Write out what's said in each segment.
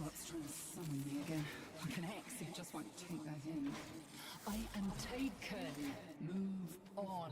Scott's trying to summon me again. Like an ex, he just won't take that in. I am taken. Move on.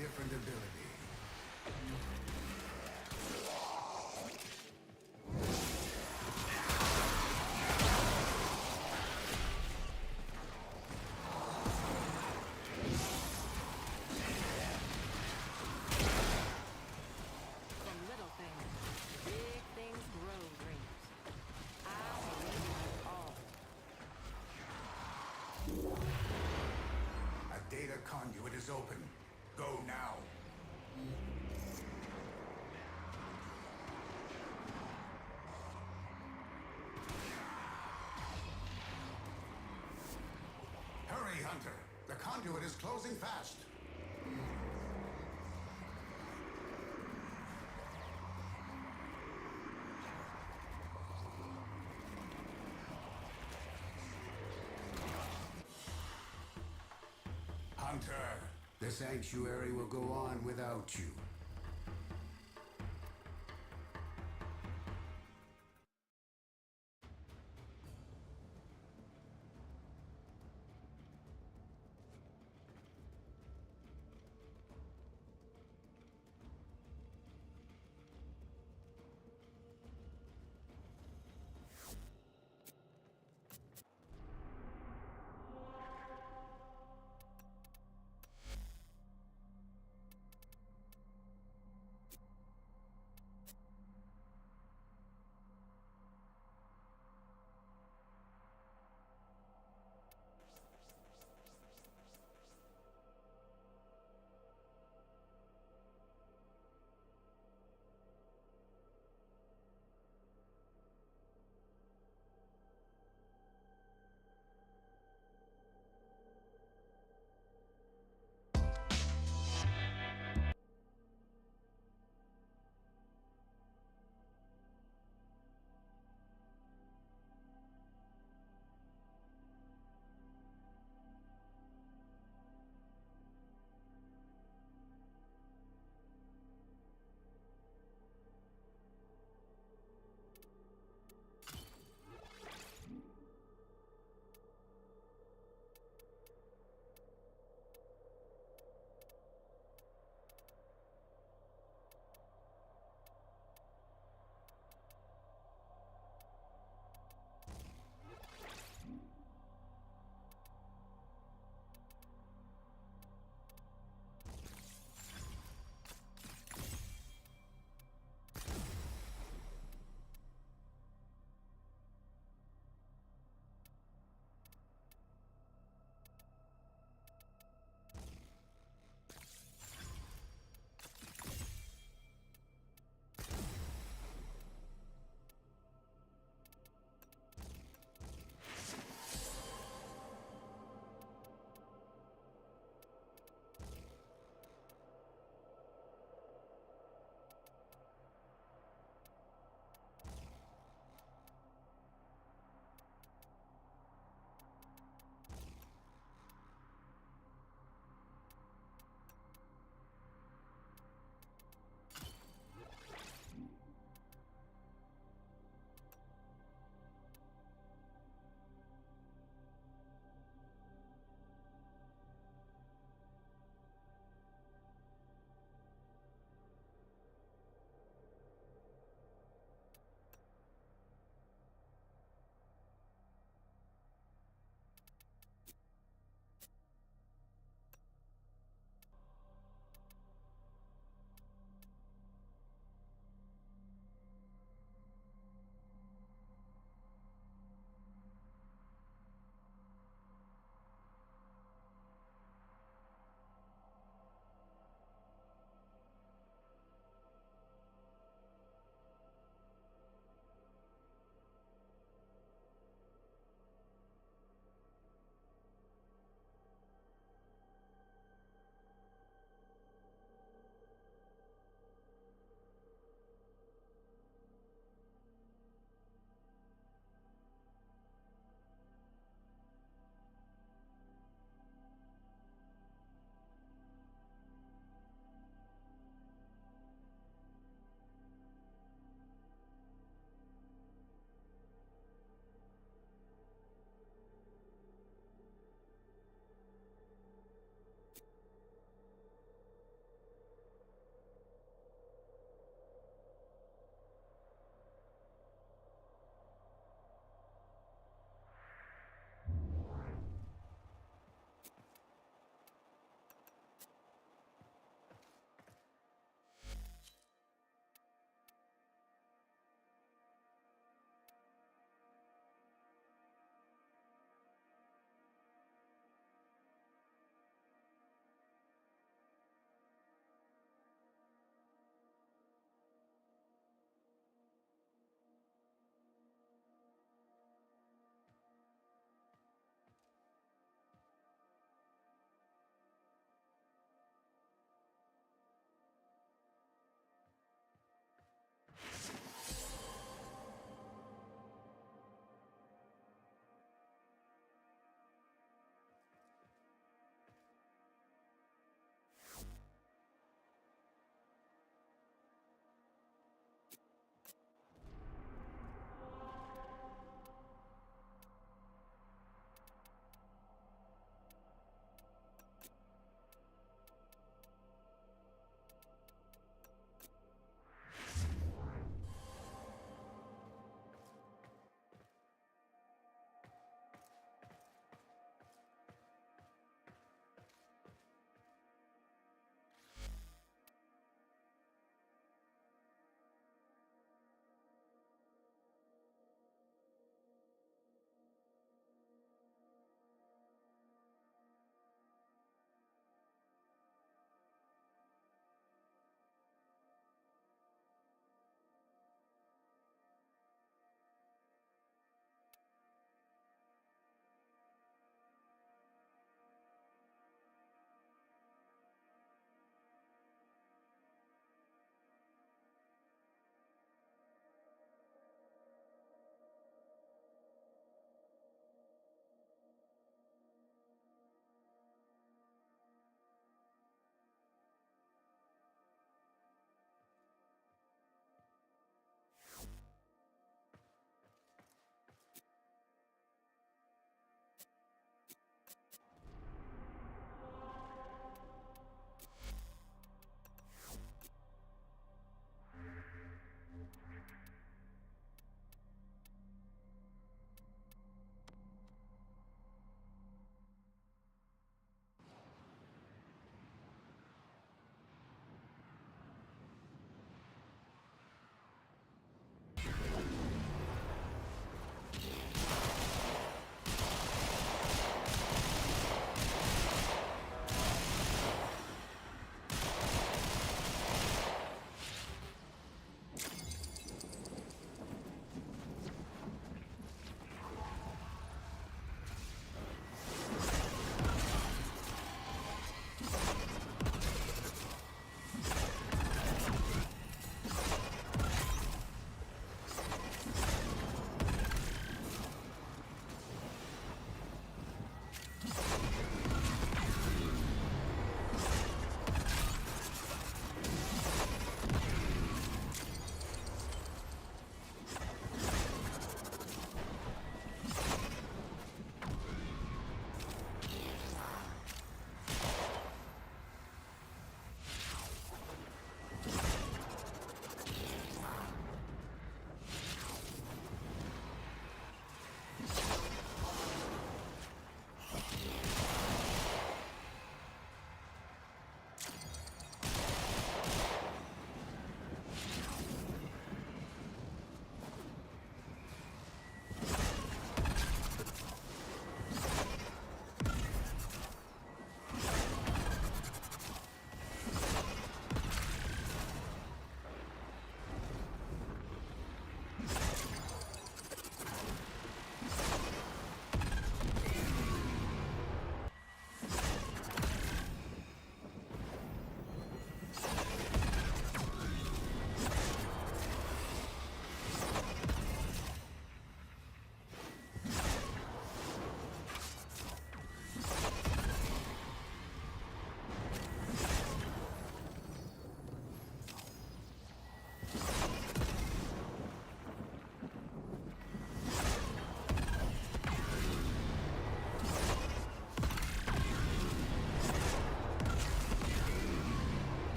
different ability. From little things, big things grow dreams. I believe in you all. A data conduit is open. Go now. Hurry, Hunter. The conduit is closing fast. Hunter, the sanctuary will go on without you.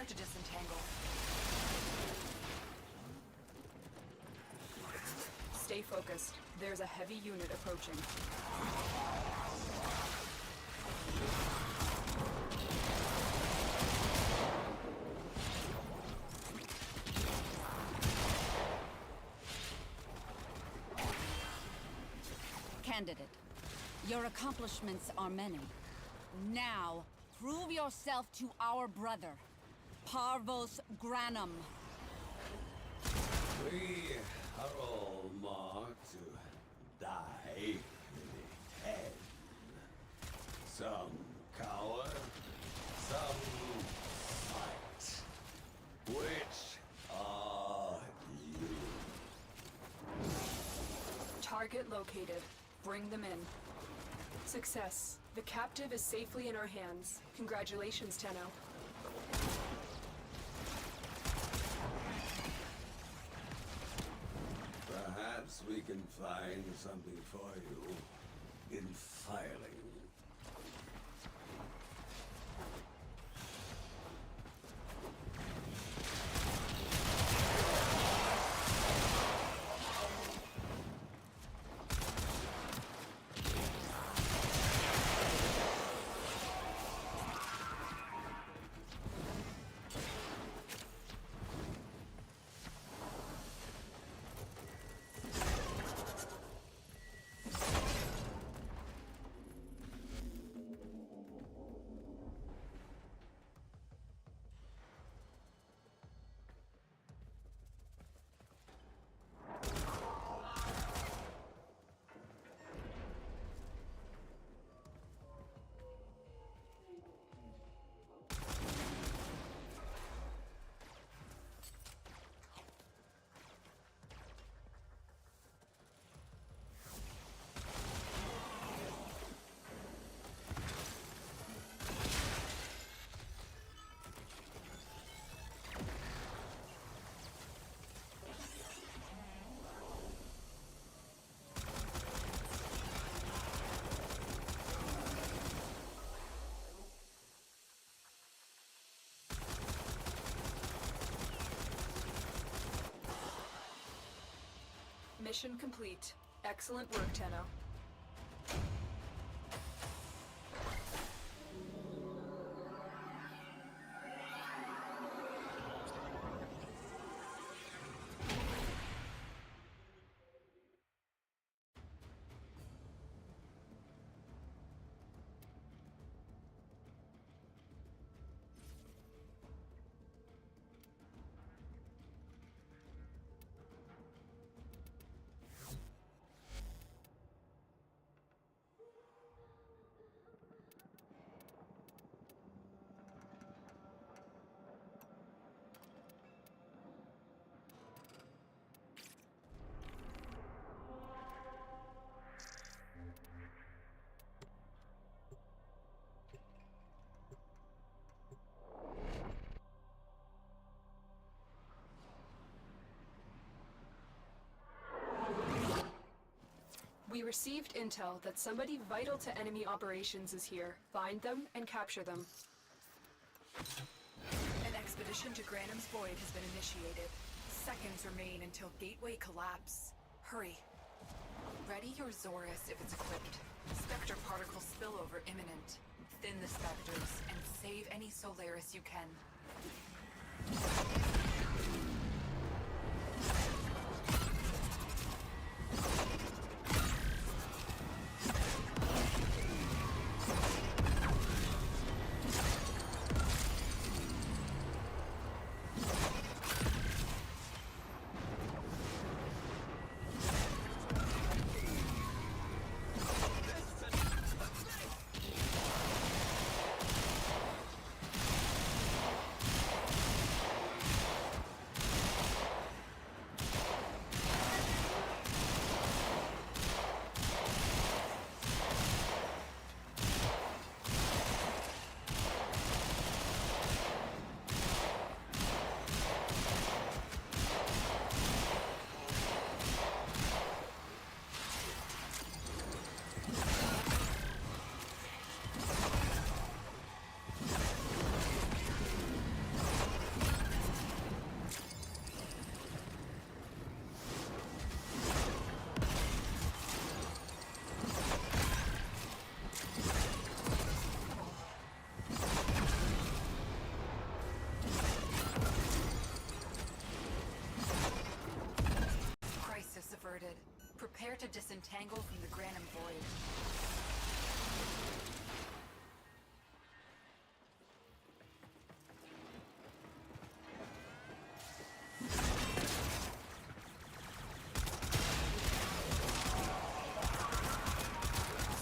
Hard to disentangle. Stay focused. There's a heavy unit approaching. Candidate, your accomplishments are many. Now, prove yourself to our brother, Parvos Granum. We are all marked to die in the head. Some cower, some fight. Which are you? Target located. Bring them in. Success. The captive is safely in our hands. Congratulations, Tenno. Perhaps we can find something for you in filing. Mission complete. Excellent work, Tenno. We received intel that somebody vital to enemy operations is here. Find them and capture them. An expedition to Granum's Void has been initiated. Seconds remain until Gateway collapse. Hurry. Ready your Zorus if it's equipped. Spectre particle spillover imminent. Thin the Spectres and save any Solaris you can. disentangle from the Granum Void.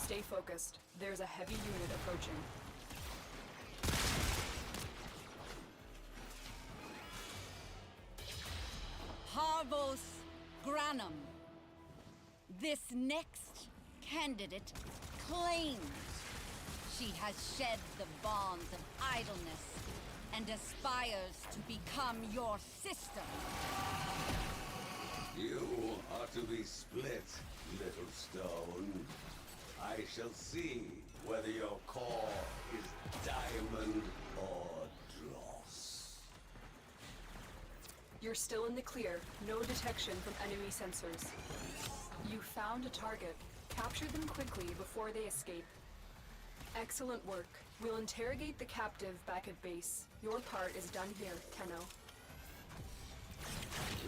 Stay focused. There's a heavy unit approaching. Parvos Granum. This next candidate claims she has shed the bonds of idleness and aspires to become your sister. You are to be split, little stone. I shall see whether your core is diamond or dross. You're still in the clear. No detection from enemy sensors. You found a target. Capture them quickly before they escape. Excellent work. We'll interrogate the captive back at base. Your part is done here, Tenno.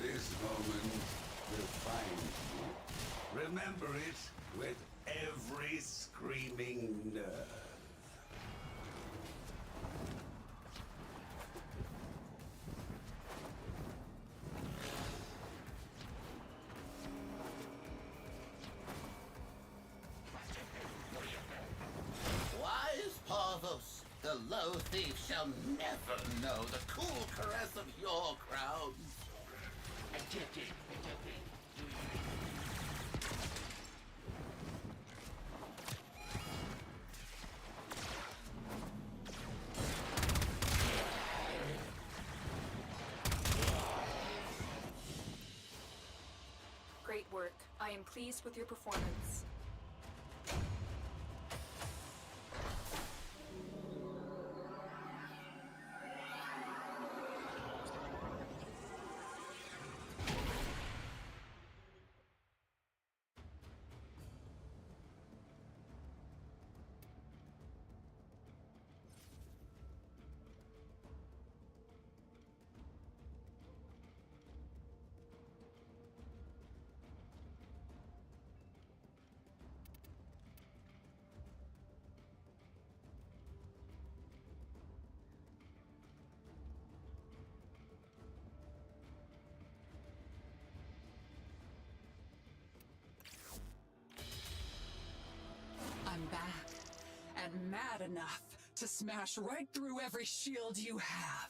This moment will find you. Remember it with every screaming nerve. Wise Parvos, the low thief shall never know the cool caress of your crowns. Great work. I am pleased with your performance. I'm back, and mad enough to smash right through every shield you have.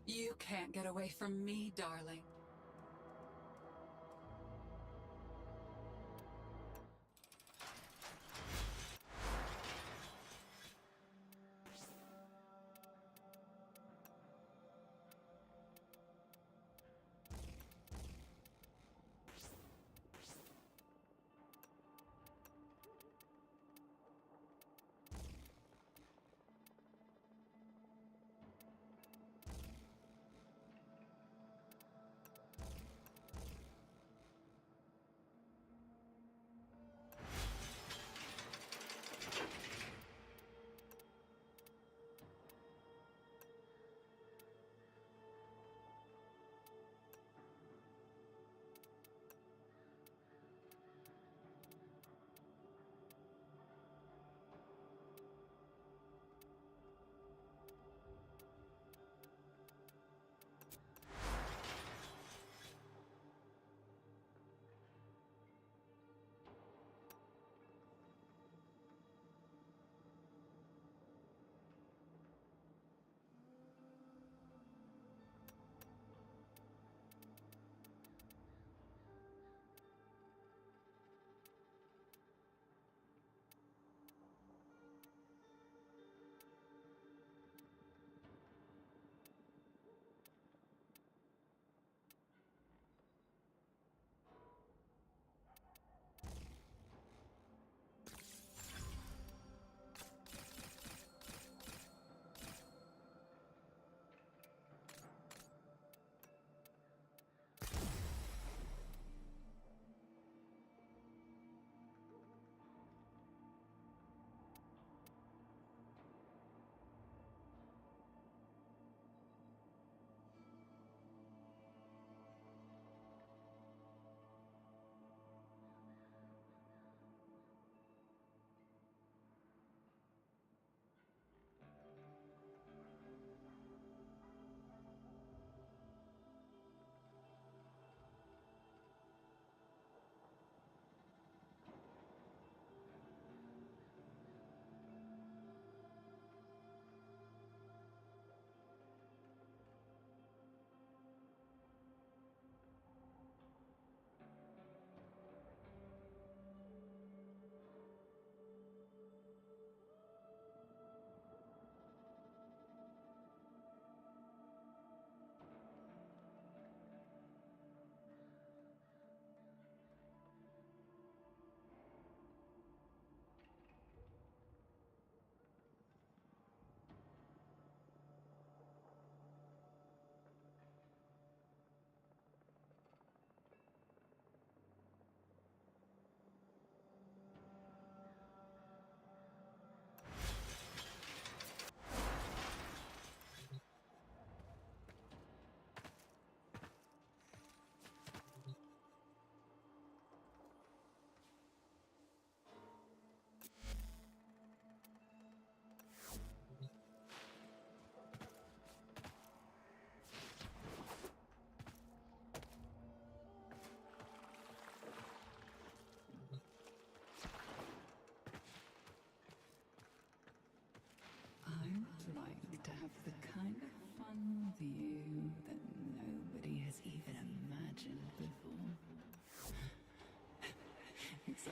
You can't get away from me, darling.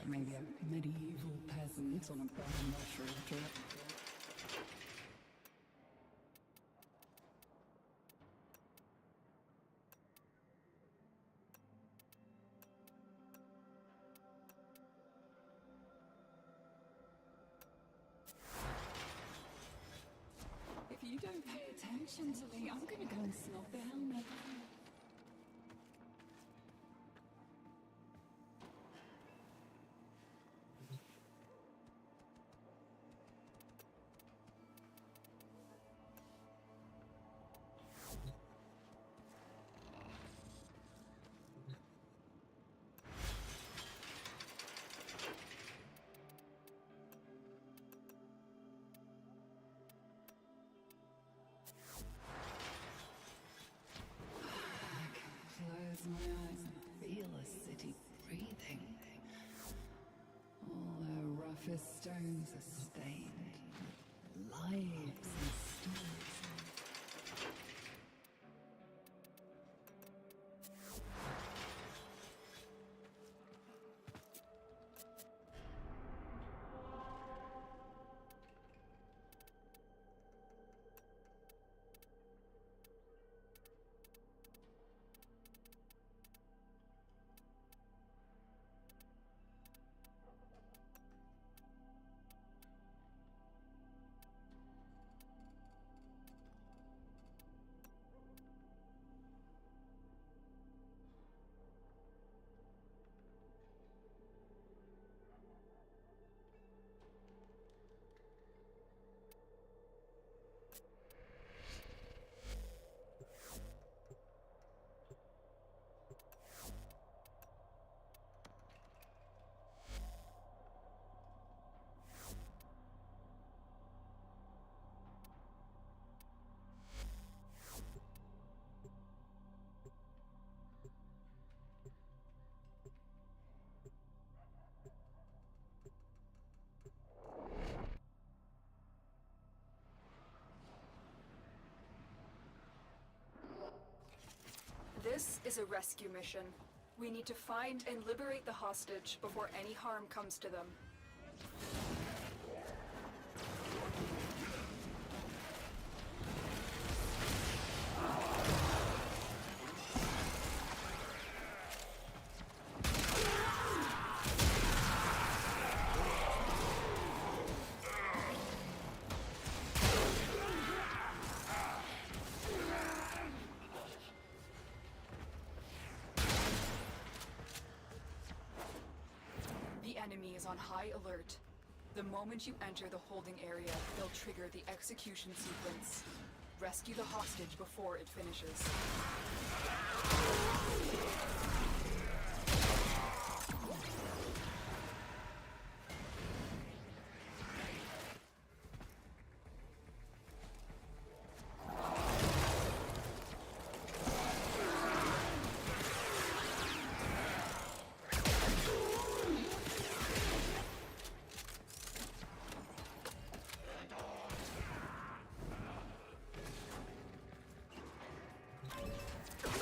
maybe a medieval peasant on a brown mushroom trip. If you don't pay attention to me, I'm gonna go and snog the helmet. Close my eyes and feel the city breathing. All the roughest stones are stained with lives and stories. This is a rescue mission. We need to find and liberate the hostage before any harm comes to them. The enemy is on high alert. The moment you enter the holding area, they'll trigger the execution sequence. Rescue the hostage before it finishes.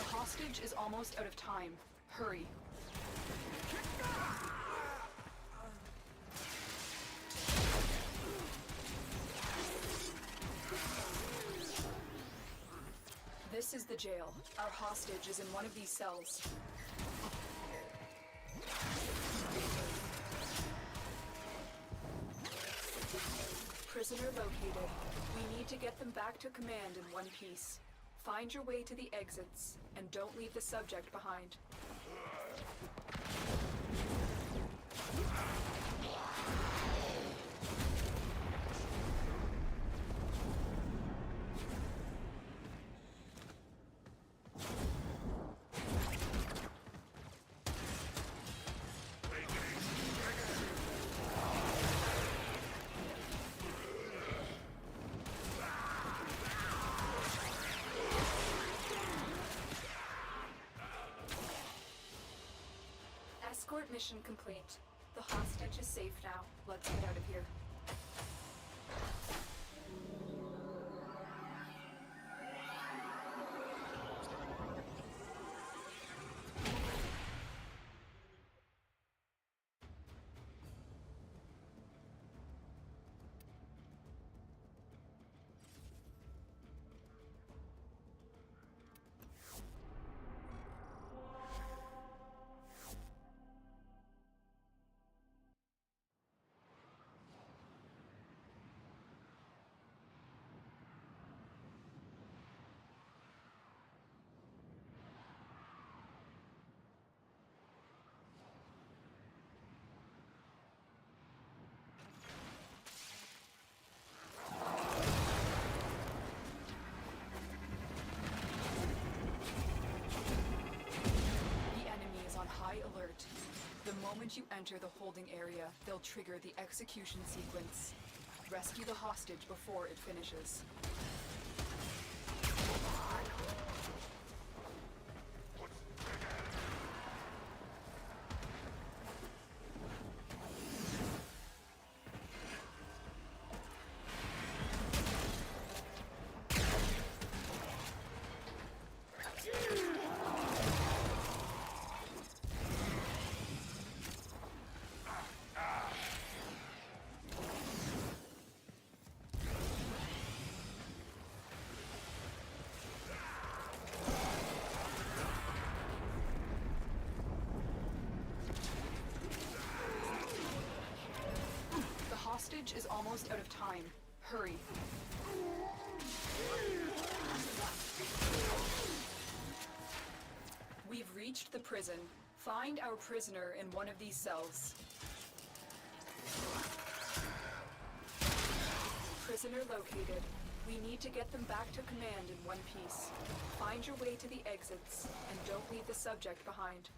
Hostage is almost out of time. Hurry. This is the jail. Our hostage is in one of these cells. Prisoner located. We need to get them back to command in one piece. Find your way to the exits, and don't leave the subject behind. Escort mission complete. The hostage is safe now. Let's get out of here. moment you enter the holding area, they'll trigger the execution sequence. Rescue the hostage before it finishes. Hostage is almost out of time. Hurry. We've reached the prison. Find our prisoner in one of these cells. Prisoner located. We need to get them back to command in one piece. Find your way to the exits, and don't leave the subject behind.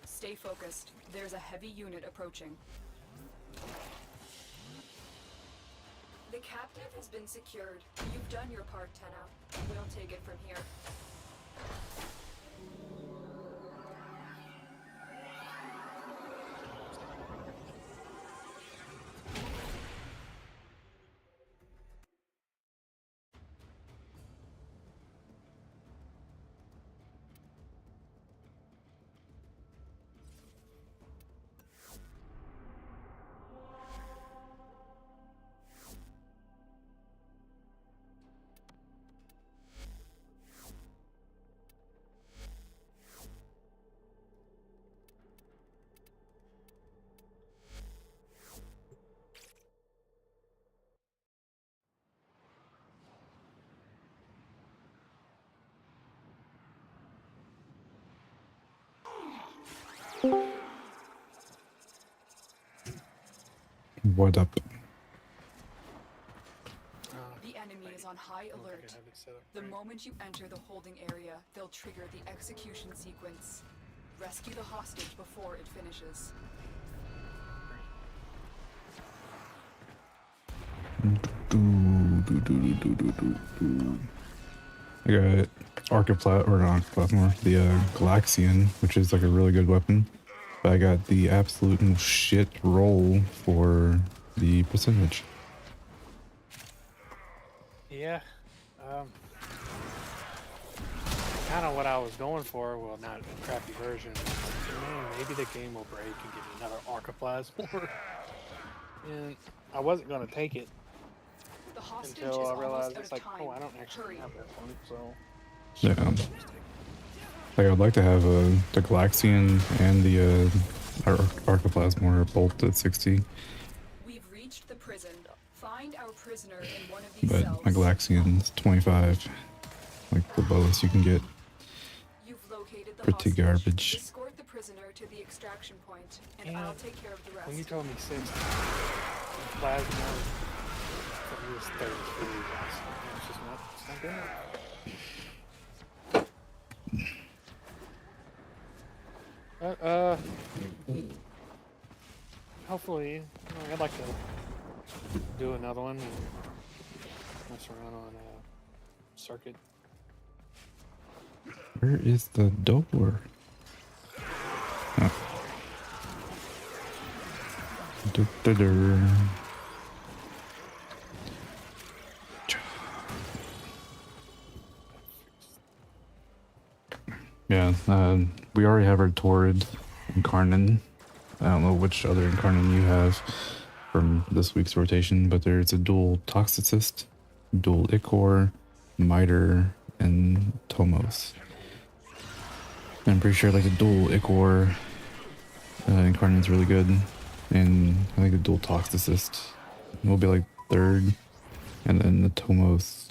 Stay focused. There's a heavy unit approaching. The captive has been secured. You've done your part, Tenno. We'll take it from here. What up? The enemy is on high alert. The moment you enter the holding area, they'll trigger the execution sequence. Rescue the hostage before it finishes. I got Archiplat, or not Archiplat, the Galaxian, which is like a really good weapon. But I got the absolute shit roll for the percentage. Yeah. Kind of what I was going for. Well, not a crappy version. Man, maybe the game will break and give me another Archiplasm. And I wasn't going to take it until I realized it's like, oh, I don't actually have that one, so... Yeah. Like, I'd like to have the Galaxian and the Archiplasm are both at 60. We've reached the prison. Find our prisoner in one of these But cells. my Galaxian's 25. Like the lowest you can get. You've located the Pretty hostage. garbage. Escort the prisoner to the extraction point, and I'll take care of the rest. When you told me 6, plasma, it was 33. It's just not, it's not good. Hopefully, I'd like to do another one and mess around on circuit. Where is the door? Oh. Yeah, we already have our Torrid Incarnon. I don't know which other Incarnon you have from this week's rotation, but there's a dual Toxicist, dual Ichor, Miter, and Tomos. I'm pretty sure like the dual Ichor Incarnon's really good, and I think the dual Toxicist will be like third And then the Tomos.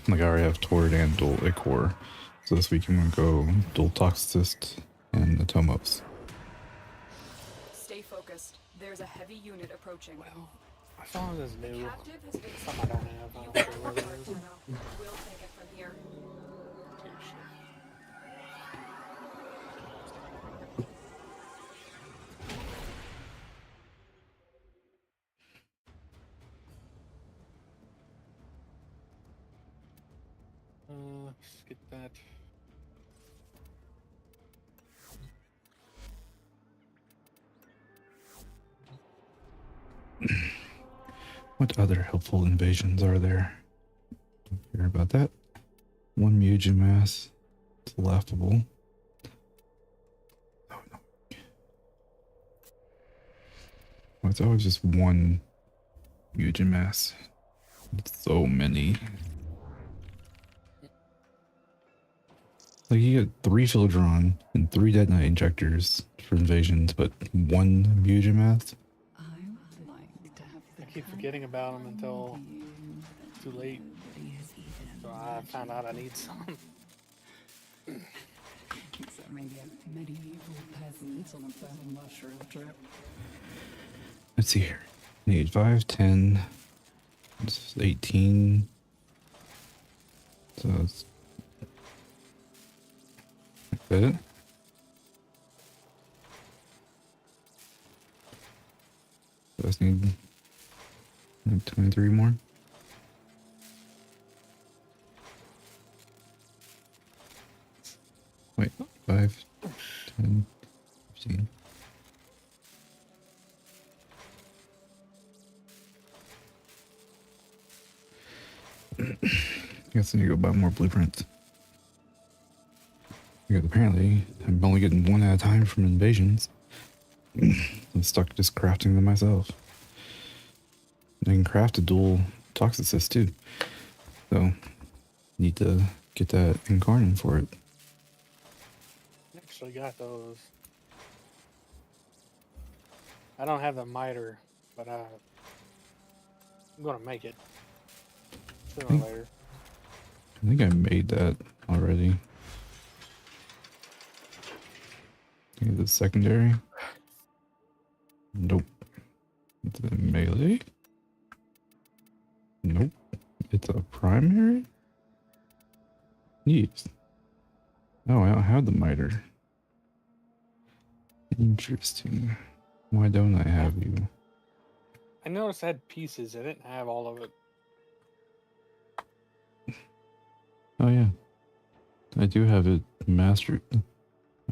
Like I already have Torrid and Dual Ichor. So this week I'm gonna go Dual Toxicist and the Tomos. Stay focused. There's a heavy unit approaching. Well, as long as it's new. Captive has been Something I don't have. I don't care what it is. We'll take it from here. Let's get that. What other helpful invasions are there? Don't care about that. One Mujin Mass. It's laughable. Oh no. Well, it's always just one Mujin Mass. It's so many. Like you get 3 Fildron and 3 Dead Knight injectors for invasions, but 1 Mujin Mass? I would like to have I keep forgetting about them until it's too late. So I found out I need some. So maybe a medieval peasant on a burning mushroom trip. Let's see here. Need 5, 10, it's 18. So it's that it? Just need like 23 more. Wait, 5, 10, 15. Guess I need to go buy more blueprints. Because apparently I'm only getting 1 at a time from invasions. I'm stuck just crafting them myself. I can craft a dual Toxicist too. So need to get that Incarnate for it. Actually got those. I don't have the miter, but I'm gonna make it sooner or later. I think I made that already. I think the secondary. Nope. It's a melee. Nope. It's a primary. Neat. Oh, I don't have the miter. Interesting. Why don't I have you? I noticed I had pieces. I didn't have all of it. Oh yeah. I do have it mastered. I'm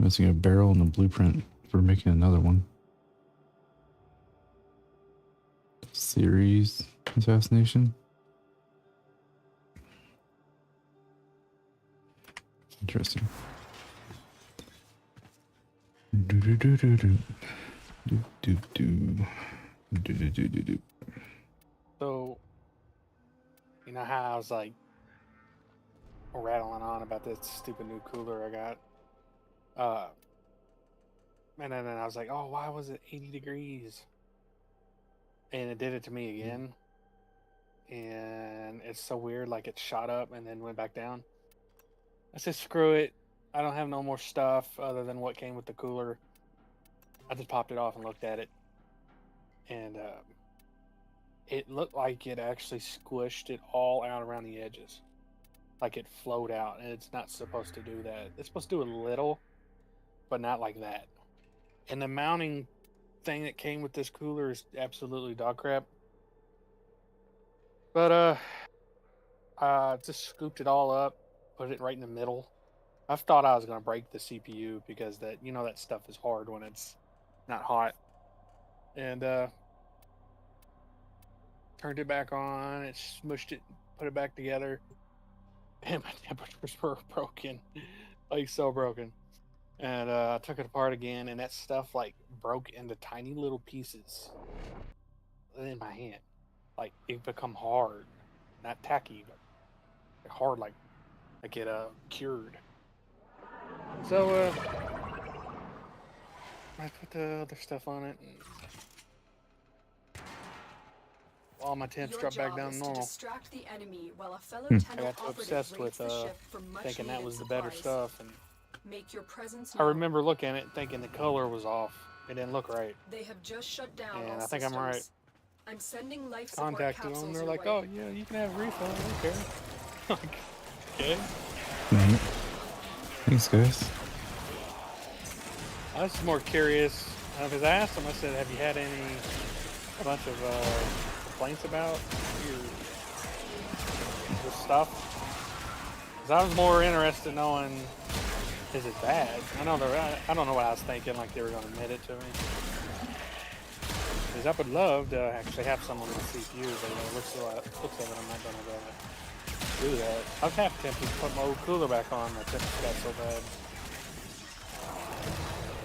missing a barrel and a blueprint for making another one. Series assassination. Interesting. Do do do do do do do do do do do do do. So, you know how I was like rattling on about this stupid new cooler I got? And then I was like, oh, why was it 80 degrees? And it did it to me again. And it's so weird, like it shot up and then went back down. I said, screw it. I don't have no more stuff other than what came with the cooler. I just popped it off and looked at it. And it looked like it actually squished it all out around the edges. Like it flowed out, and it's not supposed to do that. It's supposed to do a little, but not like that. And the mounting thing that came with this cooler is absolutely dog crap. But just scooped it all up, put it right in the middle. I thought I was gonna break the CPU because that that stuff is hard when it's not hot. And turned it back on, it smushed it, put it back together, and my temperatures were broken, like so broken. And I took it apart again, and that stuff like broke into tiny little pieces in my hand. Like it become hard, not tacky, but hard, like it cured. So I put the other stuff on it. And all my temps Your drop back job down is to to normal. distract the enemy while a fellow I Tenno got too operative obsessed raids with the ship for much thinking that needed was the better supplies. stuff, and Make your presence I known. remember looking at it thinking the color was off. It didn't look right. They have just shut down And all I think systems. I'm right. I'm sending life support Contacted capsules them. They're your like, way. "Oh yeah, you can have a refund. I don't care." Like, okay. Right. Thanks, guys. I was just more curious because I asked them. I said, "Have you had a bunch of complaints about your stuff?" Because I was more interested in knowing, is it bad? I don't know what I was thinking. Like they were going to admit it to me. Because I would love to actually have someone on the CPU, but it looks of it, I'm not going to go do that. I was half tempted to put my old cooler back on. My temps got so bad.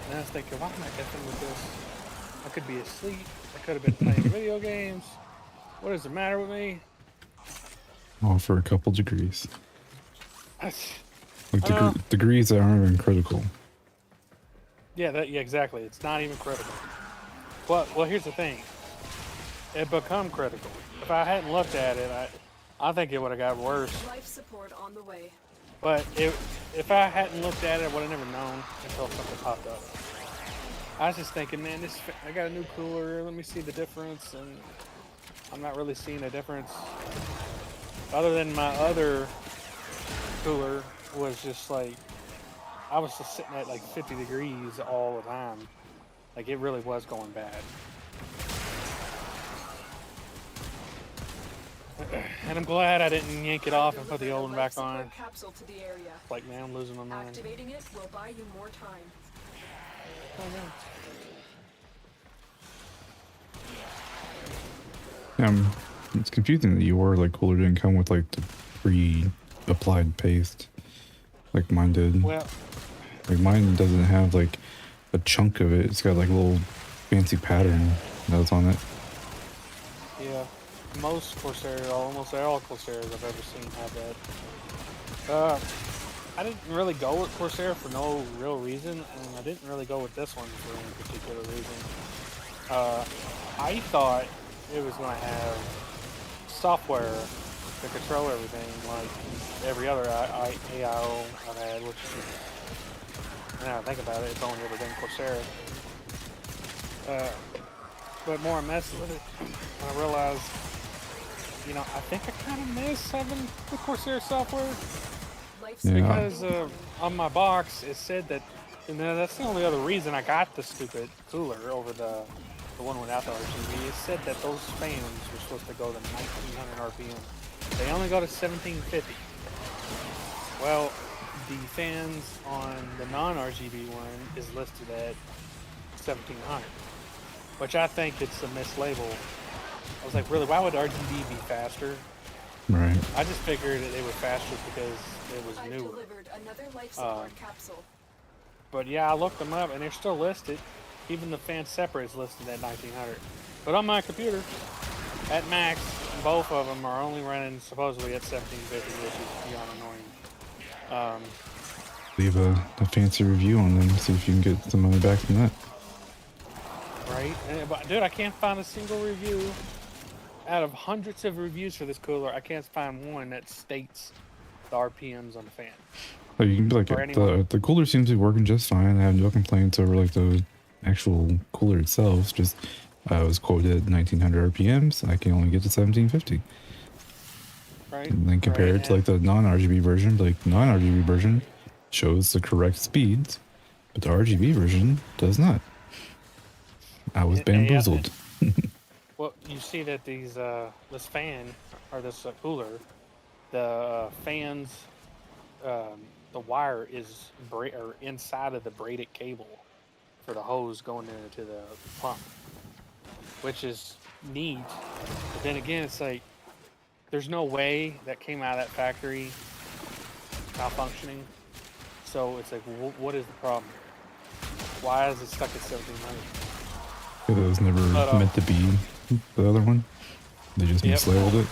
And I was thinking, why am I effing with this? I could be asleep. I could have been playing video games. What does the matter with me? All for a couple degrees. I Like know. degrees that aren't even critical. Yeah, yeah, exactly. It's not even critical. But well, here's the thing. It become critical. If I hadn't looked at it, I think it would have got worse. Life support on the way. But if I hadn't looked at it, I would have never known until something popped up. I was just thinking, man, I got a new cooler. Let me see the difference, and I'm not really seeing a difference. Other than my other cooler was just like, I was just sitting at like 50 degrees all the time. Like it really was going bad. And I'm glad I didn't yank it off and put the old one back on. Capsule to the area. Like, man, I'm losing my mind. Activating it will buy you more time. It's confusing that your like cooler didn't come with like the pre-applied paste, like mine did. Well, like mine doesn't have like a chunk of it. It's got like a little fancy pattern that's on it. yeah, most Corsair, almost all Corsairs I've ever seen have that. I didn't really go with Corsair for no real reason, and I didn't really go with this one for any particular reason. I thought it was going to have software to control everything like every other AIO I've had, which now I think about it, it's only ever been Corsair. But more I messed with it, I realized, you know, I think I kind of miss having the Corsair software. Because on my box it said that, and that's the only other reason I got the stupid cooler over the one without the RGB. It said that those fans were supposed to go to 1900 RPM. They only go to 1750. Well, the fans on the non-RGB one is listed at 1700, which I think it's a mislabel. I was like, really, why would RGB be faster? Right. I just figured that they were faster because it was I've newer. delivered another life support capsule. But yeah, I looked them up and they're still listed. Even the fan separate is listed at 1900. But on my computer, at max, both of them are only running supposedly at 1750, which is beyond annoying. Leave a fancy review on them, see if you can get some money back from that. Right? But dude, I can't find a single review. Out of hundreds of reviews for this cooler, I can't find one that states the RPMs on the fan. Oh, you can be like, Or anyone. the cooler seems to be working just fine. I have no complaints over like the actual cooler itself. It's just I was quoted at 1900 RPMs. I can only get to 1750. Right? And then compare it to like the non-RGB version. Like non-RGB version shows the correct speeds, but the RGB version does not. I was bamboozled. Well, you see that these this fan or this cooler, the fans, the wire is inside of the braided cable for the hose going into the pump, which is neat. But then again, it's like there's no way that came out of that factory malfunctioning. So it's like, what is the problem? Why is it stuck at 1700? It was never meant to be the other one. They just mislabeled it.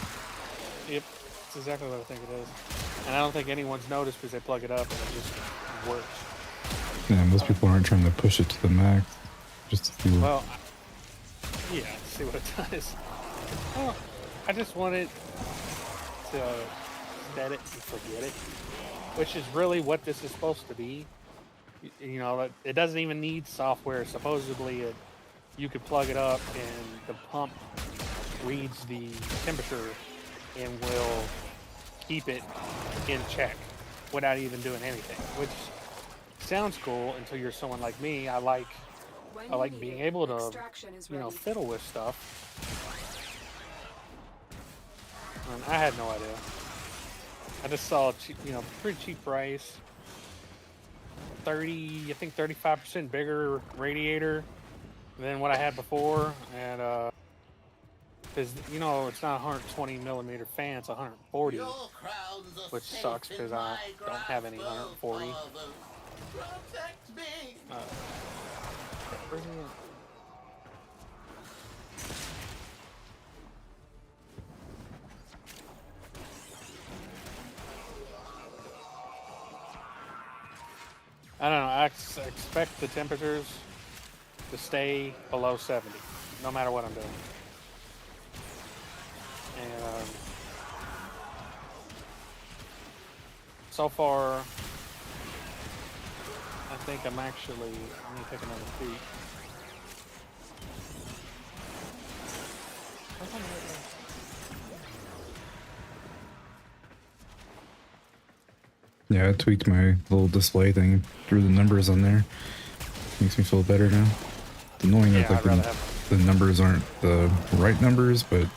Yep, that's exactly what I think it is. And I don't think anyone's noticed because they plug it up and it just works. Yeah, most people aren't trying to push it to the max. Just to see what... Well, yeah, see what it does. Oh, I just wanted to set it and forget it, which is really what this is supposed to be. You know, it doesn't even need software. Supposedly, you could plug it up and the pump reads the temperature and will keep it in check without even doing anything, which sounds cool until you're someone like me. I like being able to, you know, fiddle with stuff. And I had no idea. I just saw, you know, pretty cheap price. 30, I think 35% bigger radiator than what I had before, and because you know it's not a 120 millimeter fan, it's 140, which sucks because I don't have any 140. Protect me. I don't know. I expect the temperatures to stay below 70, no matter what I'm doing. And so far, I think I'm actually. Let me take another peek. Yeah, I tweaked my little display thing, drew the numbers on there. Makes me feel better now. It's annoying that like the numbers aren't the right numbers, but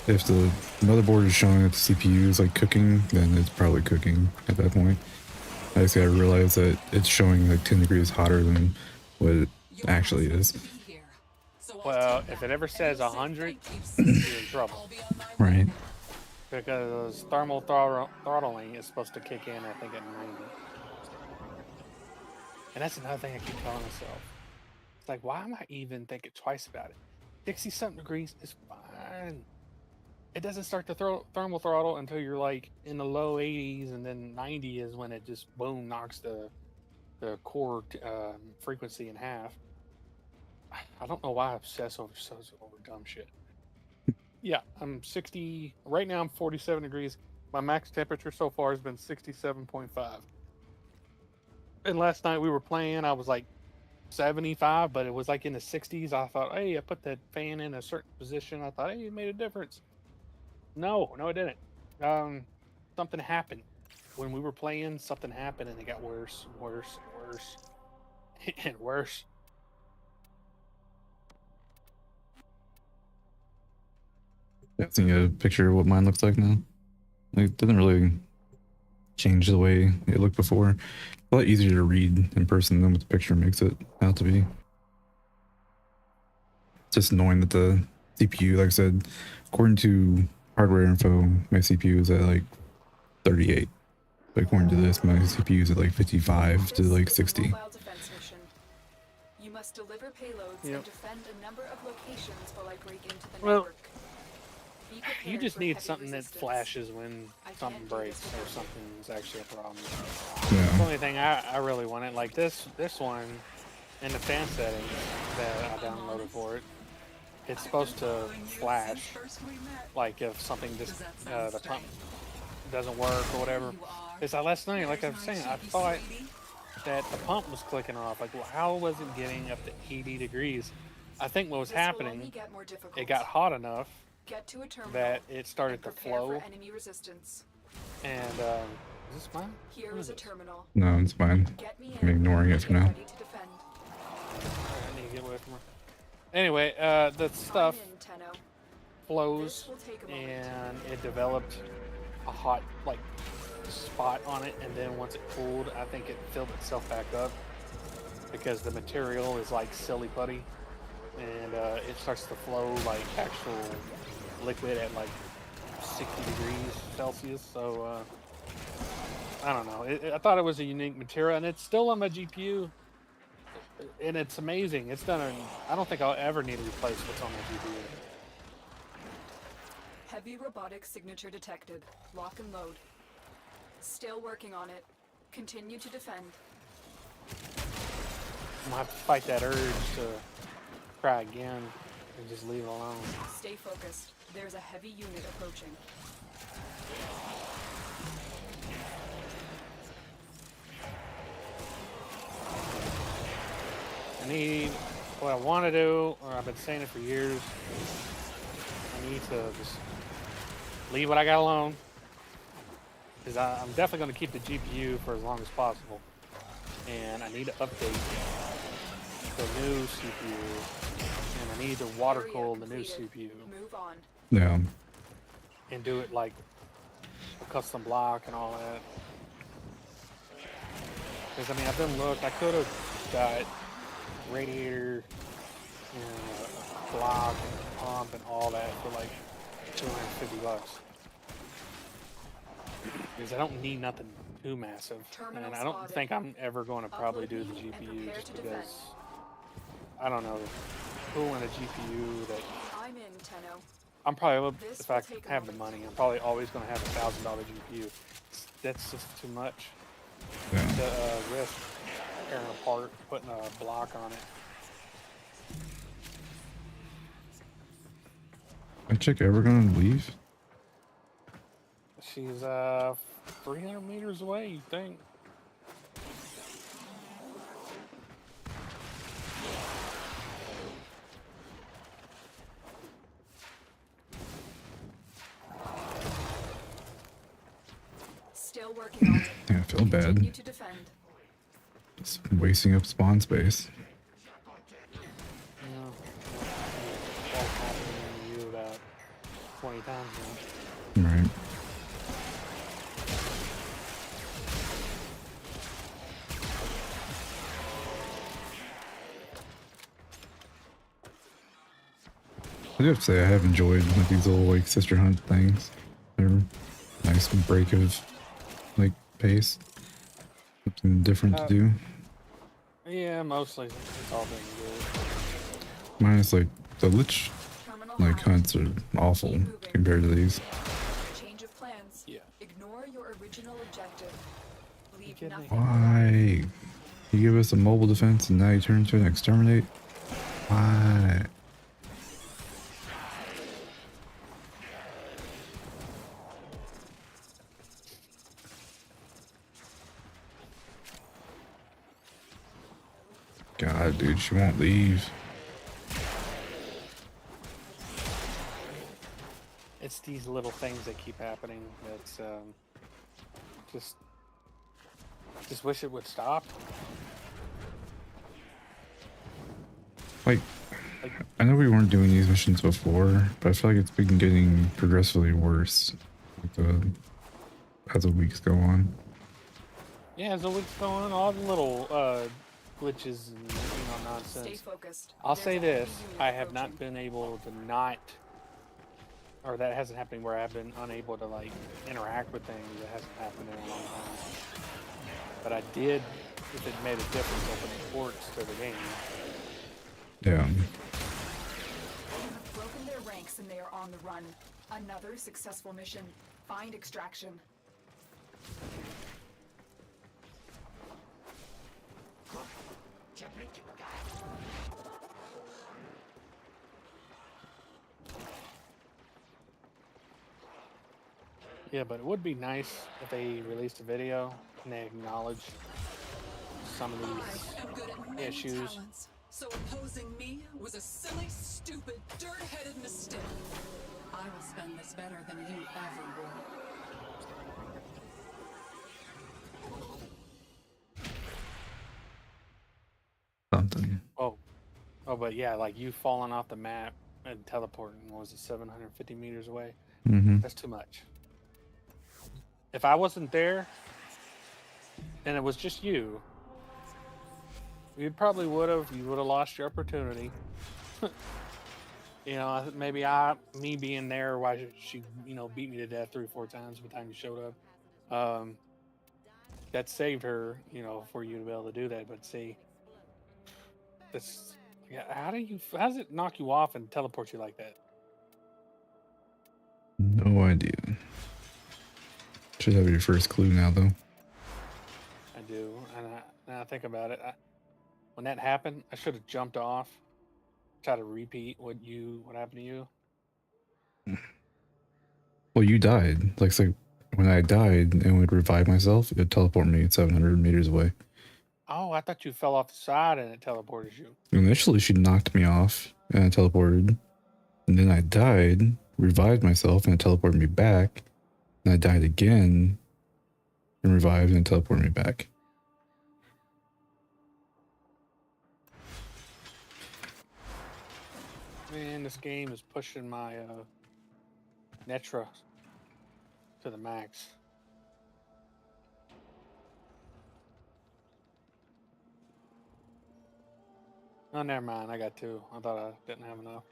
if the motherboard is showing that the CPU is like cooking, then it's probably cooking at that point. I just gotta realize that it's showing like 10 degrees hotter than what it actually is. Well, if it ever says 100, you're in trouble. Right. Because thermal throttling is supposed to kick in, I think, at 90. And that's another thing I keep telling myself. It's like, why am I even thinking twice about it? 60-something degrees is fine. It doesn't start to thermal throttle until you're like in the low 80s, and then 90 is when it just boom knocks the core frequency in half. I don't know why I obsess over dumb shit. Yeah, I'm 60 right now. I'm 47 degrees. My max temperature so far has been 67.5. And last night we were playing, I was like 75, but it was like in the 60s. I thought, hey, I put that fan in a certain position. I thought, hey, it made a difference. No, it didn't. Something happened when we were playing. Something happened, and it got worse, and worse. I've seen a picture of what mine looks like now. It doesn't really change the way it looked before. A lot easier to read in person than what the picture makes it out to be. Just knowing that the CPU, like I said, according to hardware info, my CPU is at like 38. But according to this, my CPU is at like 55 to like 60. You must deliver payloads and defend a number of locations while I break into the well, network. You just need something that flashes when something breaks or something's actually a problem. Yeah. The only thing I really wanted, like this one in the fan settings that I downloaded for it, it's supposed to flash, like if something just the pump doesn't work or whatever. It's like last night, like I was saying, I thought that the pump was clicking off. Like, well, how was it getting up to 80 degrees? I think what was happening, it got hot enough that it started to flow. And is this mine? Here is a terminal. No, it's fine. I'm ignoring it for now. I need to get away from her. Anyway, the stuff flows, and it developed a hot like spot on it, and then once it cooled, I think it filled itself back up because the material is like silly putty, and it starts to flow like actual liquid at like 60 degrees Celsius. So I don't know. I thought it was a unique material, and it's still on my GPU, and it's amazing. It's done. I don't think I'll ever need to replace what's on my GPU. Heavy robotic signature detected. Lock and load. Still working on it. Continue to defend. I'm gonna have to fight that urge to try again and just leave it alone. Stay focused. There's a heavy unit approaching. I need what I want to do, or I've been saying it for years. I need to just leave what I got alone, because I'm definitely going to keep the GPU for as long as possible, and I need to update the new CPU, and I need to water cool the new CPU. Move on. Yeah. And do it like a custom block and all that. Because I mean, I've been looked. I could have got radiator, block, and pump, and all that for like $250. Because I don't need nothing too massive, and I don't think I'm ever going to probably do the GPU just because I don't know, cooling a GPU that I'm in, Tenno. I'm probably, if I have the money, I'm probably always going to have a $1,000 GPU. That's just too much to risk tearing apart, putting a block on it. Is chick ever gonna leave? She's 300 meters away, you think? Still working on it. Yeah, I feel bad. Continue to defend. Just wasting up spawn space. No. That's happening to you about 20 times now. Right. I do have to say I have enjoyed like these little like sister hunt things. They're nice break of like pace. Something different to do. Yeah, mostly it's all been good. Minus like the lich like hunts are awful compared to these. Change of plans. Yeah. Ignore your original objective. Leave kidding me? nothing. Why? You give us a mobile defense and now you turn into an exterminate? Why? God, dude, she won't leave. It's these little things that keep happening that's just wish it would stop. Like, I know we weren't doing these missions before, but I feel like it's been getting progressively worse as the weeks go on. Yeah, as the weeks go on, all the little glitches and nonsense. Stay focused. I'll There's say a this: heavy unit I have approaching. not been able to not, or that hasn't happened where I've been unable to like interact with things. That hasn't happened in a long time. But I did, if it made a difference, opening ports to the game. Yeah. You have broken their ranks and they are on the run. Another successful mission. Find extraction. Yeah, but it would be nice if they released a video and they acknowledge some of I these am good at many issues. talents, so opposing me was a silly, stupid, dirt-headed mistake. I will spend this better than you ever will. Something. Oh, but yeah, like you falling off the map and teleporting, what was it, 750 meters away? Mm-hmm. That's too much. If I wasn't there and it was just you, you probably would have lost your opportunity. You know, maybe me being there, why she, beat me to death 3 or 4 times by the time you showed up. That saved her, for you to be able to do that. But see, how does it knock you off and teleport you like that? No idea. Should have your first clue now, though. I do, and I think about it. When that happened, I should have jumped off, try to repeat what happened to you. Well, you died. Like, so when I died and would revive myself, it would teleport me 700 meters away. Oh, I thought you fell off the side and it teleported you. Initially, she knocked me off and it teleported. And then I died, revived myself, and it teleported me back. And I died again and revived and teleported me back. Man, this game is pushing my Netra to the max. Oh, never mind. I got 2. I thought I didn't have enough.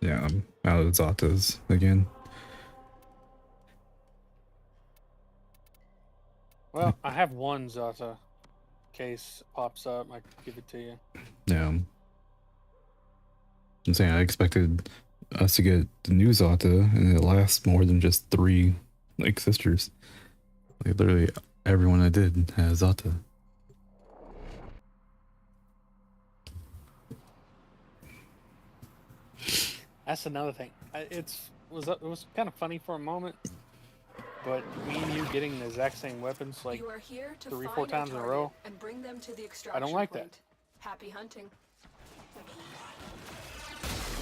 Yeah, I'm out of Zatas again. Well, I have 1 Zata. Case pops up, I can give it to you. Yeah. I'm saying I expected us to get the new Zata and it lasts more than just 3 like sisters. Like literally everyone I did has Zata. That's another thing. It was kind of funny for a moment, but me and you getting the exact same weapons like You are here to 3-4 find times in a target row. and bring them to the I extraction don't like point. that. Happy hunting.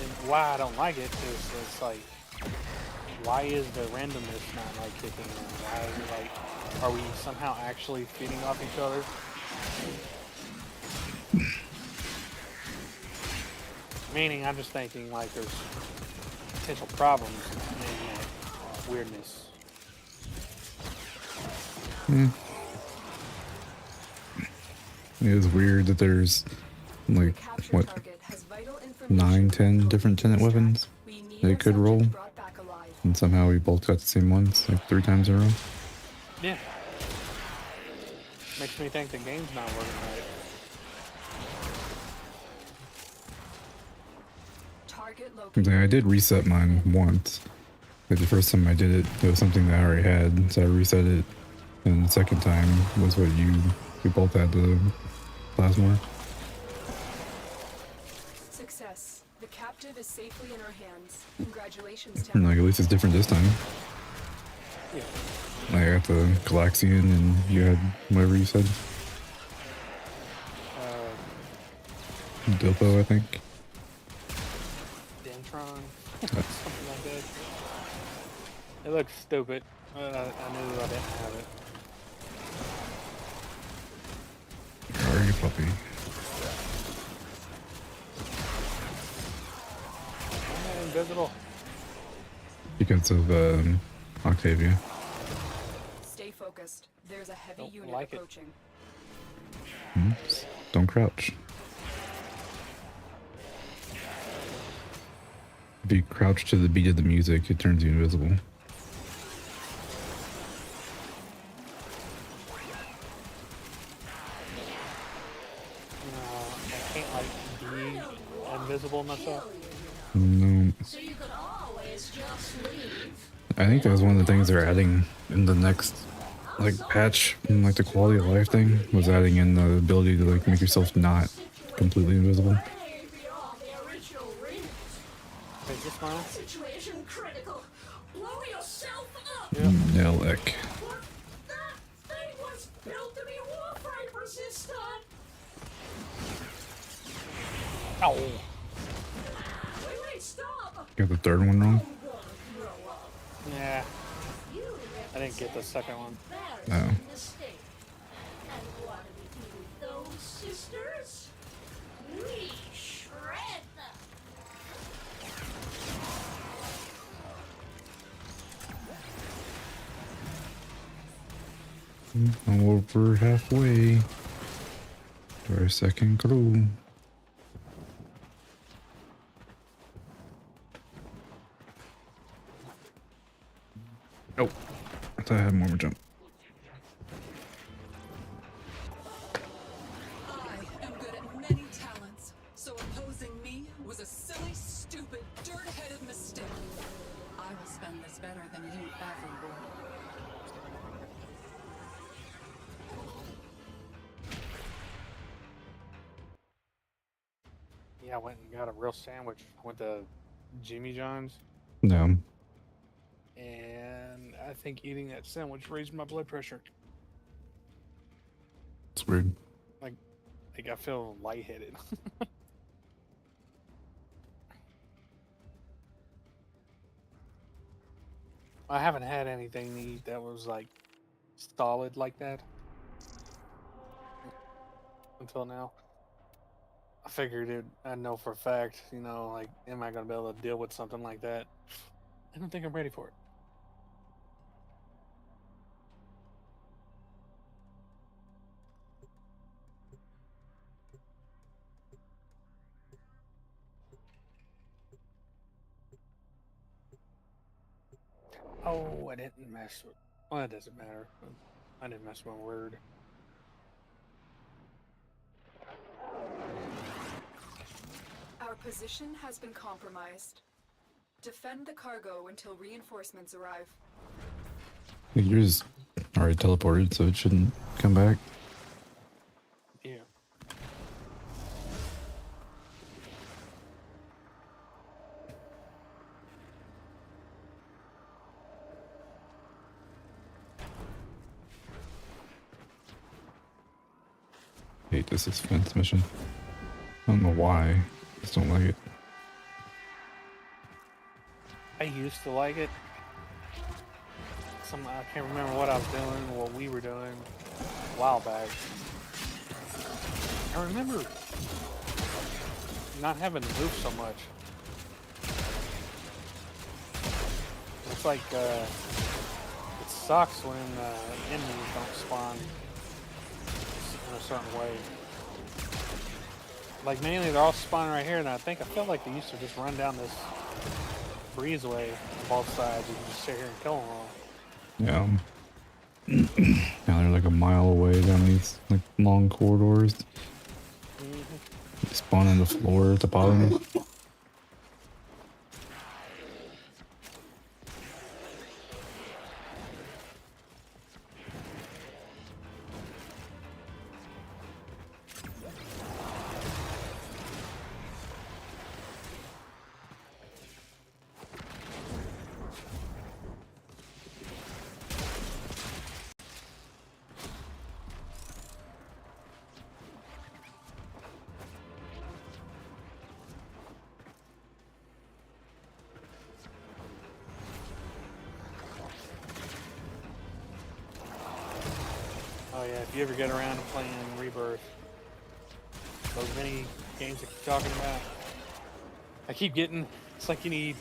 And why I don't like it is it's like, why is the randomness not like kicking in? Why is it like, are we somehow actually feeding off each other? Meaning, I'm just thinking like there's potential problems in that weirdness. It is weird that there's like Capture what target has vital information 9-10 different tenant weapons We need they our could subject roll, brought back alive. and somehow we both got the same ones like 3 times in a row. Yeah. Makes me think the game's not working right. Target Like, located. I did reset mine once. Like the first time I did it, it was something that I already had, so I reset it. And the second time was what we both had the plasma. Success. The captive is safely in our hands. Congratulations, And Terra. like at least it's different this time. Yeah. Like I got the Galaxian and you had whatever you said. Dilpo, I think. Dentron. Something like that. It looks stupid. I knew I didn't have it. Where are you, puppy? I'm invisible. Because of Octavia. Stay focused. There's a heavy Don't unit like it. approaching. Don't crouch. If you crouch to the beat of the music, it turns you invisible. I can't like be invisible myself. No. I think that was one of the things they're adding in the next like patch, in like the quality of life thing, was adding in the ability to like make yourself not completely invisible. Is this mine? Situation critical. Blow yourself up. Yeah. Nelek. That thing was built to be warframe resistant. Ow. Wait, stop. Got the third one wrong? Yeah. I didn't get the second one. Oh. Mistake. And what do we do with those sisters? We shred them. I'm over halfway to our second crew. Oh, I thought I had more jump. I am good at many talents, so opposing me was a silly, stupid, dirt-headed mistake. I will spend this better than you ever will. I went and got a real sandwich. I went to Jimmy John's, No. and I think eating that sandwich raised my blood pressure. It's weird. Like I feel lightheaded. I haven't had anything to eat that was like solid like that until now. I figured it. I know for a fact, you know, like, am I gonna be able to deal with something like that? I don't think I'm ready for it. Oh, I didn't mess with. Well, it doesn't matter. I didn't mess with my word. Our position has been compromised. Defend the cargo until reinforcements arrive. Yours already teleported, so it shouldn't come back. Yeah. Hate this expense mission. I don't know why. I just don't like it. I used to like it. I can't remember what I was doing, what we were doing a while back. I remember not having to move so much. It's like it sucks when enemies don't spawn in a certain way. Like mainly they're all spawning right here, and I feel like they used to just run down this breezeway on both sides. You can just sit here and kill them all. Yeah. Now they're like a mile away down these like long corridors. They spawn on the floor at the bottom. Oh yeah, if you ever get around to playing Rebirth, those mini games that you're talking about, I keep getting, it's like I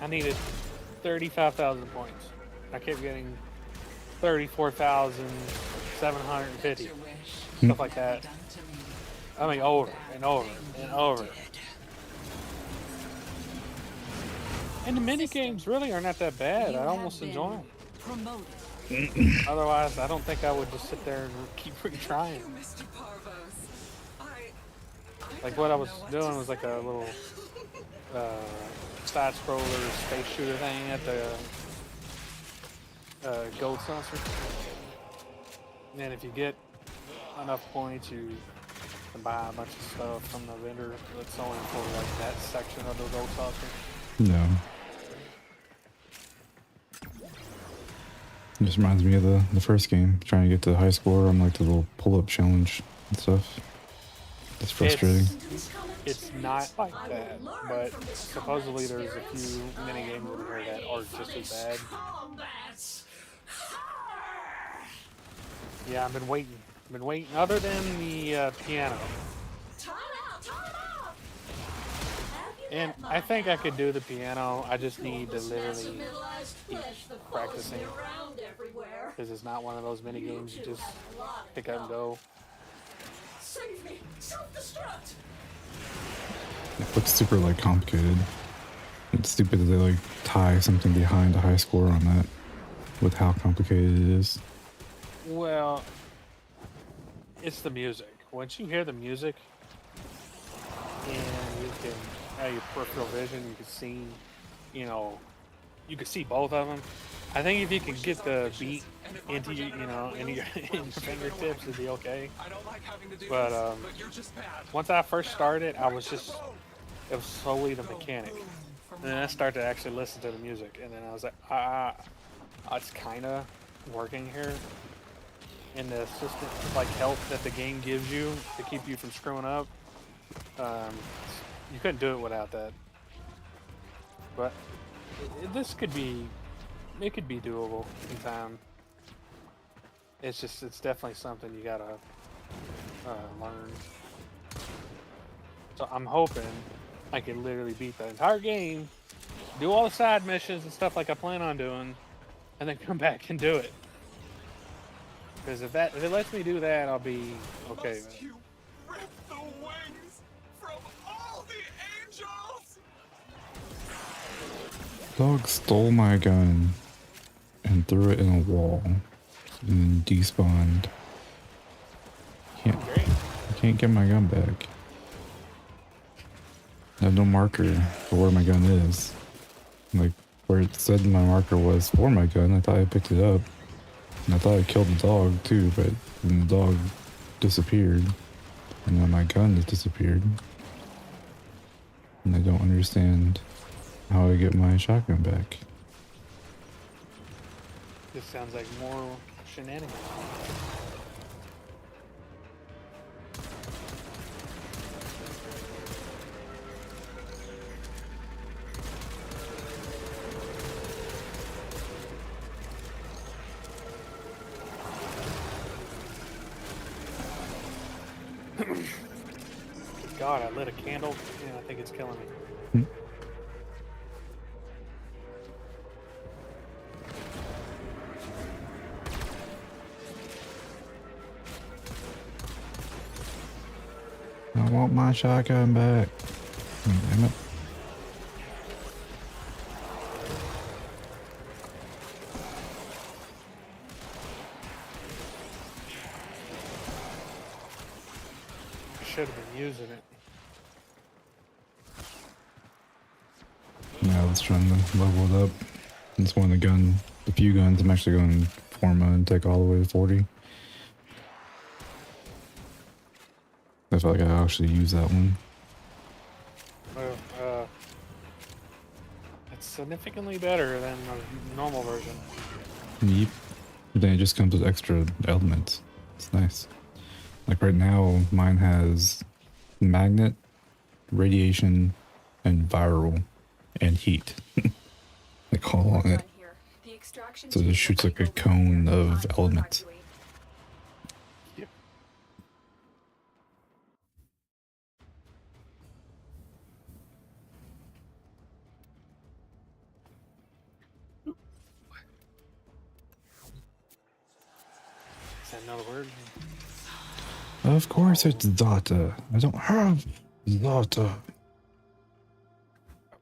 needed 35,000 points. I kept getting 34,750. Stuff like that. I mean, over and over and over. And the mini games really are not that bad. I almost enjoy them. Promoted. Otherwise, I don't think I would just sit there and keep retrying. Mr. Parvos. Like what I was doing was like a little side scroller space shooter thing at the gold saucer. And if you get enough points, you can buy a bunch of stuff from the vendor that's only for like that section of the gold saucer. No. It just reminds me of the first game, trying to get to the high score on like the little pull-up challenge and stuff. It's frustrating. It's not like that, but supposedly there's a few mini games in here that are just as bad. Yeah, I've been waiting. Other than the piano. And I think I could do the piano. I just need to literally keep practicing. Because it's not one of those mini games you just pick up and go. Save me! Self-destruct! It looks super like complicated. It's stupid that they like tie something behind a high score on that with how complicated it is. Well, it's the music. Once you hear the music and you can have your peripheral vision, you can see, you know, you can see both of them. I think if you can get the beat into your, into your fingertips, it'd be okay. But once I first started, I was just It was solely the mechanic. And then I started to actually listen to the music, and then I was like, it's kind of working here. And the assistant, like, health that the game gives you to keep you from screwing up, you couldn't do it without that. But this could be, it could be doable in time. It's just, it's definitely something you gotta learn. So I'm hoping I can literally beat the entire game, do all the side missions and stuff like I plan on doing, and then come back and do it. Because if it lets me do that, I'll be okay with it. You rip the wings from all the angels? Dog stole my gun and threw it in a wall and then despawned. I can't get my gun back. I have no marker for where my gun is. Like, where it said my marker was for my gun, I thought I picked it up. And I thought I killed the dog too, but then the dog disappeared. And then my gun has disappeared. And I don't understand how I get my shotgun back. This sounds like more shenanigans. God, I lit a candle and I think it's killing me. I want my shotgun back. Damn it. I should have been using it. Yeah, I was trying to level it up. It's one of the few guns I'm actually going Forma and take all the way to 40. I feel like I actually use that one. Well, it's significantly better than the normal version. Yep. But then it just comes with extra elements. It's nice. Like right now, mine has magnet, radiation, and viral, and heat. Like all on it. So it just shoots like a cone of elements. Yep. Is that another word? Of course it's Zata. I don't have Zata.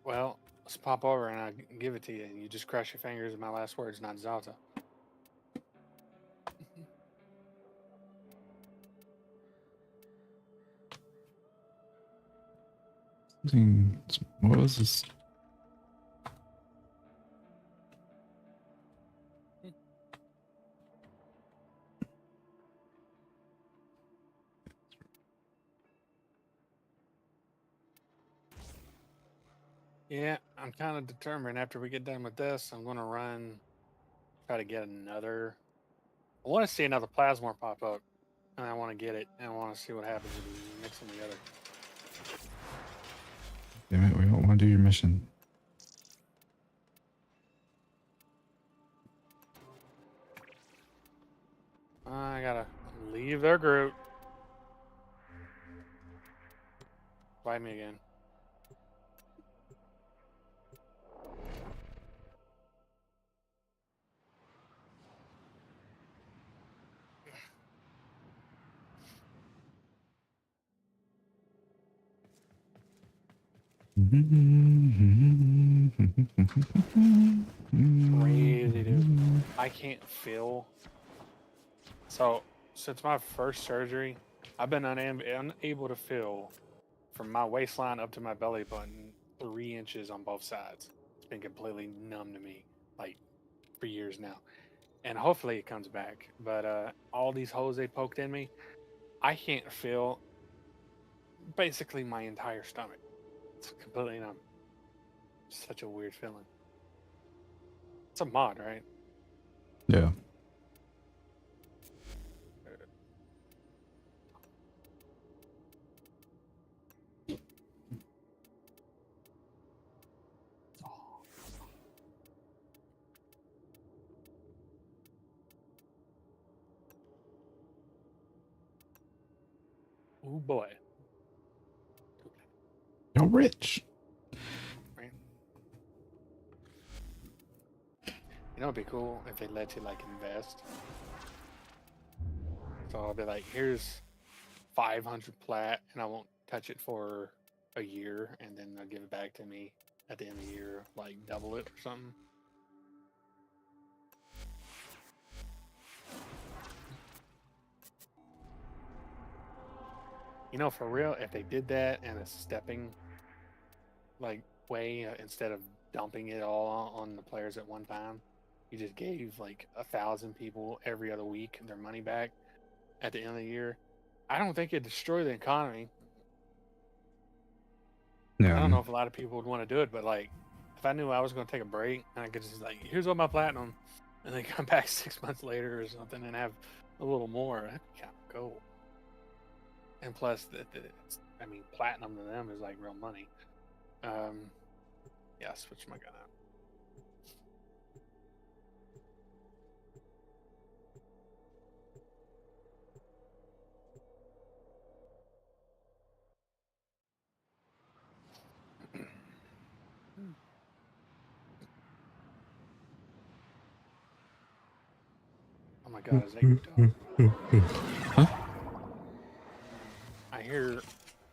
Well, let's pop over and I'll give it to you. And you just cross your fingers and my last word's not Zalta. What was this? Yeah, I'm kind of determined after we get done with this, I'm going to try to get another. I want to see another Plasmor pop up, and I want to get it, and I want to see what happens if we mix them together. Damn it, we don't want to do your mission. I gotta leave their group. Fight me again. Crazy, dude. I can't feel. So, since my first surgery, I've been unable to feel from my waistline up to my belly button 3 inches on both sides. It's been completely numb to me, like, for years now. And hopefully it comes back. But all these holes they poked in me, I can't feel basically my entire stomach. It's completely, you know, such a weird feeling. It's a mod, right? Yeah. Oh boy. You're rich. Right. You know, it'd be cool if they let you like invest. So I'll be like, here's 500 plat, and I won't touch it for a year, and then they'll give it back to me at the end of the year, like double it or something. You know, for real, if they did that in a stepping like way, instead of dumping it all on the players at one time, you just gave like 1,000 people every other week their money back at the end of the year. I don't think it'd destroy the economy. Yeah. I don't know if a lot of people would want to do it, but like, if I knew I was going to take a break and I could just like, here's all my platinum, and then come back 6 months later or something and have a little more, that'd be kind of cool. And plus, it's, I mean, platinum to them is like real money. Yeah, switch my gun out. Oh my god, is that your dog? Huh? I hear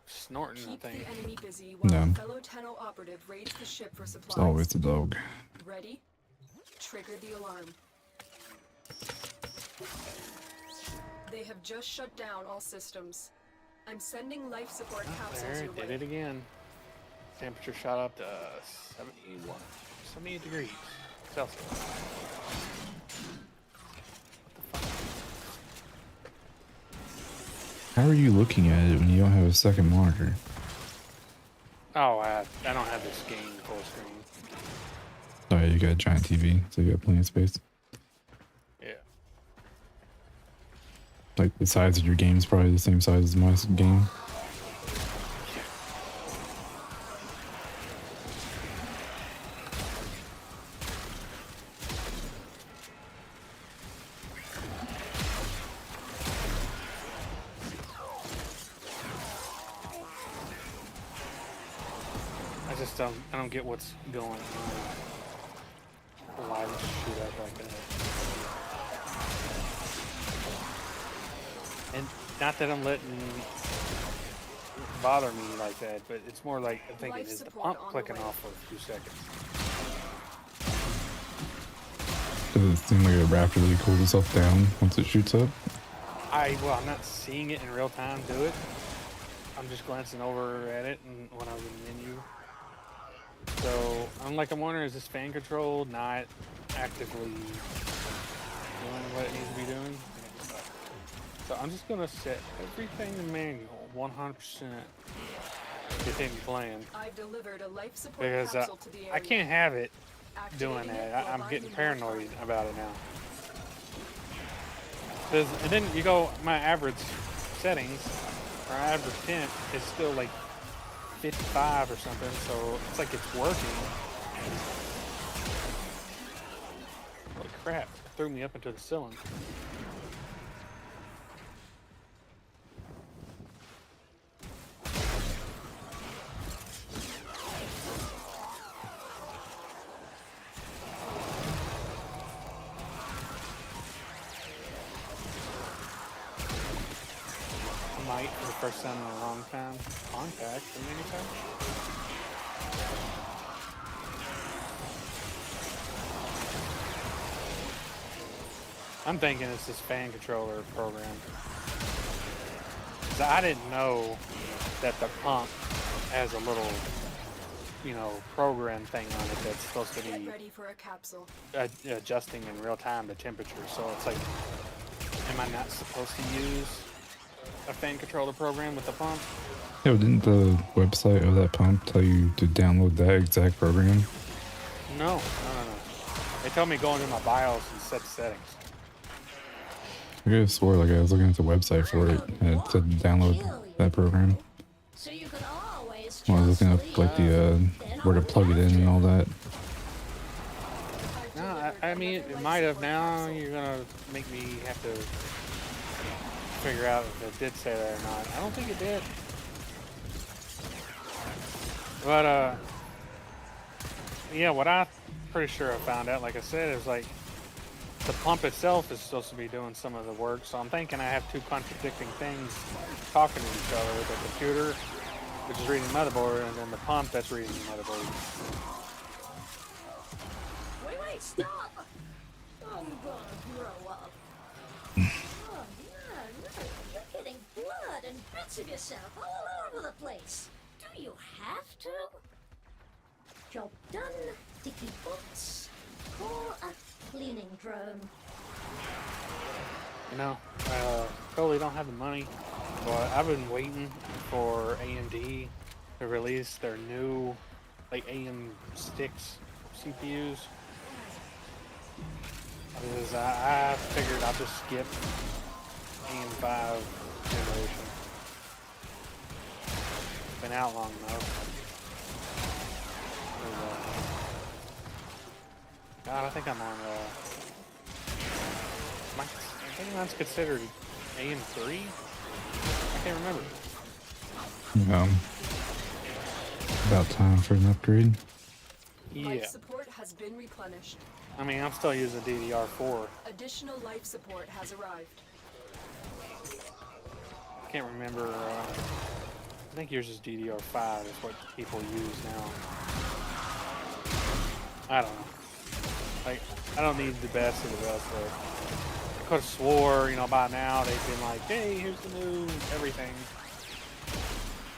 snorting, I Keep think. the enemy busy while No. a fellow Tenno operative raids the ship for supplies. It's always the dog. Ready? Trigger the alarm. They have just shut down all systems. I'm sending life support capsules There, your did way. it again. Temperature shot up to 78 degrees Celsius. How are you looking at it when you don't have a second monitor? Oh, I don't have this game full screen. Oh, yeah, you got a giant TV, so you got plenty of space. Yeah. Like, the size of your game is probably the same size as my game. I don't get what's going on. Why would you shoot up like that? And not that I'm letting it bother me like that, but it's more like I'm thinking, Life is the support pump on the clicking way. off for a few seconds? Does it seem like it rapidly cools itself down once it shoots up? Well, I'm not seeing it in real time do it. I'm just glancing over at it and when I was in the menu. So I'm wondering, is this fan controlled, not actively doing what it needs to be doing? So I'm just gonna set everything to manual, 100%. If it playing, I've delivered a life support because capsule to the area. I can't have it doing Activating it that. while I'm getting binding paranoid electronic. about it now. And then you go, my average settings, or average temp is still like 55 or something, so it's like it's working. Holy crap, it threw me up into the ceiling. Might, for the first time in a long time, contact the manufacturer. I'm thinking it's this fan controller program. 'Cause I didn't know that the pump has a little, program thing on it that's supposed to Get be ready for a capsule. adjusting in real time the temperature. So it's like, am I not supposed to use a fan controller program with the pump? Yo, didn't the website of that pump tell you to download that exact program? No. They told me go into my BIOS and set the settings. I could have swore like I was looking at the website for it and it said download that program. So you can always When I was looking just up like leave. the where to plug it in and all that. No, I mean, it might have. Now you're gonna make me have to figure out if it did say that or not. I don't think it did. But, yeah, what I'm pretty sure I found out, like I said, is like the pump itself is supposed to be doing some of the work. So I'm thinking I have two contradicting things talking to each other. The computer, which is reading the motherboard, and then the pump that's reading the motherboard. Wait, stop! I'm gonna grow up. Oh, no, you're getting blood and bits of yourself all over the place. Do you have to? Job done. Sticky books. Call a cleaning drone. You know, totally don't have the money, but I've been waiting for AMD to release their new, like, AM6 CPUs. Because I figured I'll just skip AM5 generation. It's been out long enough. God, I think I'm on, I think that's considered AM3? I can't remember. About time for an upgrade. Yeah. Life support has been replenished. I mean, I'm still using DDR4. Additional life support has arrived. I can't remember, I think yours is DDR5 is what people use now. I don't know. Like, I don't need the best of the best, but I could have swore, you know, by now they've been like, hey, here's the new everything.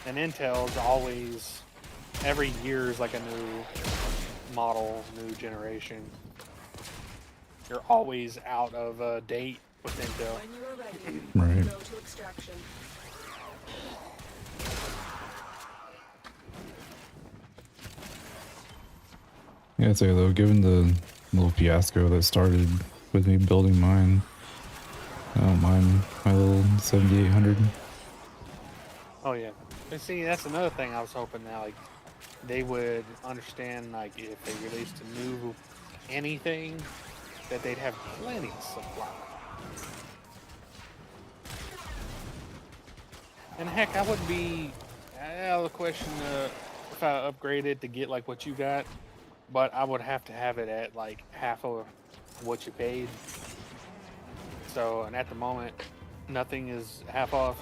And Intel's always, every year is like a new model, new generation. You're always out of date with Intel. When you are ready, Right. go to extraction. Yeah, I'd say though, given the little fiasco that started with me building mine, I don't mind my little 7800. Oh yeah. And see, that's another thing I was hoping that like they would understand, like if they released a new anything, that they'd have plenty of supply. And heck, I wouldn't be out of the question if I upgraded to get like what you got, but I would have to have it at like half of what you paid. So, and at the moment, nothing is half off.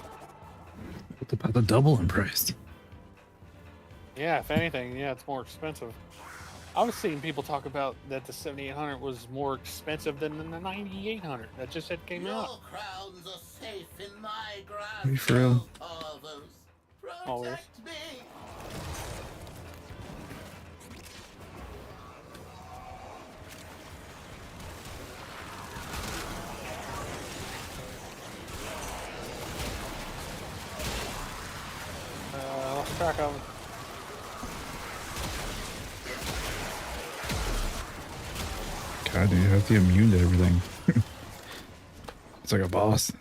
It's about the double in price. Yeah, if anything, yeah, it's more expensive. I was seeing people talk about that the 7800 was more expensive than the 9800 that just had came out. Your crowns are safe in my grasp. Are you for real? Always. Protect me. Lost track of them. God, dude, you have to be immune to everything. It's like a boss.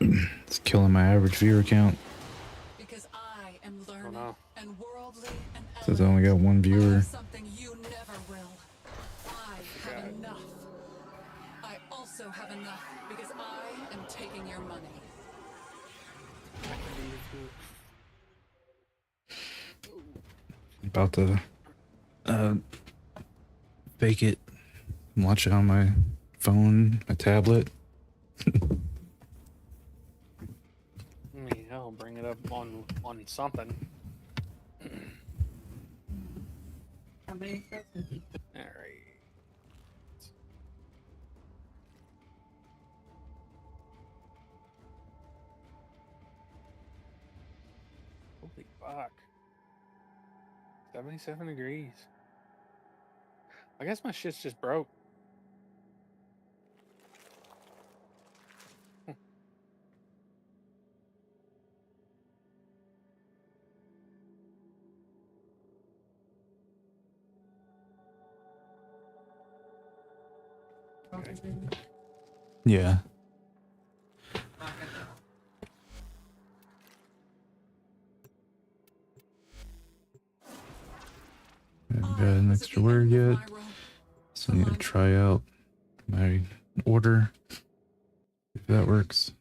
It's killing my average viewer count. Because I am learning no. and worldly and Says I only got one I viewer. have something you never will. I have enough. I also have enough because I am taking your money. About to fake it and watch it on my phone, my tablet. I mean, I'll bring it up on something. All right. Holy fuck. 77 degrees. I guess my shit's just broke. Yeah. Haven't got an extra word yet, so I need to try out my order if that works.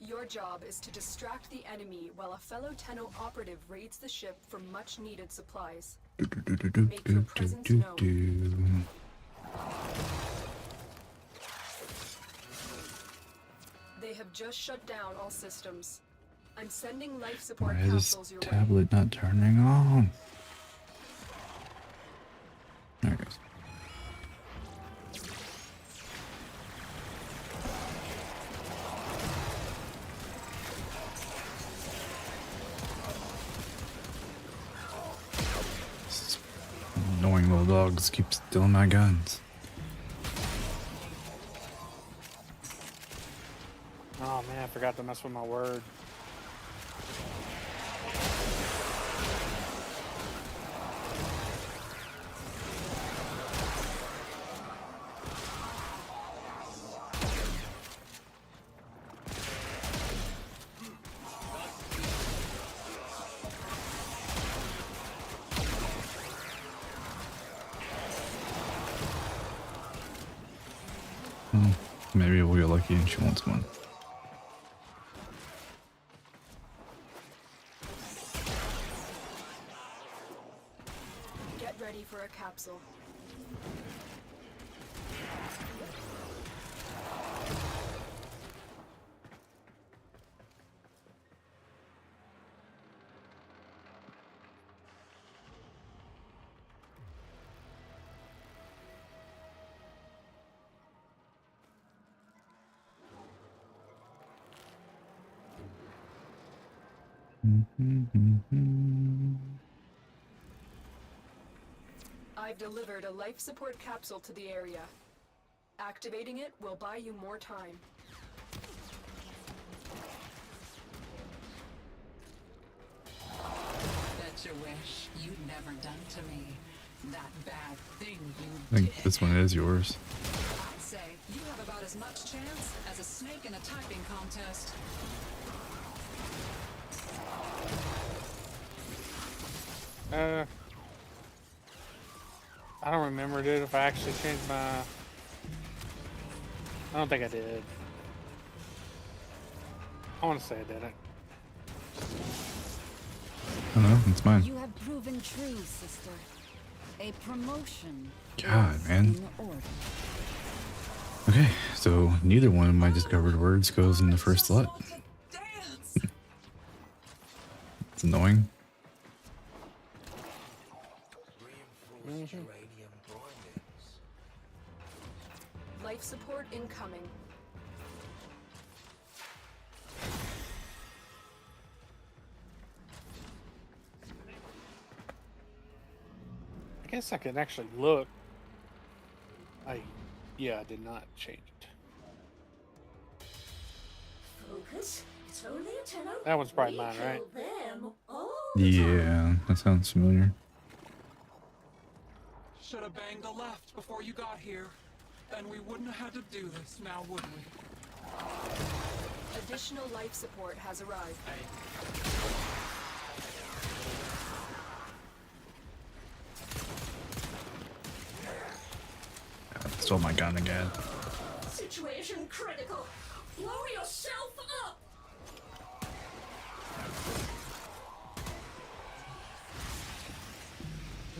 Your job is to distract the enemy while a fellow Tenno operative raids the ship for much-needed supplies. Make your presence known. They have just shut down all systems. I'm sending life support Why is this capsules your way. tablet not turning on? There it goes. Annoying little dogs keep stealing my guns. Oh man, I forgot to mess with my word. Maybe we'll get lucky and she wants one. Get ready for a capsule. I've delivered a life support capsule to the area. Activating it will buy you more time. Bet you wish you'd never done to me that bad thing you I think this one is yours. I'd say you have about as much chance as a snake in a typing contest. I don't remember, dude, if I actually changed my... I don't think I did. I want to say I didn't. I don't know, it's mine. You have proven true, sister. A promotion. God, is man. in order. Okay, so neither one of my discovered words goes in the first slot. It's annoying. Life support incoming. I guess I can actually look. Yeah, I did not change it. Focus. It's only a Tenno. That one's probably We mine, right? kill them all Yeah, that sounds familiar. Should have banged a left before you got here. Then we wouldn't have had to do this now, would we? Additional life support has arrived. Stole my gun again. Situation critical. Blow yourself up.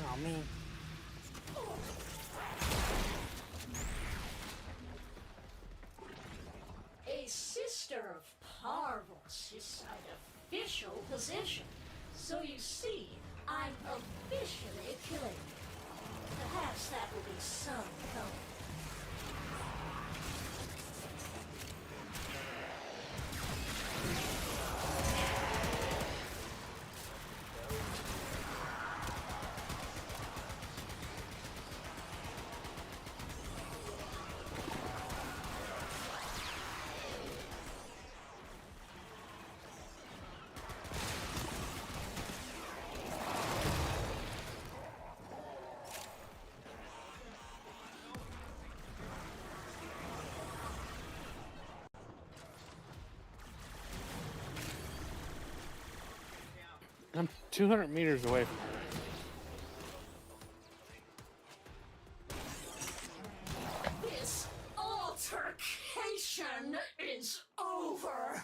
Oh man. A sister of Parvos is an official position. So you see, I'm officially killing you. Perhaps that will be some comfort. I'm 200 meters away from her. This altercation is over.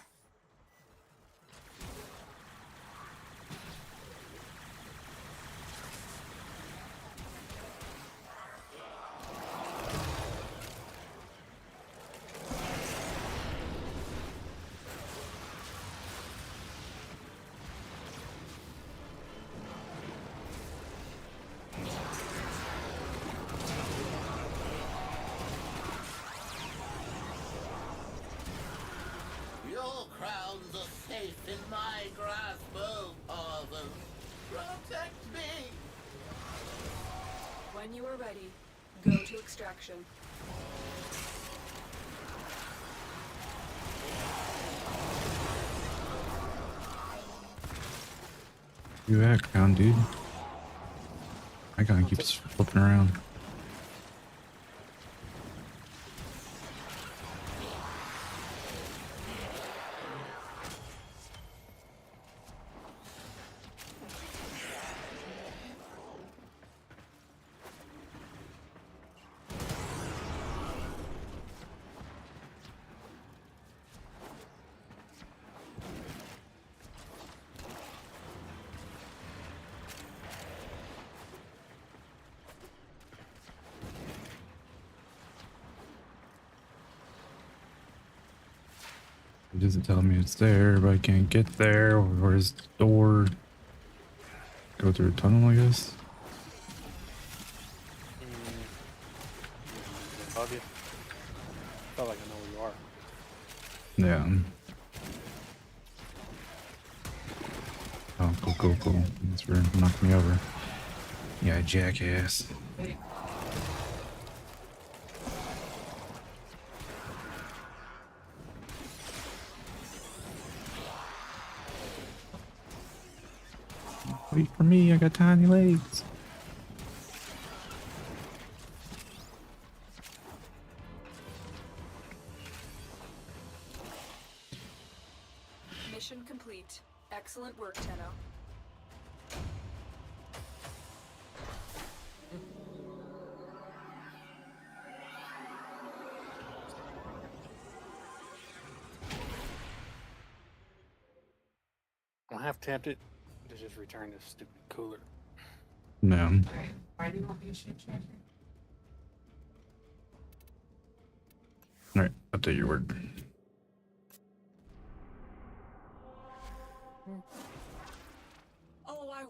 Your crowns are safe in my grasp, oh Pathos. Protect me! When you are ready, go to extraction. You at, Crown Dude? I gotta keep flipping around. It doesn't tell me it's there, but I can't get there. Where's the door? Go through a tunnel, I guess. Above you. Felt like I know where you are. Yeah. Oh, cool. That's for knocking me over. Yeah, jackass. Wait for me, I got tiny legs. Mission complete. Excellent work, Tenno. I'm half tempted to just return this stupid cooler. No. Why do you want me to shoot you? Alright, I'll take your word. Oh, I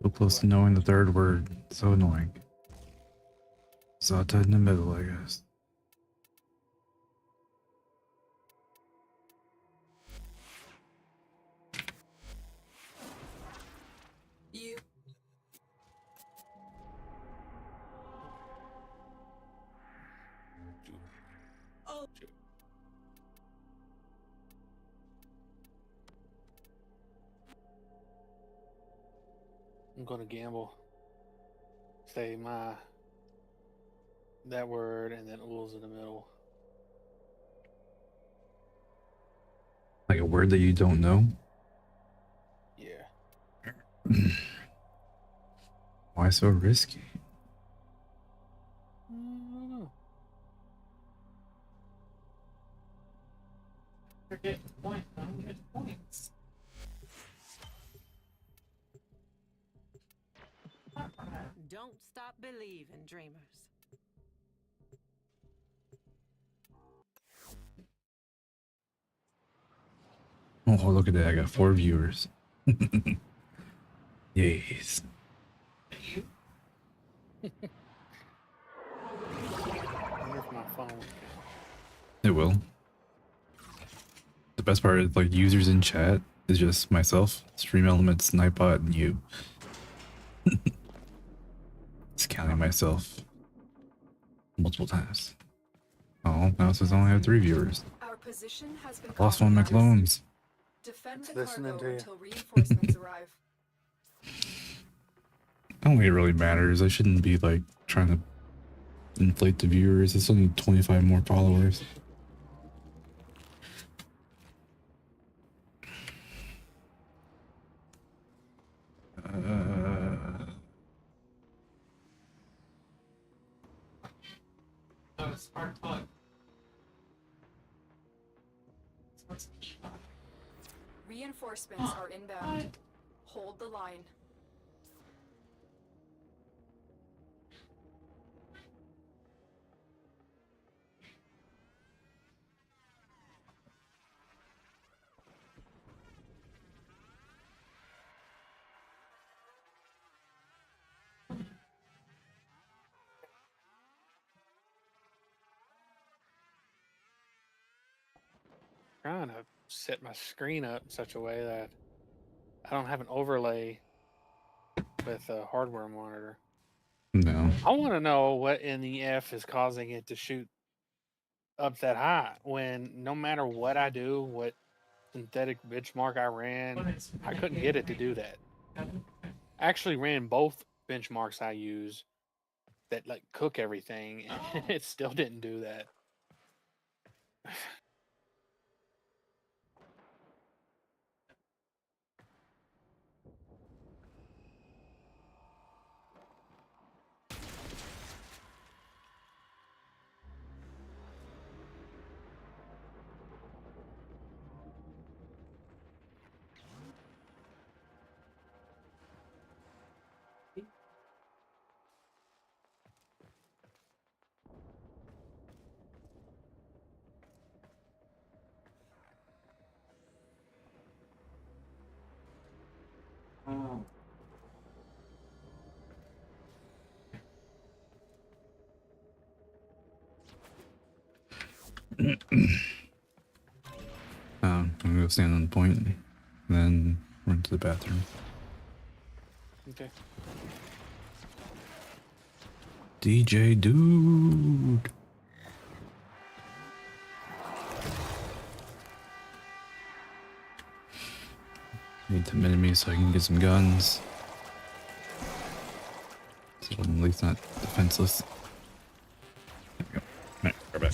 So close to knowing the third word. So annoying. Zata in the middle, I guess. you Oh, I'm gonna gamble. Say that word and then Ool's in the middle. Like a word that you don't know? Yeah. Why so risky? I don't know. Forget point. I don't get points. Don't stop believing, dreamers. Oh, look at that. I got 4 viewers. Yes. I wonder if my phone can. It will. The best part is like users in chat is just myself, Stream Elements, Nightbot, and you. Just counting myself multiple times. Oh, now it says I only have 3 viewers. Our position has been Lost one of my compromised. clones. Defend the Listening cargo to you. until reinforcements arrive. I don't think it really matters. I shouldn't be like trying to inflate the viewers. It's only 25 more followers. Reinforcements are inbound. Hold the line. Trying to set my screen up in such a way that I don't have an overlay with a hardware monitor. No. I want to know what in the F is causing it to shoot up that high when no matter what I do, what synthetic benchmark I ran, I couldn't get it to do that. I actually ran both benchmarks I use that like cook everything, and it still didn't do that. I'm gonna go stand on the point and then run to the bathroom. Okay. DJ Dude. Need some enemies so I can get some guns. So I'm at least not defenseless. There we go. Alright, we're back.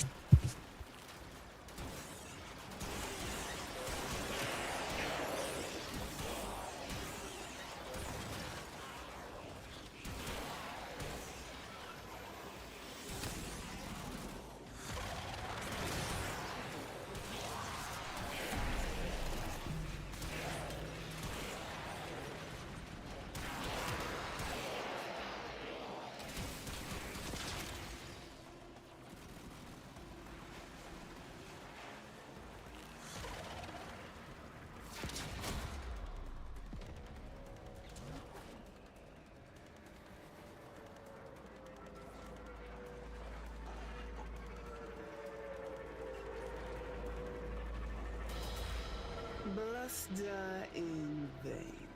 Bluster in vain.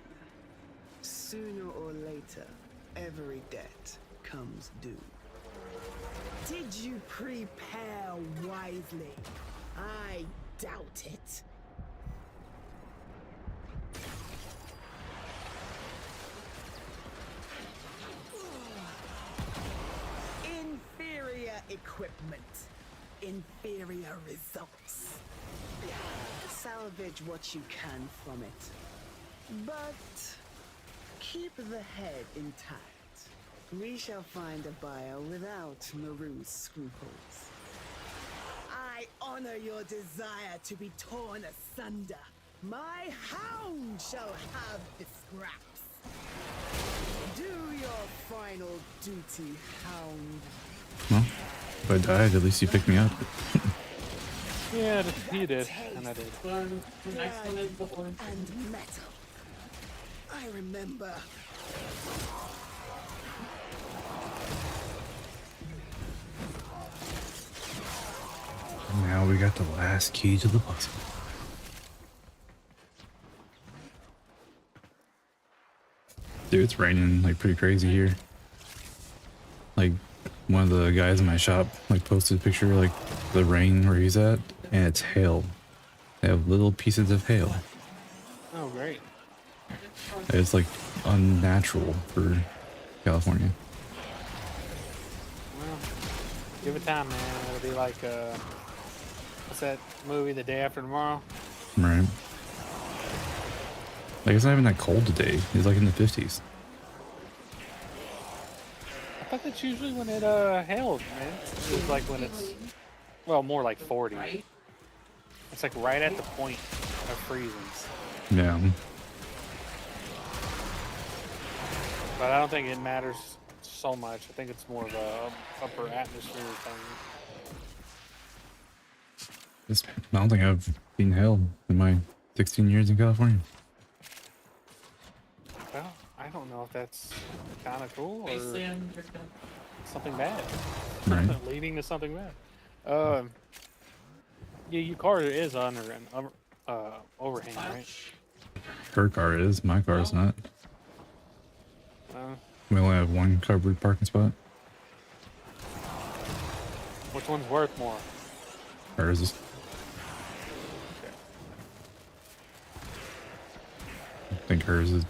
Sooner or later, every debt comes due. Did you prepare wisely? I doubt it. Inferior equipment. Inferior results. Salvage what you can from it. But keep the head intact. We shall find a buyer without Maru's scruples. I honor your desire to be torn asunder. My hound shall have the scraps. Do your final duty, hound. Well, if I died, at least you picked me up. Yeah, you did, and I did. And metal. I remember. Now we got the last key to the puzzle. Dude, it's raining like pretty crazy here. Like one of the guys in my shop like posted a picture like the rain where he's at, and it's hail. They have little pieces of hail. Oh, great. It's like unnatural for California. Well, give it time, man. It'll be like what's that movie, The Day After Tomorrow? Right. Like it's not even that cold today. It's like in the 50s. I thought that's usually when it hails, man. It's like when it's, well, more like 40. It's like right at the point of freezing. Yeah. But I don't think it matters so much. I think it's more of a upper atmosphere thing. I don't think I've been hail in my 16 years in California. Well, I don't know if that's kind of cool or something bad. Right. Leading to something bad. Yeah, your car is under an overhang, right? Her car is. My car is not. Uh, We only have one covered parking spot. which one's worth more? Hers is. I think hers is.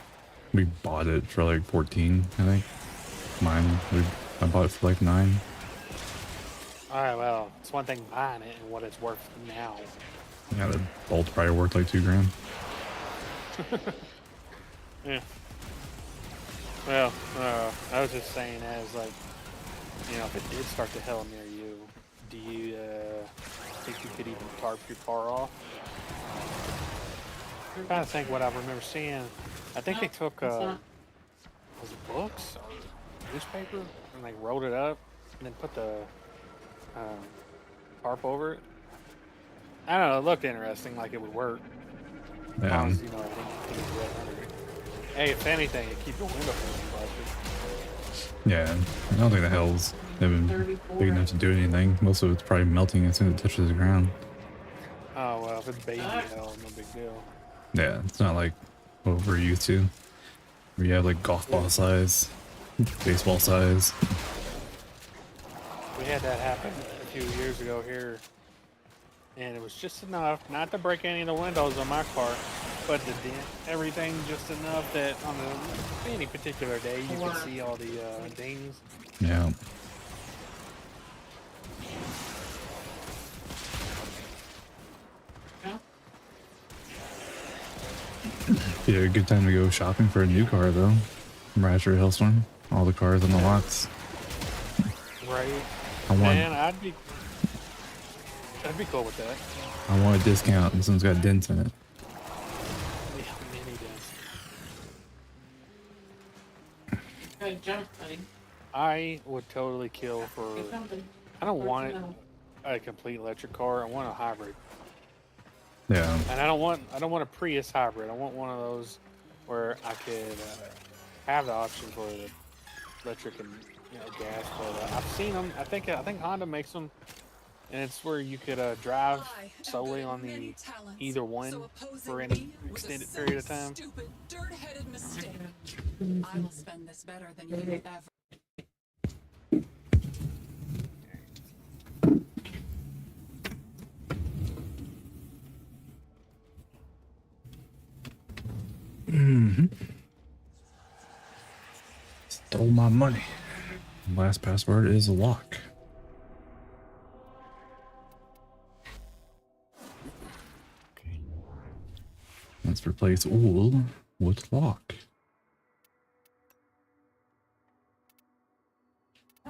We bought it for like 14, I think. Mine, I bought it for like 9. Alright, well, it's one thing buying it and what it's worth now. Yeah, the bolt's probably worth like $2,000. Yeah. Well, I was just saying as like, you know, if it did start to hail near you, do you think you could even tarp your car off? I'm trying to think what I remember seeing. I think they took, was it books or newspaper and like rolled it up and then put the tarp over it. I don't know, it looked interesting, like it would work. As long as, you know, it didn't get under it. Hey, if anything, it keeps the window from busted. Yeah, I don't think the hail's even big enough to do anything. Most of it's probably melting as soon as it touches the ground. Oh, well, if it's baby hail, no big deal. Yeah, it's not like what we're used to. Where you have like golf ball size, baseball size. We had that happen a few years ago here, and it was just enough not to break any of the windows on my car, but to dent everything just enough that on any particular day you could see all the dings. Yeah. Yeah, a good time to go shopping for a new car though. Right after a hailstorm, all the cars on the lots. Right. Man, I'd be cool with that. I want a discount. This one's got dents in it. Yeah, many dents. I would totally kill for. I don't want it a complete electric car. I want a hybrid. Yeah. And I don't want a Prius hybrid. I want one of those where I could have the option for the electric and gas. But I've seen them. I think Honda makes them, and it's where you could drive solely on the either one for any extended period of time. Stupid, dirt-headed mistake. I will spend this better than you ever. Stole my money. Last password is lock. Okay. Let's replace all with lock.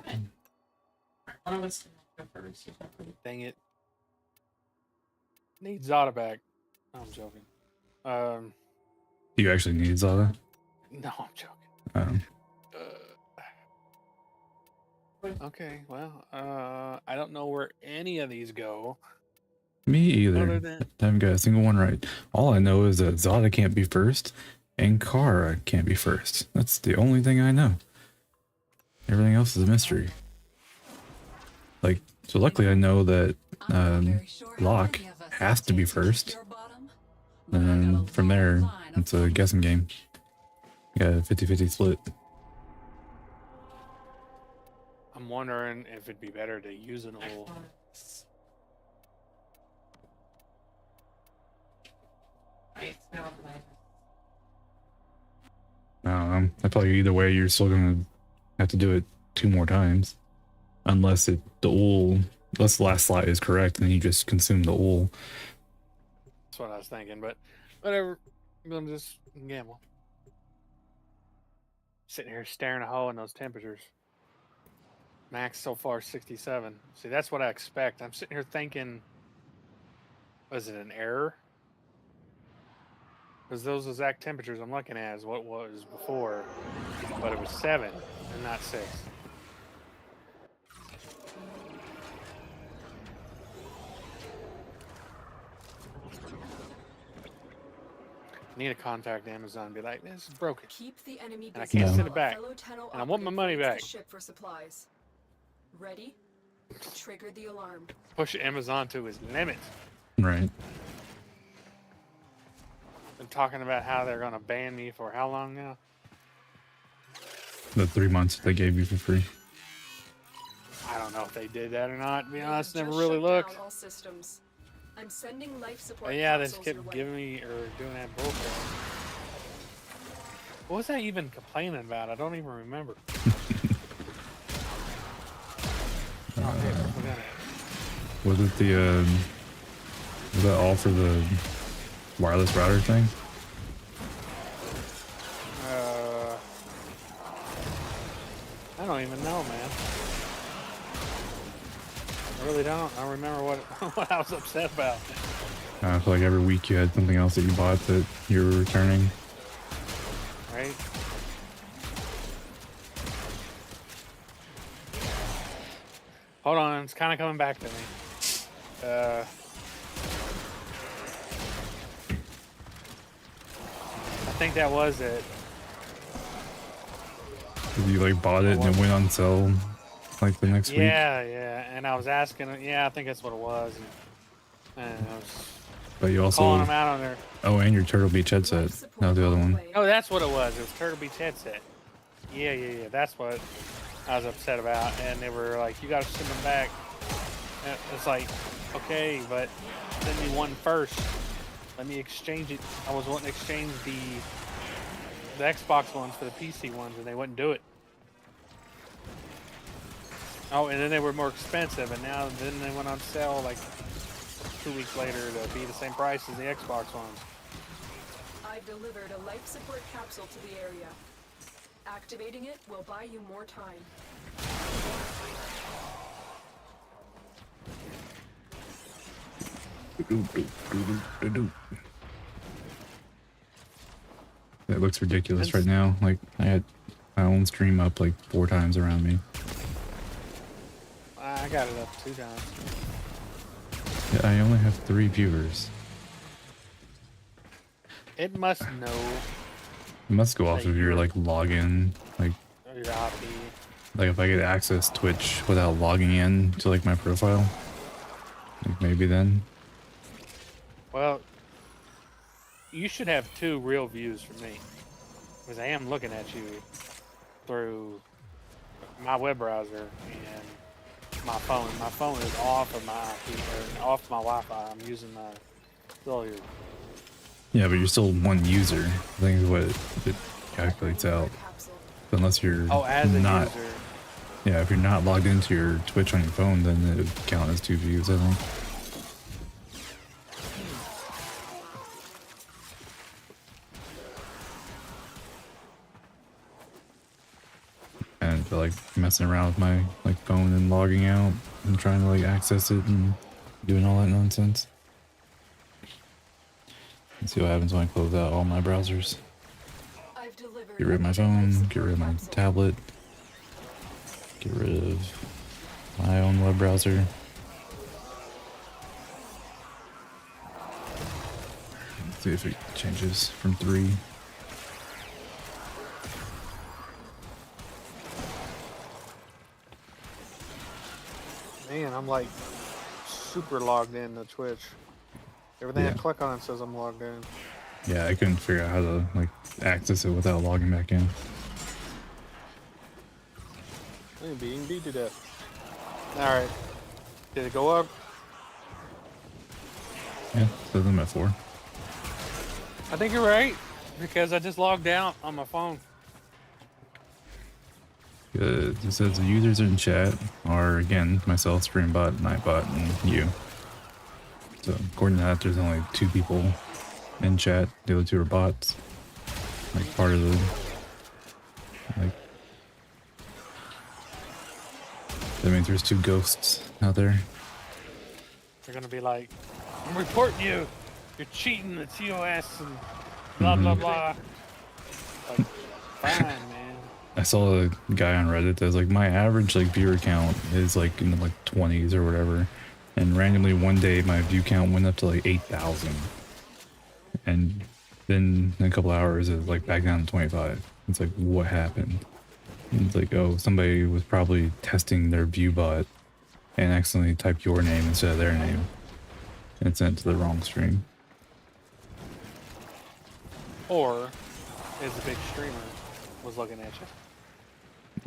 One of us can go first. Dang it. Needs Zada back. No, I'm joking. Do you actually need Zada? No, I'm joking. Okay, well, I don't know where any of these go. Me either. Other than- I haven't got a single one right. All I know is that Zada can't be first and Kara can't be first. That's the only thing I know. Everything else is a mystery. Like, so luckily I know that Locke has to be first. And then from there, it's a guessing game. You got a 50-50 split. I'm wondering if it'd be better to use an ul. I tell you, either way, you're still gonna have to do it 2 more times, unless the last slide is correct, and you just consume the ul. That's what I was thinking, but whatever. I'm gonna just gamble. Sitting here staring a hole in those temperatures. Max so far 67. See, that's what I expect. I'm sitting here thinking, was it an error? Because those exact temperatures I'm looking at is what was before, but it was 7 and not 6. I need to contact Amazon and be like, this is broken. Keep the enemy And I busy can't while send a it back. fellow Tenno And I want my operative money raids back. the ship for supplies. Ready? Trigger the alarm. Push Amazon to his limit. Right. Been talking about how they're going to ban me for how long now? The 3 months they gave you for free. I don't know if they did that or not. To be They honest, have never just really shut down looked. all systems. I'm sending life support. But yeah, they just capsules your kept way. giving me or doing that bullshit. What was I even complaining about? I don't even remember. Was it the was that all for the wireless router thing? I don't even know, man. I really don't. I remember what what I was upset about. I feel like every week you had something else that you bought that you were returning. Right? Hold on, it's kind of coming back to me. I think that was it. You like bought it and it went on sale like the next week. Yeah, and I was asking. Yeah, I think that's what it was. And I was But you also calling them out on their. Oh, and your Turtle Beach headset. That was the other one. Oh, that's what it was. It was Turtle Beach headset. Yeah. That's what I was upset about. And they were like, "You got to send them back." And it's like, okay, but send me one first. Let me exchange it. I was wanting to exchange the Xbox ones for the PC ones, and they wouldn't do it. Oh, and then they were more expensive, and then they went on sale like 2 weeks later to be the same price as the Xbox ones. I've delivered a life support capsule to the area. Activating it will buy you more time. It looks ridiculous right now. Like I had my own stream up like 4 times around me. I got it up 2 times. Yeah, I only have 3 viewers. It must know It must go off of your like login. Like your IP. Like if I could access Twitch without logging in to like my profile, like maybe then. Well, you should have 2 real views from me, because I am looking at you through my web browser and my phone. My phone is off of my IP, or off my Wi-Fi. I'm using my cellular. Yeah, but you're still one user. I think is what it calculates out. Unless you're as a not. user. Yeah, if you're not logged into your Twitch on your phone, then it would count as 2 views, I think. And I feel like messing around with my like phone and logging out and trying to like access it and doing all that nonsense. Let's see what happens when I close out all my browsers. Get rid of my phone, get rid of my tablet, get rid of my own web browser. See if it changes from 3. Man, I'm like super logged in to Twitch. Everything I Yeah. click on it says I'm logged in. Yeah, I couldn't figure out how to like access it without logging back in. I'm being beat to death. Alright. Did it go up? Yeah, says I'm at 4. I think you're right. Because I just logged out on my phone. It says the users in chat are again myself, Streambot, Nightbot, and you. So according to that, there's only 2 people in chat. The other 2 are bots. Like part of the like. That means there's 2 ghosts out there. They're gonna be like, I'm reporting you. You're cheating the TOS and blah blah blah. Like, fine, man. I saw a guy on Reddit that's like, my average like viewer count is like in the like 20s or whatever, and randomly one day my view count went up to like 8,000, and then in a couple hours it was like back down to 25. It's like, what happened? And it's like, oh, somebody was probably testing their view bot and accidentally typed your name instead of their name and sent it to the wrong stream. Or is the big streamer was looking at you.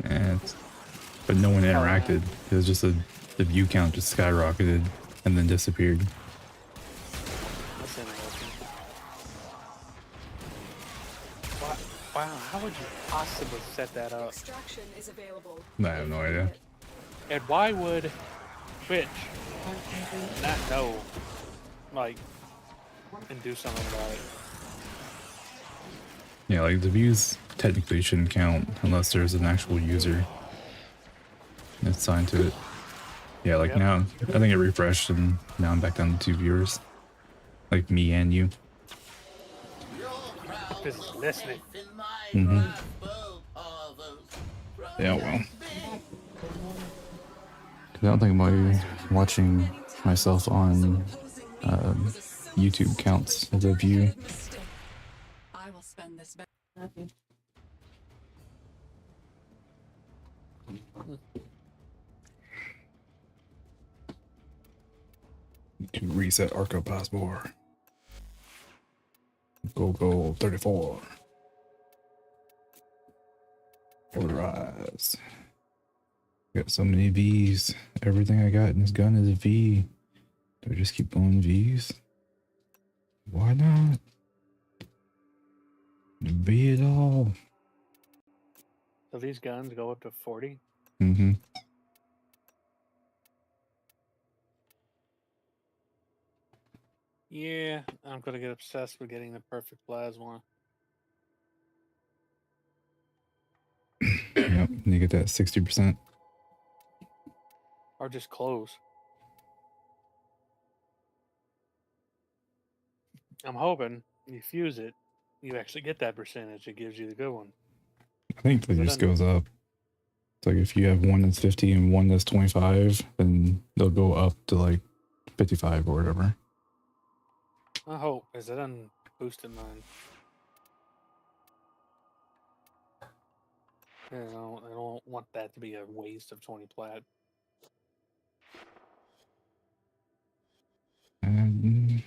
And but no one interacted. It was just the view count just skyrocketed and then disappeared. That's interesting. Wow, how would you possibly set that up? Extraction is available. I have no idea. And why would Twitch not know, like, and do something about it? Yeah, like the views technically shouldn't count unless there's an actual user assigned to it. Yeah, like now, I think it refreshed and now I'm back down to 2 viewers. Like me and you. Just listening. Mm-hmm. Yeah, well. 'Cause I don't think my watching myself on YouTube counts as a view. I will spend this. To reset Arco Passport. Go 34. Polarize. Got so many V's. Everything I got in this gun is a V. Do I just keep going V's? Why not? V it all. So these guns go up to 40? Mm-hmm. Yeah, I'm gonna get obsessed with getting the perfect plasma. Yep, you get that 60%. Or just close. I'm hoping you fuse it, you actually get that percentage. It gives you the good one. I think that just goes up. It's like if you have one that's 50 and one that's 25, then they'll go up to like 55 or whatever. I hope, is it on boosted mine? Yeah, I don't want that to be a waste of 20 plat. And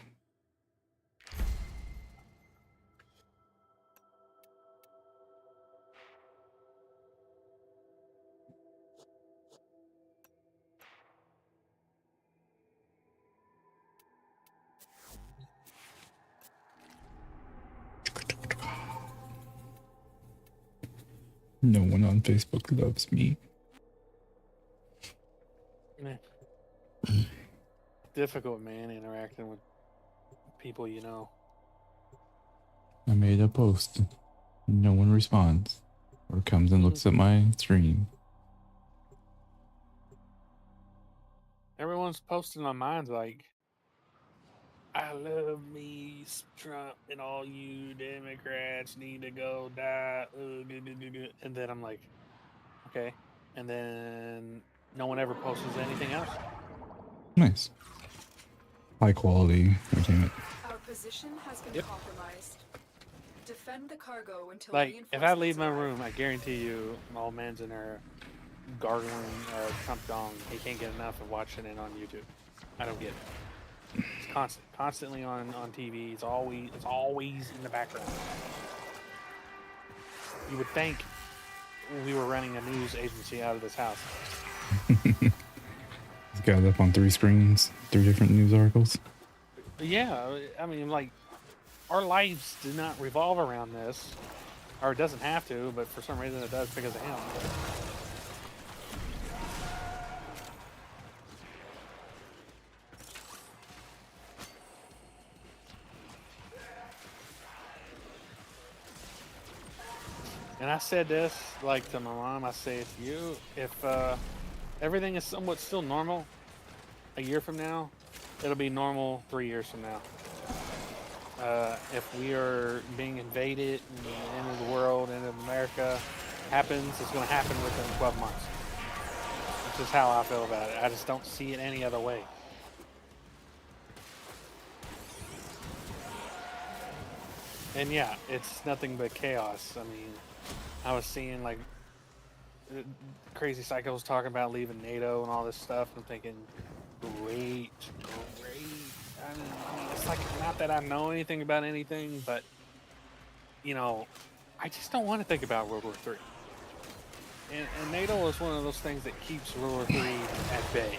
no one on Facebook loves me. Meh. Difficult, man, interacting with people you know. I made a post. No one responds or comes and looks at my stream. Everyone's posting on mine's like, I love me Trump and all you Democrats need to go die. And then I'm like, okay. And then no one ever posts anything else. Nice. High quality entertainment. Our position has been Yep. compromised. Defend the cargo until Like, if I leave reinforcements my arrive. room, I guarantee you, my old man's in there gargling Trump Dong. He can't get enough of watching it on YouTube. I don't get it. It's constantly on TV. It's always in the background. You would think we were running a news agency out of this house. He's got it up on 3 screens, 3 different news articles. Yeah, I mean, like, our lives do not revolve around this, or it doesn't have to, but for some reason it does because of him. And I said this, like, to my mom. I say, if everything is somewhat still normal a year from now, it'll be normal 3 years from now. If we are being invaded and the end of the world, end of America happens, it's going to happen within 12 months. That's just how I feel about it. I just don't see it any other way. And yeah, it's nothing but chaos. I mean, I was seeing like crazy psychos talking about leaving NATO and all this stuff. I'm thinking, great. I mean, it's like, not that I know anything about anything, but you know, I just don't want to think about World War III. And NATO is one of those things that keeps World War III at bay.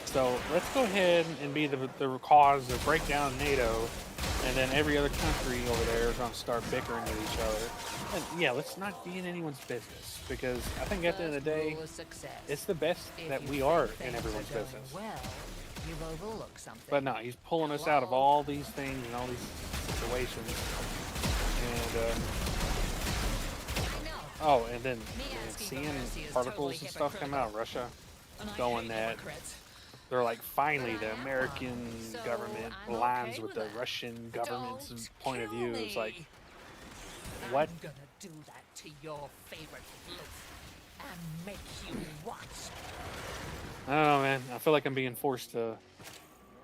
So let's go ahead and be the cause of break down NATO, and then every other country over there is going to start bickering at each other. And yeah, let's not be in anyone's business, because I think at the end of the day, it's the best that we are in everyone's business. Well, you've overlooked something. But no, he's pulling us out of all these things and all these situations. And and then seeing articles and stuff come out of Russia going that they're like, finally the American government aligns with the Russian government's point of view. It's like, what? I'm gonna do that to your favorite loaf and make you watch. I don't know, man. I feel like I'm being forced to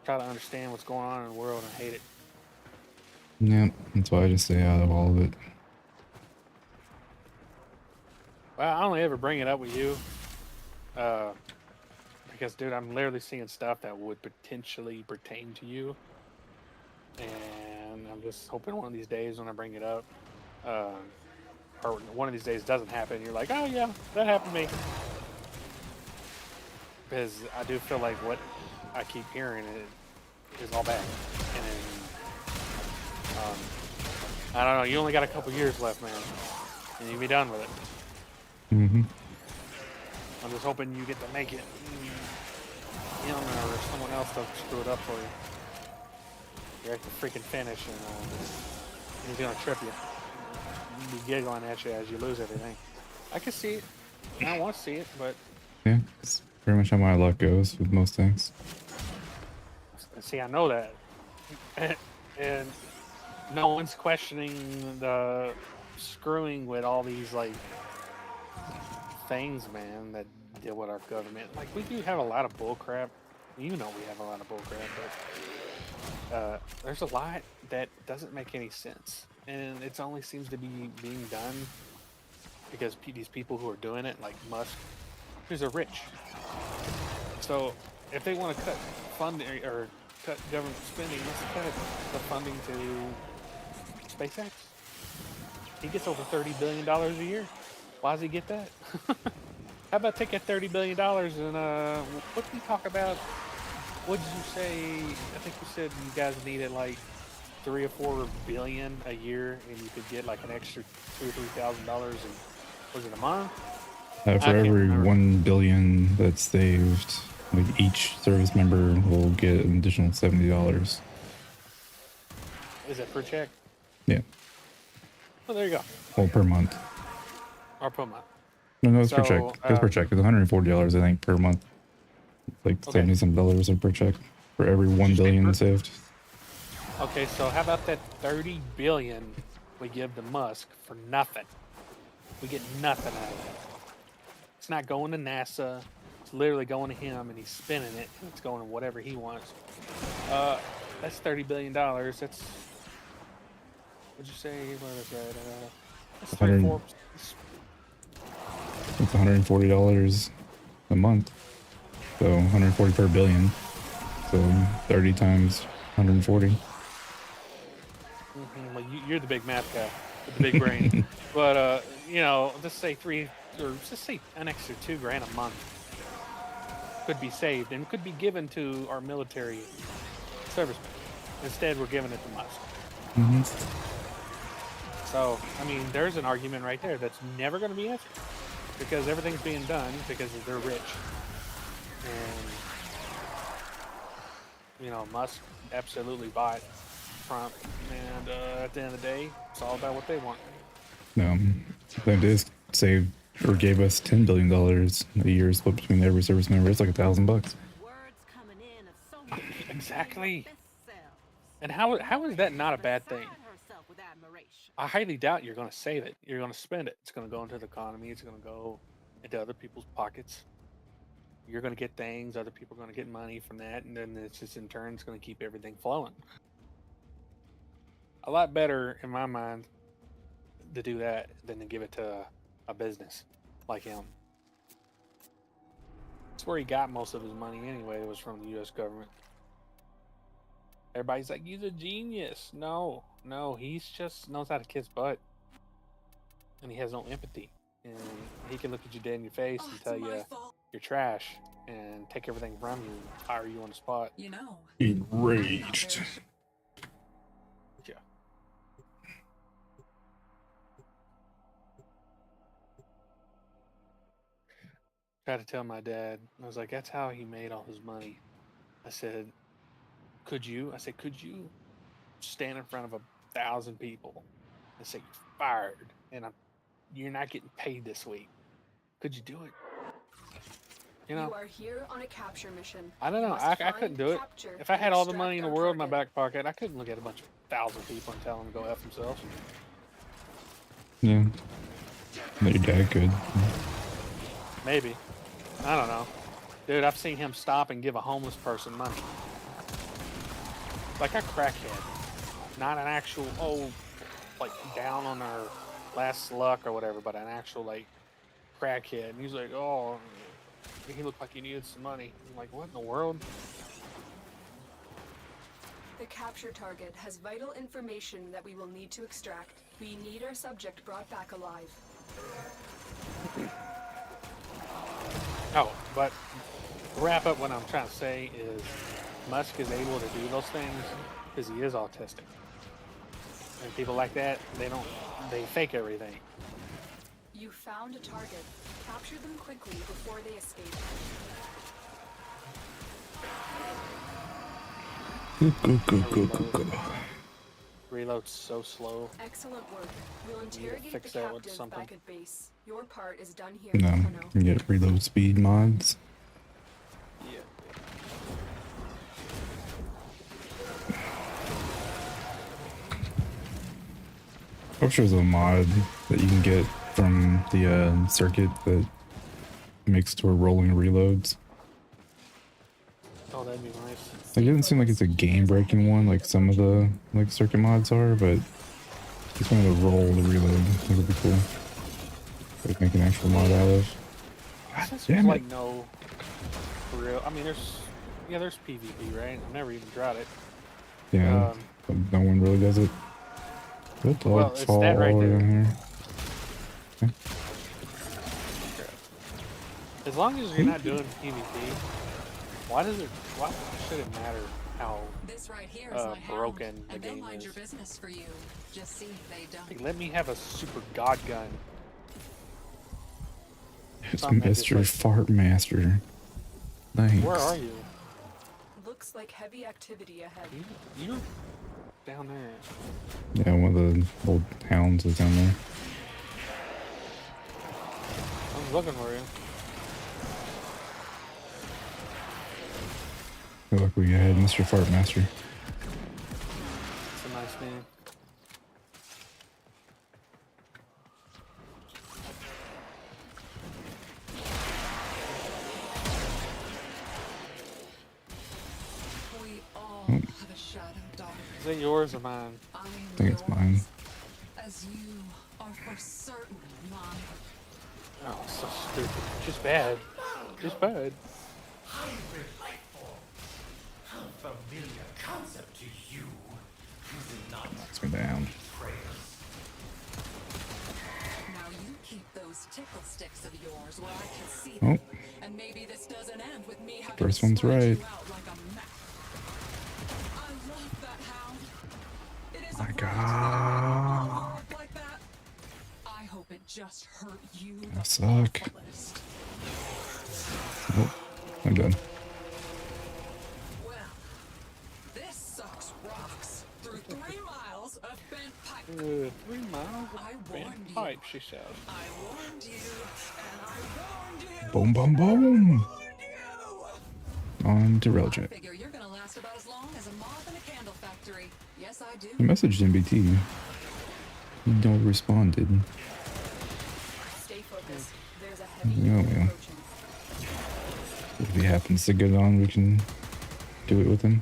try to understand what's going on in the world, and I hate it. Yeah, that's why I just stay out of all of it. Well, I only ever bring it up with you because, dude, I'm literally seeing stuff that would potentially pertain to you, and I'm just hoping one of these days when I bring it up, or one of these days doesn't happen, you're like, oh yeah, that happened to me. Because I do feel like what I keep hearing is all bad. And then, I don't know, you only got a couple years left, man, and you'll be done with it. Mm-hmm. I'm just hoping you get to make it. Him or someone else doesn't screw it up for you. You're at the freaking finish, and he's gonna trip you. He'll be giggling at you as you lose everything. I can see it. I want to see it, but Yeah, it's pretty much how my luck goes with most things. see, I know that, and no one's questioning the screwing with all these like things, man, that deal with our government. Like, we do have a lot of bullcrap. You know, we have a lot of bullcrap, but there's a lot that doesn't make any sense, and it only seems to be being done because these people who are doing it, like Musk, who's are rich. So if they want to cut funding or cut government spending, let's cut the funding to SpaceX. He gets over $30 billion a year. Why does he get that? How about take that $30 billion and what did we talk about? What did you say? I think you said you guys needed like $3 or $4 billion a year, and you could get like an extra $2,000 or $3,000 in, was it a month? For every 1 billion that's saved, like each service member will get an additional $70. Is it per check? Yeah. Well, there you go. Well, per month. Or per month. No, it's per check. It's per check. It's $140, I think, per month. It's like Okay. $70-some per check for every 1 billion saved. Okay, so how about that $30 billion we give to Musk for nothing? We get nothing out of it. It's not going to NASA. It's literally going to him, and he's spinning it. And it's going to whatever he wants. That's $30 billion. That's, what'd you say? What was that? That's 100 3-4. It's $140 a month. So 140 per billion. So 30 times 140. Well, you're the big math guy with the big brain. But, you know, just say just say an extra $2,000 a month could be saved and could be given to our military servicemen. Instead, we're giving it to Musk. Mm-hmm. So, I mean, there's an argument right there that's never going to be answered because everything's being done because they're rich. And, you know, Musk absolutely bought Trump. And at the end of the day, it's all about what they want. They just saved or gave us $10 billion a year split between every service member. It's like $1,000. Exactly. And how is that not a bad thing? I highly doubt you're going to save it. You're going to spend it. It's going to go into the economy. It's going to go into other people's pockets. You're going to get things. Other people are going to get money from that. And then it's just in turn, it's going to keep everything flowing. A lot better, in my mind, to do that than to give it to a business like him. That's where he got most of his money anyway. It was from the U.S. government. Everybody's like, he's a genius. No, he's just knows how to kiss butt. And he has no empathy. And he can look at you dead in your face and tell you you're trash and take everything from you and fire you on the spot. You know. Enraged. Yeah. Tried to tell my dad. I was like, that's how he made all his money. I said, could you stand in front of 1,000 people and say you're fired and you're not getting paid this week? Could you do it? You know, You are here on a capture mission. I don't know. You must I find, couldn't do it. capture, If I had and all the extract money in the our world in my target. back pocket, I couldn't look at a bunch of 1,000 people and tell them to go F themselves. Yeah. But your dad could. Maybe. I don't know. Dude, I've seen him stop and give a homeless person money. Like a crackhead. Not an actual, like down on their last luck or whatever, but an actual, like, crackhead. And he's like, oh, he looked like he needed some money. I'm like, what in the world? The capture target has vital information that we will need to extract. We need our subject brought back alive. Oh, but to wrap up, what I'm trying to say is Musk is able to do those things because he is autistic. And people like that, they fake everything. You found a target. Capture them quickly before they escape. Go. Reload's so slow. Excellent work. We'll interrogate fix the that with captive something. back at base. Your part is done here, No, Kano. you get reload speed mods. Yeah. I'm sure there's a mod that you can get from the circuit that makes to rolling reloads. Oh, that'd be nice. Like, it doesn't seem like it's a game-breaking one like some of the like circuit mods are, but just one to roll the reload. I think would be cool. Like make an actual mod out of. Since Damn there's it. like no real, I mean, there's PvP, right? I've never even tried it. Yeah, but no one really does it. Good dog well, it's fall that right all the way there. down here. Okay. As long as you're not doing PvP, why should it matter how This right here is my broken hound, the and they'll game mind is? your business for you. Just see if they don't. Like, let me have a super god gun. It's Something that just, Mr. like- Fart Master. Thanks. Where are you? Looks like heavy activity ahead. You're down there. Yeah, one of the old hounds is down there. I was looking for you. Feel like we had Mr. Fart Master. It's a nice name. We all have a shadow it yours or mine? I am I think it's yours, mine. as you are for certain mine. Oh, so stupid. Just bad. Just bad. Familiar concept to you. Let's go down. Now you keep those tickle sticks of yours where I can see Oh. them. And maybe this doesn't end with me having First to one's spread right. you out like a map. I love that hound. It is My a right God. to blow up like that. I hope it just hurt you. I suck. Oh, I'm done. Well, this sucks rocks through 3 miles of bent pipe. 3 miles I of warned bent you. pipe, she said. I warned you, and I warned you. Boom, boom, boom. On to I Railjet. figure you're gonna last about as long as a moth in a candle factory. Yes, I do. I messaged MBT. He never responded. Stay focused. There's a heavy Oh, unit well. approaching. If he happens to get on, we can do it with him.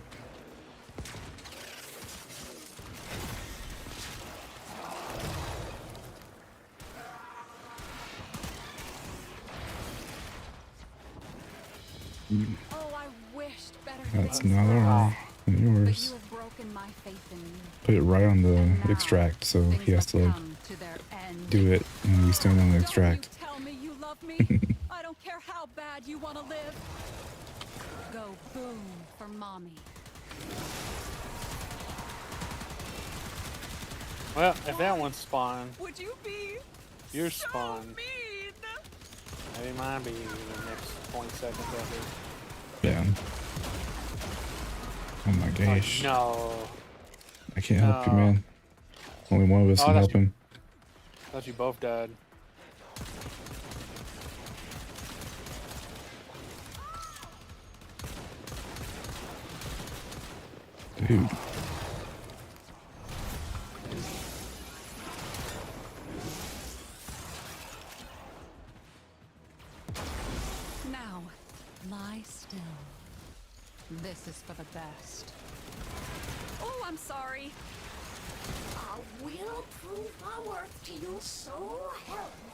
Oh, I wished better That's things not for us. ours. But you Yours. have broken my faith in you. Put it right on And the now, extract, so he things has have to come to their end. do it, and we stand on the Don't extract. you tell me you love me. I don't care how bad you want to live. Go boom for mommy. Well, if that one's spawned, Would you be you're so spawned. mean? Maybe mine be in the next 20 seconds after. Yeah. Oh my gosh. No. I can't help you, No. man. Only one of us Oh, can that's help him. I thought you both died. Dude. Now, lie still. This is for the best. Oh, I'm sorry. I will prove my worth to you, so help me.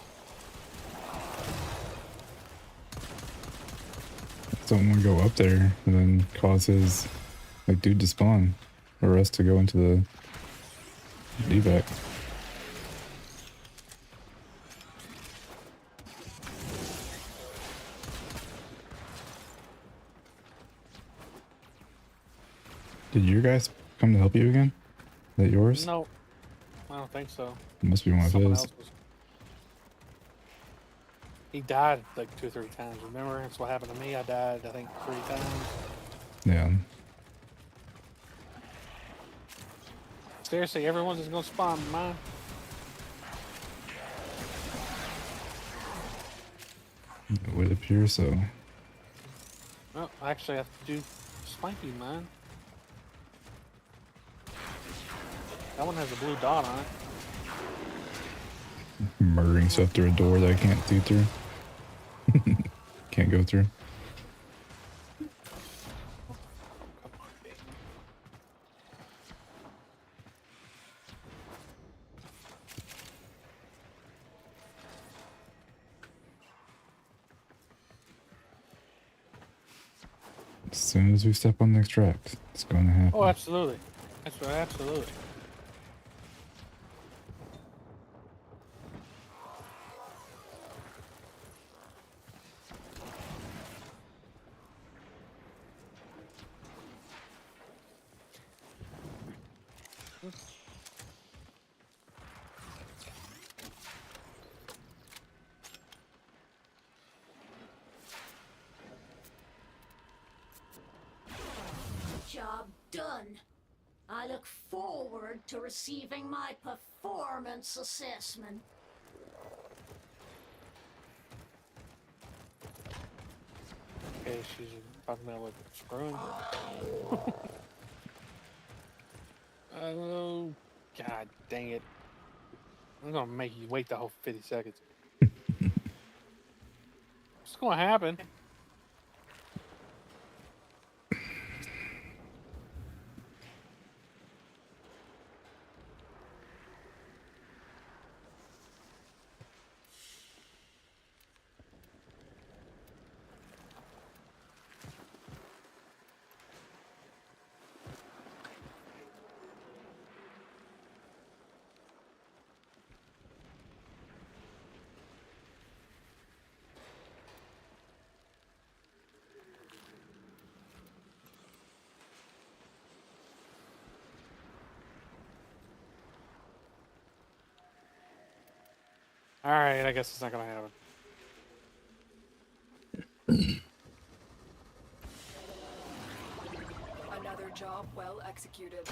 Don't want to go up there and then cause his like dude to spawn, or us to go into the evac. Did your guys come to help you again? Is that yours? No, I don't think so. It must be one of Someone his. else was. He died like 2 or 3 times. Remember, that's what happened to me. I died, I think, 3 times. Yeah. Seriously, everyone's just gonna spawn mine. It would appear so. Well, I actually have to do Spiky mine. That one has a blue dot on it. Murdering stuff through a door that I can't see through. Can't go through. As soon as we step on the extract, it's going to happen. Oh, absolutely. That's right, absolutely. Job done. I look forward to receiving my performance assessment. Okay, she's talking about what screwing. Oh, god dang it. I'm gonna make you wait the whole 50 seconds. What's gonna happen? All right, I guess it's not gonna happen. Another job well executed.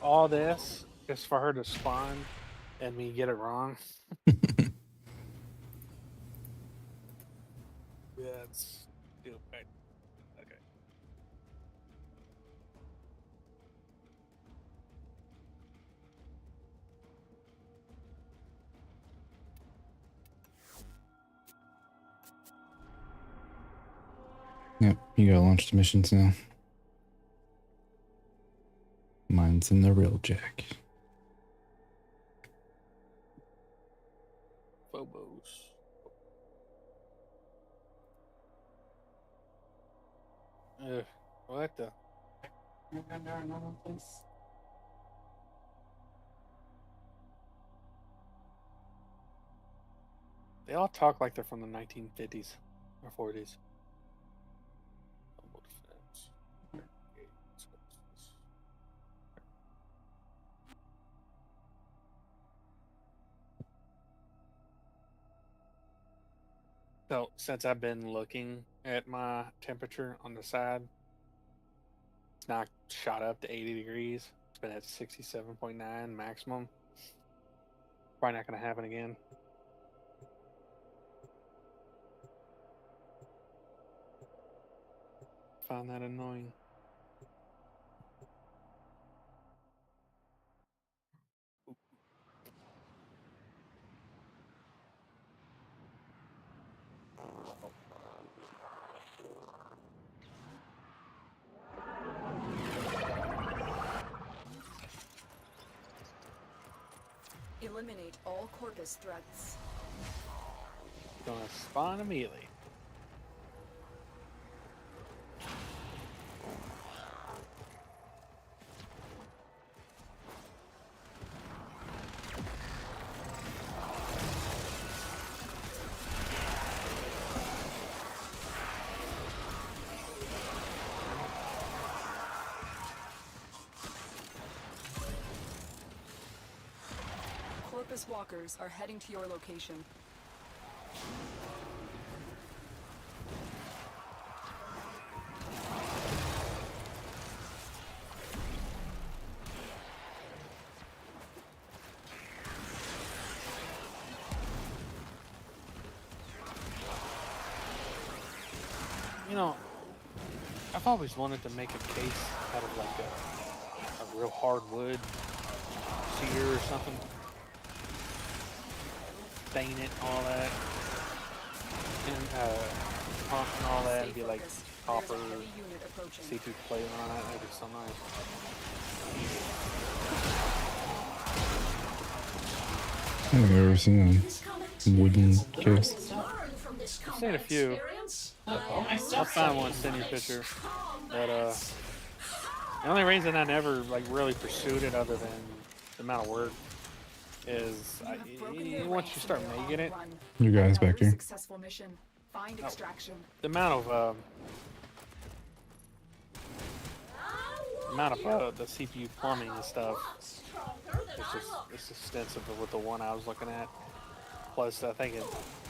All this just for her to spawn and me get it wrong. That's stupid. Okay. Yep, you gotta launch the missions now. Mine's in the real jack. Phobos. What the? They all talk like they're from the 1950s or 40s. So, since I've been looking at my temperature on the side, it's not shot up to 80 degrees. It's been at 67.9 maximum. Probably not going to happen again. Find that annoying. Eliminate all Corpus threats. Gonna spawn immediately. Corpus walkers are heading to your location. You know, I've always wanted to make a case out of like a real hard wood, cedar or something. Stain it, all that, and all that, and be like copper C2 plate on it. That'd be so nice. I don't think I've ever seen a wooden case. I've seen a few. I'll find one, send you a picture. But the only reason I never like really pursued it, other than the amount of work, is once you start making it. You guys back here. Successful mission. Find extraction. The amount of the CPU plumbing and stuff, it's extensive with the one I was looking at. Plus, I think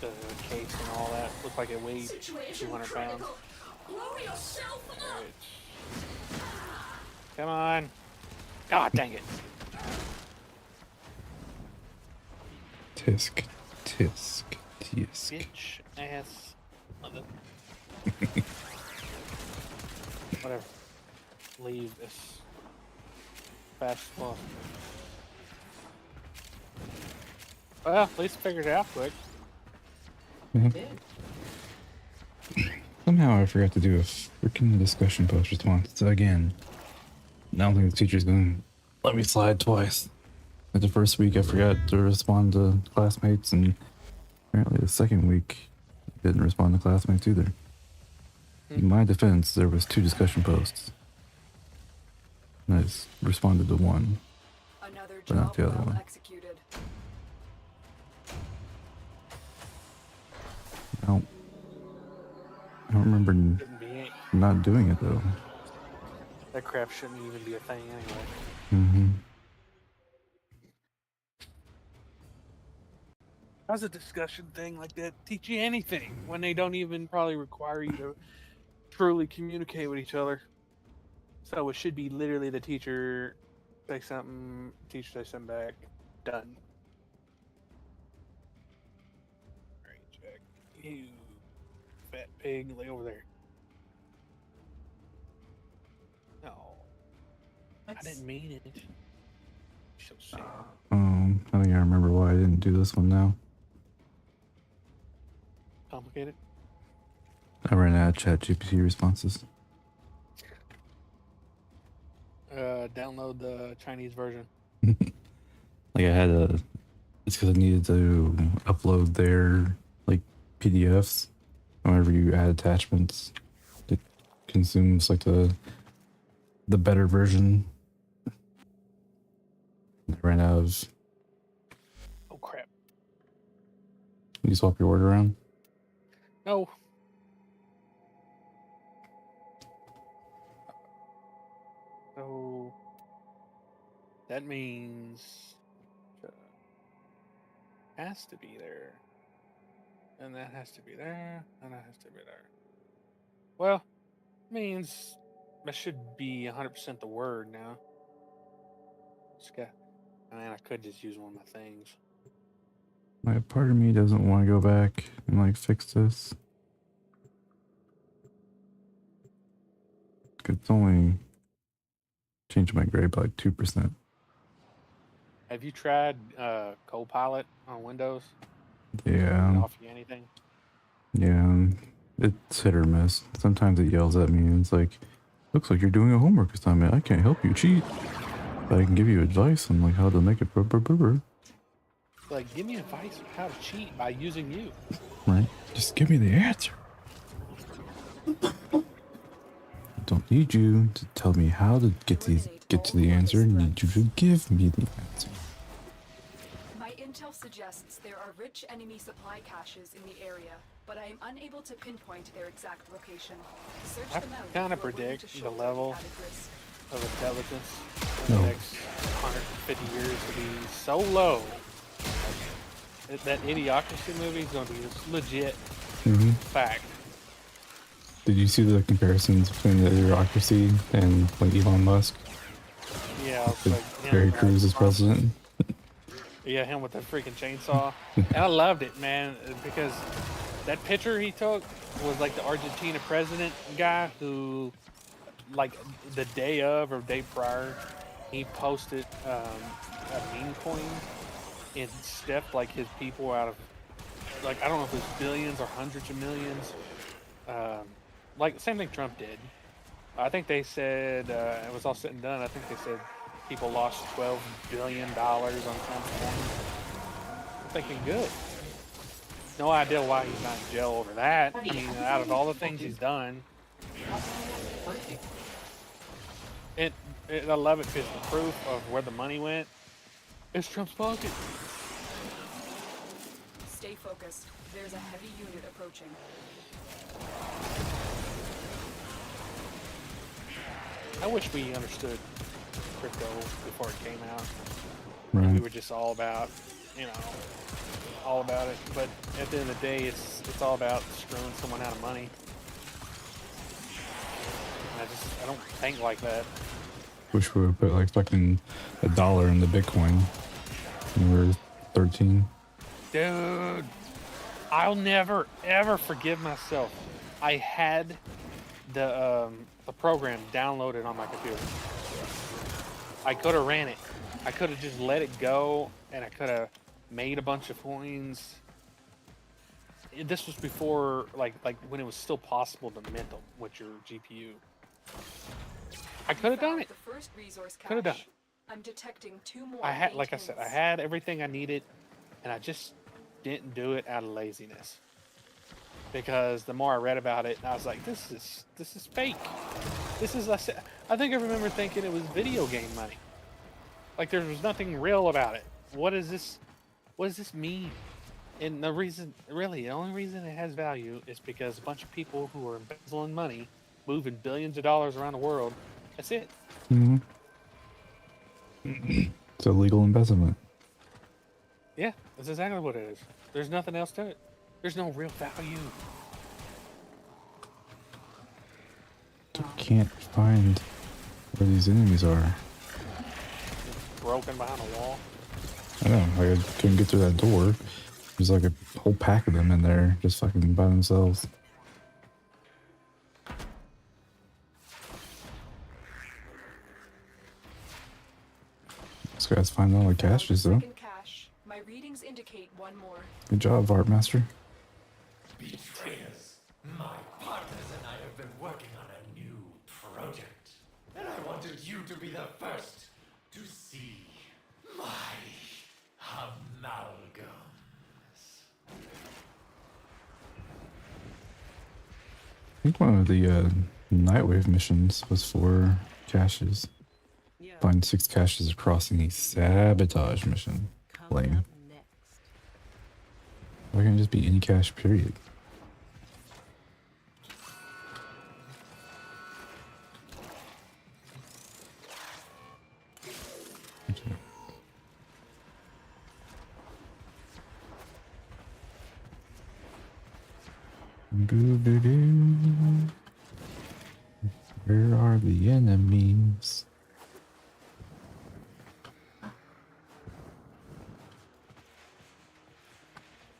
the case and all that looked like it weighed 200 pounds. Come on! God dang it! Tisk, tisk, tisk. Bitch ass mother. Whatever. Leave as fast as possible. Well, at least figured it out quick. Yeah. Somehow I forgot to do a freaking discussion post response again. I don't think the teacher's gonna let me slide twice. Like the first week I forgot to respond to classmates, and apparently the second week I didn't respond to classmates either. In my defense, there was 2 discussion posts. And I just responded to one, Another but not job the other well one. executed. I don't remember. Shouldn't be not doing it though. That crap shouldn't even be a thing anyway. Mm-hmm. How's a discussion thing like that teach you anything when they don't even probably require you to truly communicate with each other? So it should be literally the teacher say something, teacher say something back, done. Alright, Jack. You fat pig, lay over there. No. I didn't mean it. So sad. I think I remember why I didn't do this one now. Complicated? I ran out of ChatGPT responses. Download the Chinese version. Like I had a, it's because I needed to upload their like PDFs. Whenever you add attachments, it consumes like the better version. I ran out of. Oh crap! You swap your word around. No. So that means has to be there, and that has to be there, and that has to be there. Well, means that should be 100% the word now. I mean, I could just use one of my things. Like part of me doesn't want to go back and like fix this. It's only changed my grade by like 2%. Have you tried Copilot on Windows? Yeah. Does it offer you anything? Yeah. It's hit or miss. Sometimes it yells at me and it's like, looks like you're doing a homework assignment. I can't help you cheat. But I can give you advice on like how to make it Like, give me advice on how to cheat by using you. Right. Just give me the answer. I don't need you to tell me how to get to the answer. I need you to give me the answer. My intel suggests there are rich enemy supply caches in the area, but I am unable to pinpoint their exact location. Search I them out. kind of if you are willing to predict the shoulder level added risk. of intelligence in the next 150 years to be so low that Idiocracy movie is going to be this legit fact. Did you see the comparisons between the Idiocracy and like Elon Musk? Yeah, it's With like Terry Crews as president. Yeah, him with the freaking chainsaw. And I loved it, man, because that picture he took was like the Argentina president guy who, like, the day of or day prior, he posted a meme coin and stepped like his people out of, like, I don't know if it was billions or hundreds of millions. Like the same thing Trump did. I think they said it was all said and done. I think they said people lost $12 billion on Trump's coin. I'm thinking, good. No idea why he's not in jail over that. I mean, out of all the things he's done, I love it because the proof of where the money went is Trump's pocket. Stay focused. There's a heavy unit approaching. I wish we understood crypto before it came out. Right. And we were just all about, all about it. But at the end of the day, it's all about screwing someone out of money. And I don't think like that. Wish we would put like fucking $1 in the Bitcoin when we were 13. Dude, I'll never ever forgive myself. I had the program downloaded on my computer. I could have ran it. I could have just let it go, and I could have made a bunch of coins. This was before, like when it was still possible to mint them with your GPU. I could have done it. The first resource cache. Could have done it. I'm detecting 2 more. I had, like I said, I had everything I needed, and I just didn't do it out of laziness. Because the more I read about it, I was like, this is fake. This is, I think I remember thinking it was video game money. Like there was nothing real about it. What does this mean? And the only reason it has value is because a bunch of people who are embezzling money moving billions of dollars around the world. That's it. Mm-hmm. It's a legal investment. Yeah, that's exactly what it is. There's nothing else to it. There's no real value. Can't find where these enemies are. Broken behind a wall. I know, like I couldn't get through that door. There's like a whole pack of them in there, just fucking by themselves. This guy's finding all the caches though. Second cache. My readings indicate one more. Good job, Art Master. Betrayers. My partners and I have been working on a new project. And I wanted you to be the first to see my amalgams. I think one of the Nightwave missions was for caches. Find 6 caches across any sabotage mission. Lame. Why can't it just be any cache, period? Boo-doo-doo. Where are the enemies?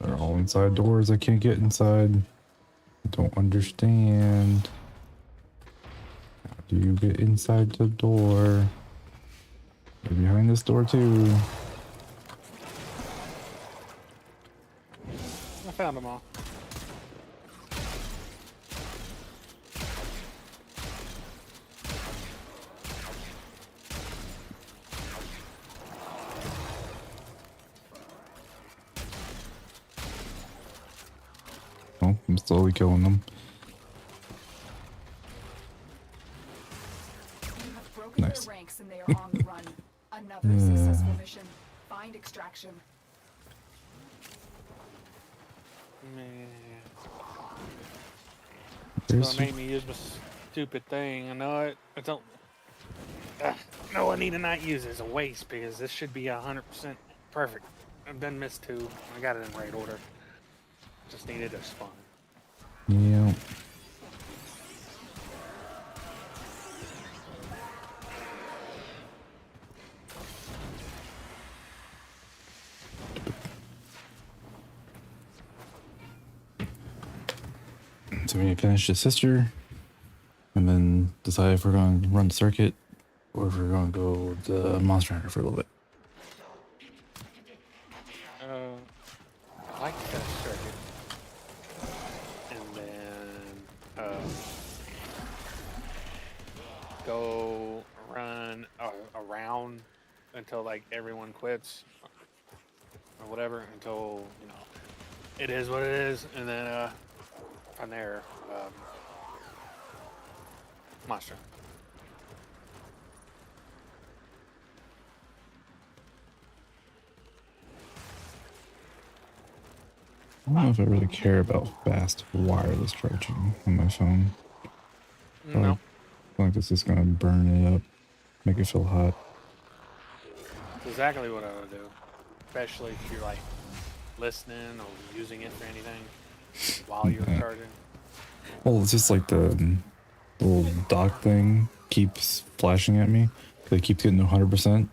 They're all inside doors I can't get inside. I don't understand. How do you get inside the door? They're behind this door too. I found them all. Oh, I'm slowly killing them. You have broken Nice. their ranks and they are on the run. Another successful mission. Find extraction. Man. There's It's gonna make me use my stupid thing. I know it. I don't. No, I need to not use it as a waste because this should be 100% perfect. I've done missed 2. I got it in right order. Just needed a spawn. Yeah. So we need to finish the sister and then decide if we're going to run the circuit or if we're going to go the Monster Hunter for a little bit. I like the circuit. And then go run around until like everyone quits or whatever until it is what it is, and then from there Monster. I don't know if I really care about fast wireless charging on my phone. No. I feel like this is going to burn it up, make it feel hot. That's exactly what I would do. Especially if you're like listening or using it for anything while you're Yeah. charging. Well, it's just like the little dock thing keeps flashing at me. It keeps getting to 100%,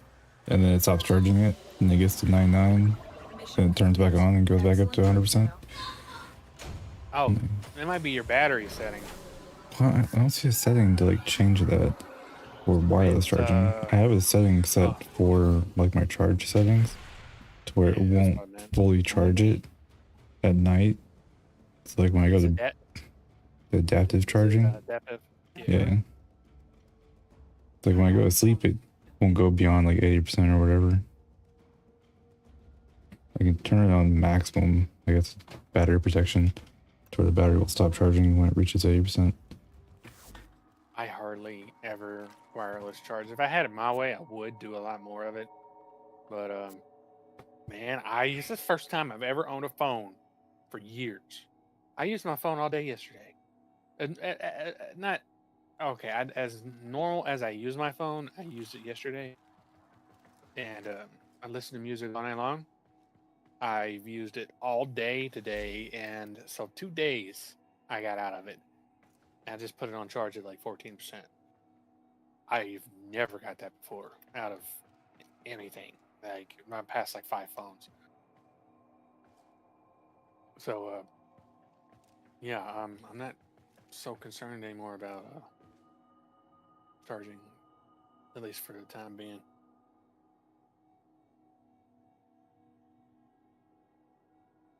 and then it stops charging it, and it gets to 99, and it turns back on and goes back up to 100%. Oh, it might be your battery setting. Well, I don't see a setting to like change that for wireless charging. I have a setting set for like my charge settings to where it won't fully charge it at night. It's like when I go to the adaptive charging. Adaptive. Yeah. It's like when I go to sleep, it won't go beyond like 80% or whatever. I can turn it on maximum, I guess, battery protection to where the battery will stop charging when it reaches 80%. I hardly ever wireless charge. If I had it my way, I would do a lot more of it. But man, this is the first time I've ever owned a phone for years. I used my phone all day yesterday, and not Okay, as normal as I use my phone, I used it yesterday, and I listened to music all night long. I've used it all day today, and so 2 days I got out of it. And I just put it on charge at like 14%. I've never got that before out of anything. Like my past like 5 phones. So yeah, I'm not so concerned anymore about charging, at least for the time being.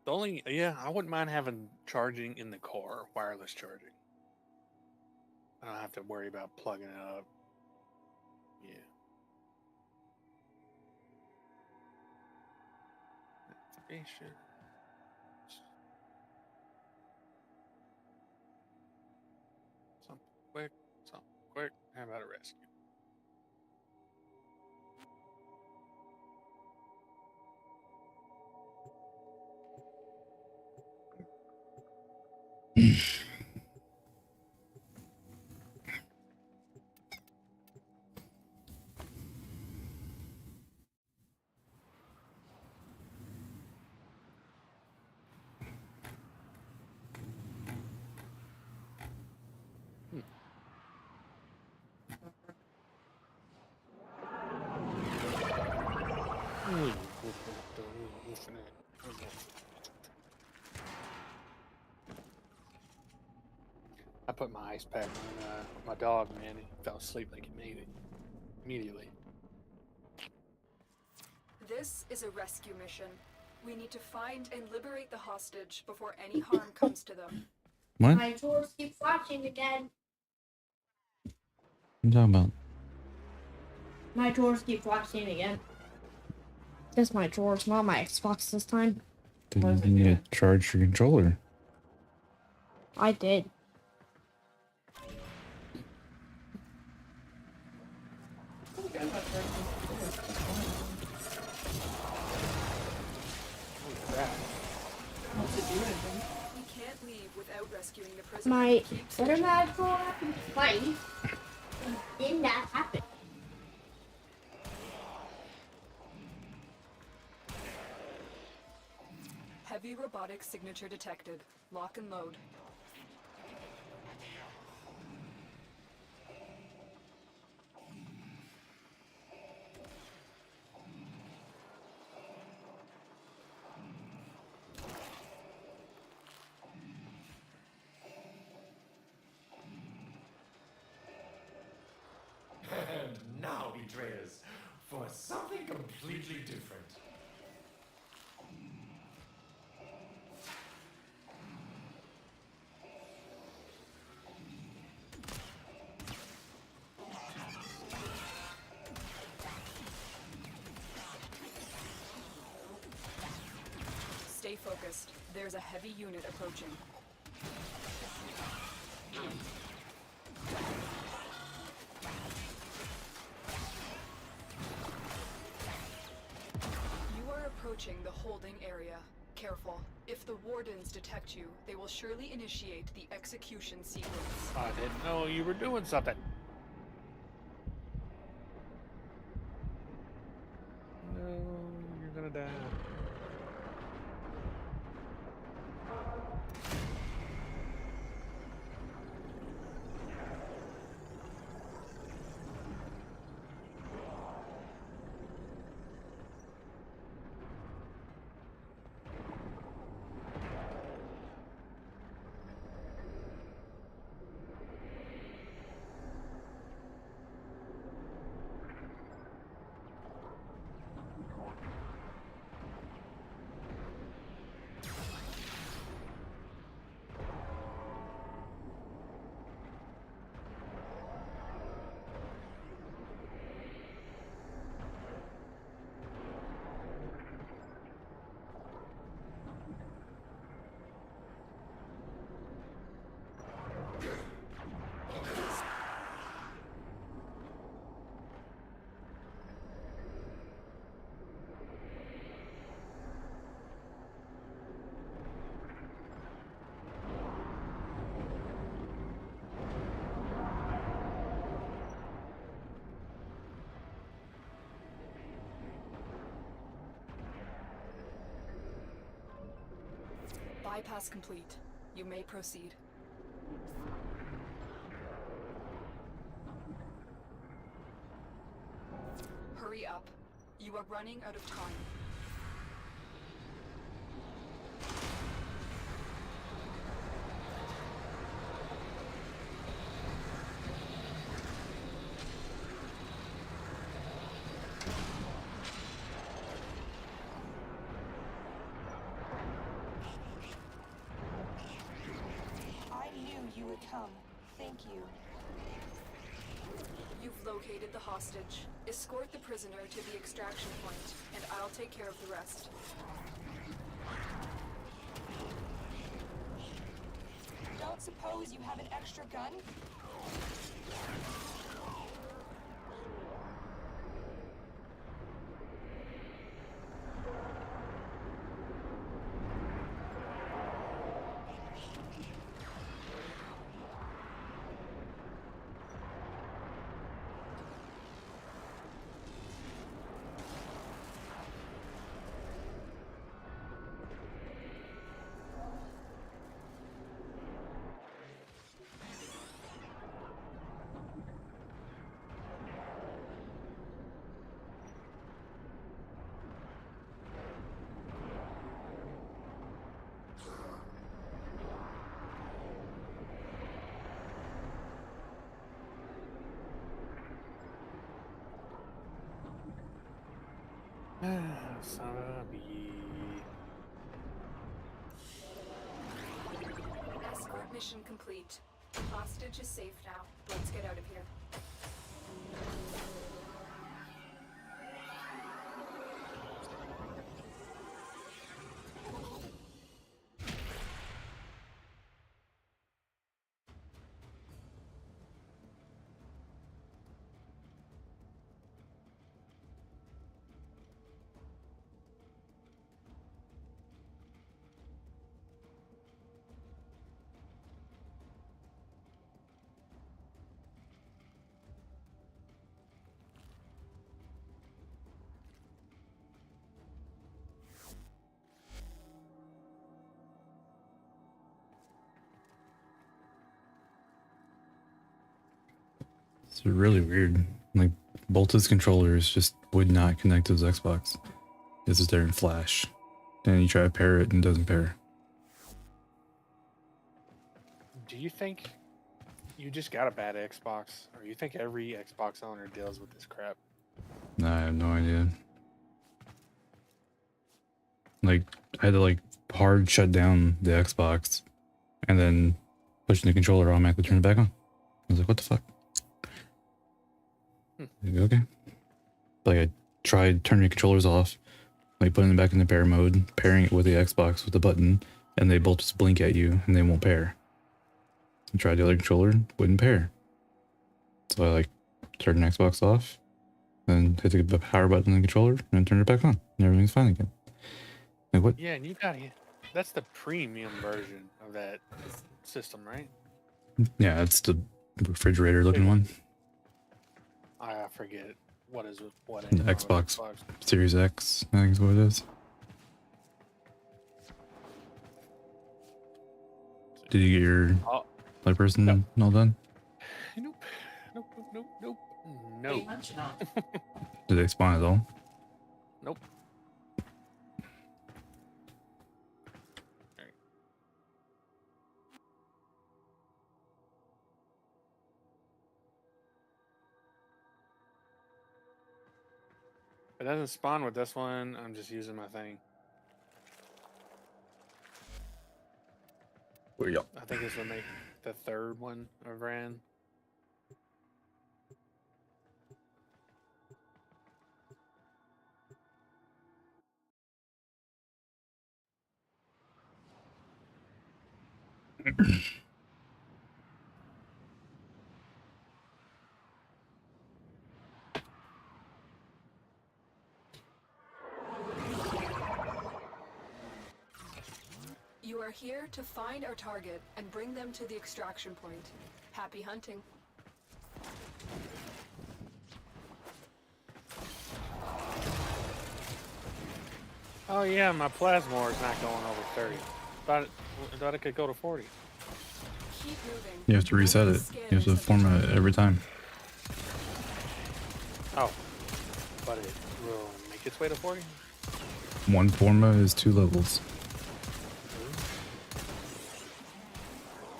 The only, yeah, I wouldn't mind having charging in the car, wireless charging. I don't have to worry about plugging it up. Yeah. Activation. Something quick. Something quick. How about a rescue? I put my ice pack on my dog, man. He fell asleep like immediately. This is a rescue mission. We need to find and liberate the hostage before any harm comes to them. What? My drawers keep flashing again. What are you talking about? My drawers keep flashing again. Just my drawers, not my Xbox this time. Then you need to charge your controller. I did. We can't leave without rescuing the prisoner. My Keep searching. automatic drawer happened twice. And then that happened. Heavy robotic signature detected. Lock and load. And now, betrayers, for something completely different. Stay focused. There's a heavy unit approaching. You are approaching the holding area. Careful. If the wardens detect you, they will surely initiate the execution sequence. I didn't know you were doing something. No, you're gonna die. Bypass complete. You may proceed. Hurry up. You are running out of time. I knew you would come. Thank you. You've located the hostage. Escort the prisoner to the extraction point, and I'll take care of the rest. Don't suppose you have an extra gun? Sabi. Escort mission complete. Hostage is safe now. Let's get out of here. It's really weird. Like, both his controllers just would not connect to his Xbox. It's just there in flash. And you try to pair it and it doesn't pair. Do you think you just got a bad Xbox, or you think every Xbox owner deals with this crap? Nah, I have no idea. Like, I had to like hard shut down the Xbox and then pushing the controller automatically turn it back on. I was like, what the fuck? Like, okay. Like, I tried turning the controllers off, like putting them back in the pair mode, pairing it with the Xbox with the button, and they both just blink at you and they won't pair. I tried the other controller, wouldn't pair. So I like turned the Xbox off, then hit the power button on the controller, and then turned it back on. And everything's fine again. Like, what? Yeah, and you got it. That's the premium version of that system, right? Yeah, it's the refrigerator looking one. I forget what is what. The Xbox Series X, I think is what it is. Did you get your light person all done? Nope. Nope. Nope. Nope. Nope. Did they spawn at all? Nope. If it doesn't spawn with this one, I'm just using my thing. Where you? I think this would make the third one I've ran. You are here to find our target and bring them to the extraction point. Happy hunting. Oh yeah, my Plasmor is not going over 30. Thought it could go to 40. Keep moving. You have to reset it. You have to format it every time. Oh. But it will make its way to 40? One forma is 2 levels.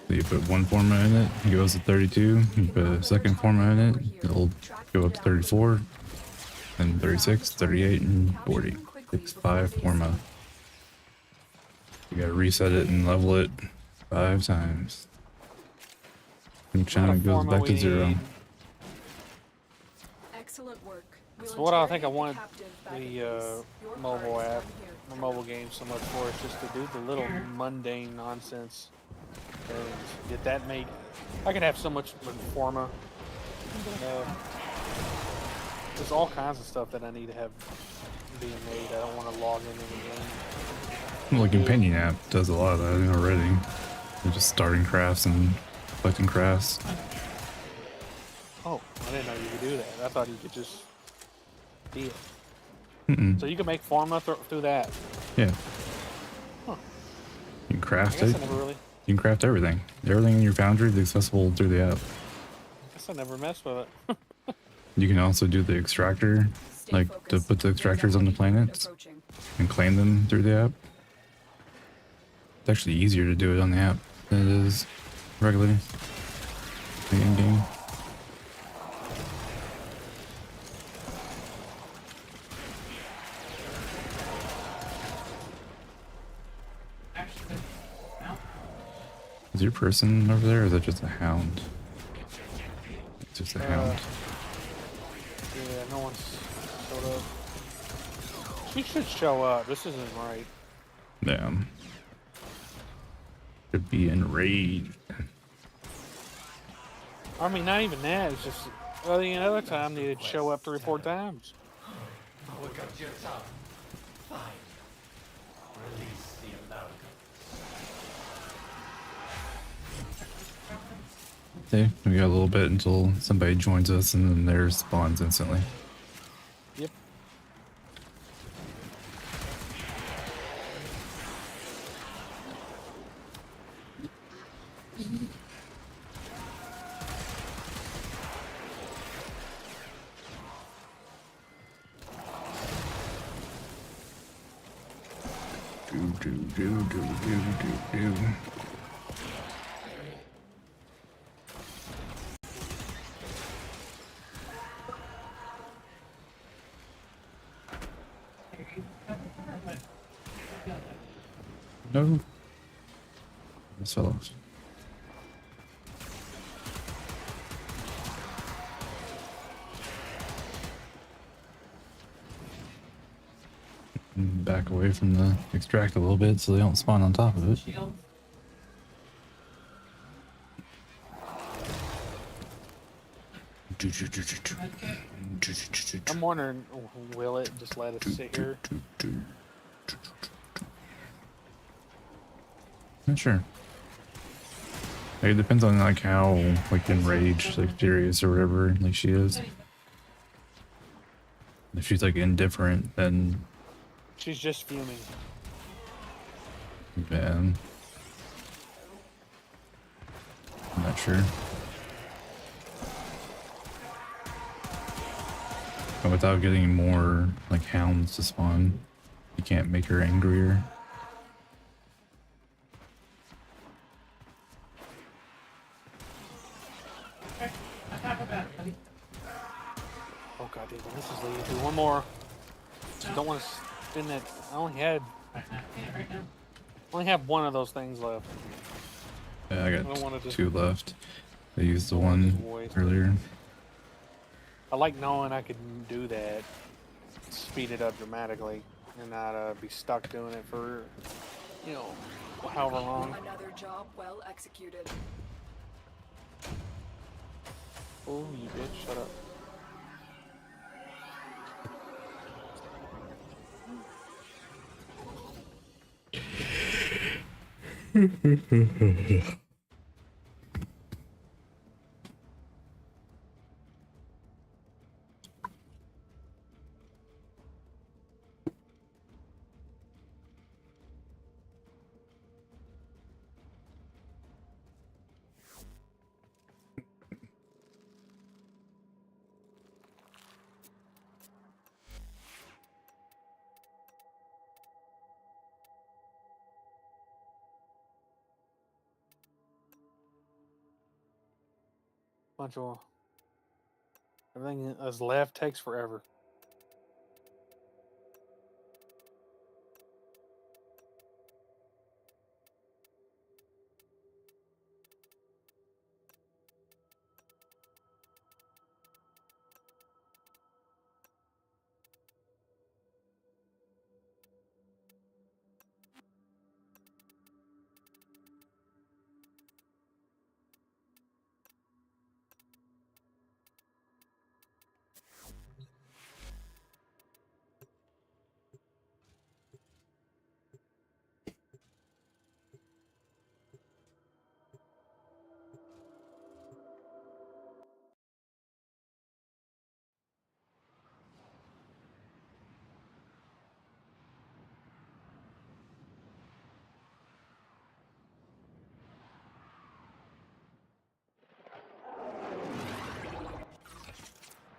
So you put one forma in it, it goes to 32. You put a second forma in it, it'll go up to 34. Then 36, 38, and 40. It's 5 forma. You gotta reset it and level it 5 times. And China goes back to 0. Excellent work. So what I think I want the mobile app or mobile game so much for is just to do the little mundane nonsense things. Get that made. I could have so much forma. There's all kinds of stuff that I need to have being made. I don't want to log into the game. Well, the companion app does a lot of that already. You're just starting crafts and collecting crafts. Oh, I didn't know you could do that. I thought you could just be it. So you can make forma through that. Yeah. Huh. You can craft I it. guess I never really. You can craft everything. Everything in your foundry is accessible through the app. I guess I never messed with it. You can also do the extractor, like to put the extractors on the planets and claim them through the app. It's actually easier to do it on the app than it is regularly in game. Is your person over there, or is that just a hound? It's just a hound. Yeah, no one's showed up. She should show up. This isn't right. Damn. Should be enraged. I mean, not even that. It's just, well, the other time they'd show up 3 or 4 times. Look up your tongue. Fine. Release the amalgam. Okay, we got a little bit until somebody joins us, and then theirs spawns instantly. Yep. Do. No. This fellows. Back away from the extract a little bit so they don't spawn on top of it. I'm wondering, will it just let us sit here? Not sure. Like, it depends on like how like enraged, like furious or whatever like she is. If she's like indifferent, then She's just fuming. man, I'm not sure. But without getting more like hounds to spawn, you can't make her angrier. Oh god damn, this is leading to one more. Don't want to spin that. I only have one of those things left. Yeah, I don't got wanna just- 2 left. I used the one earlier. I like knowing I could do that, speed it up dramatically, and not be stuck doing it for, you know, however long. Another job well executed. Oh, you bitch, shut up. Bunch of everything that's left takes forever.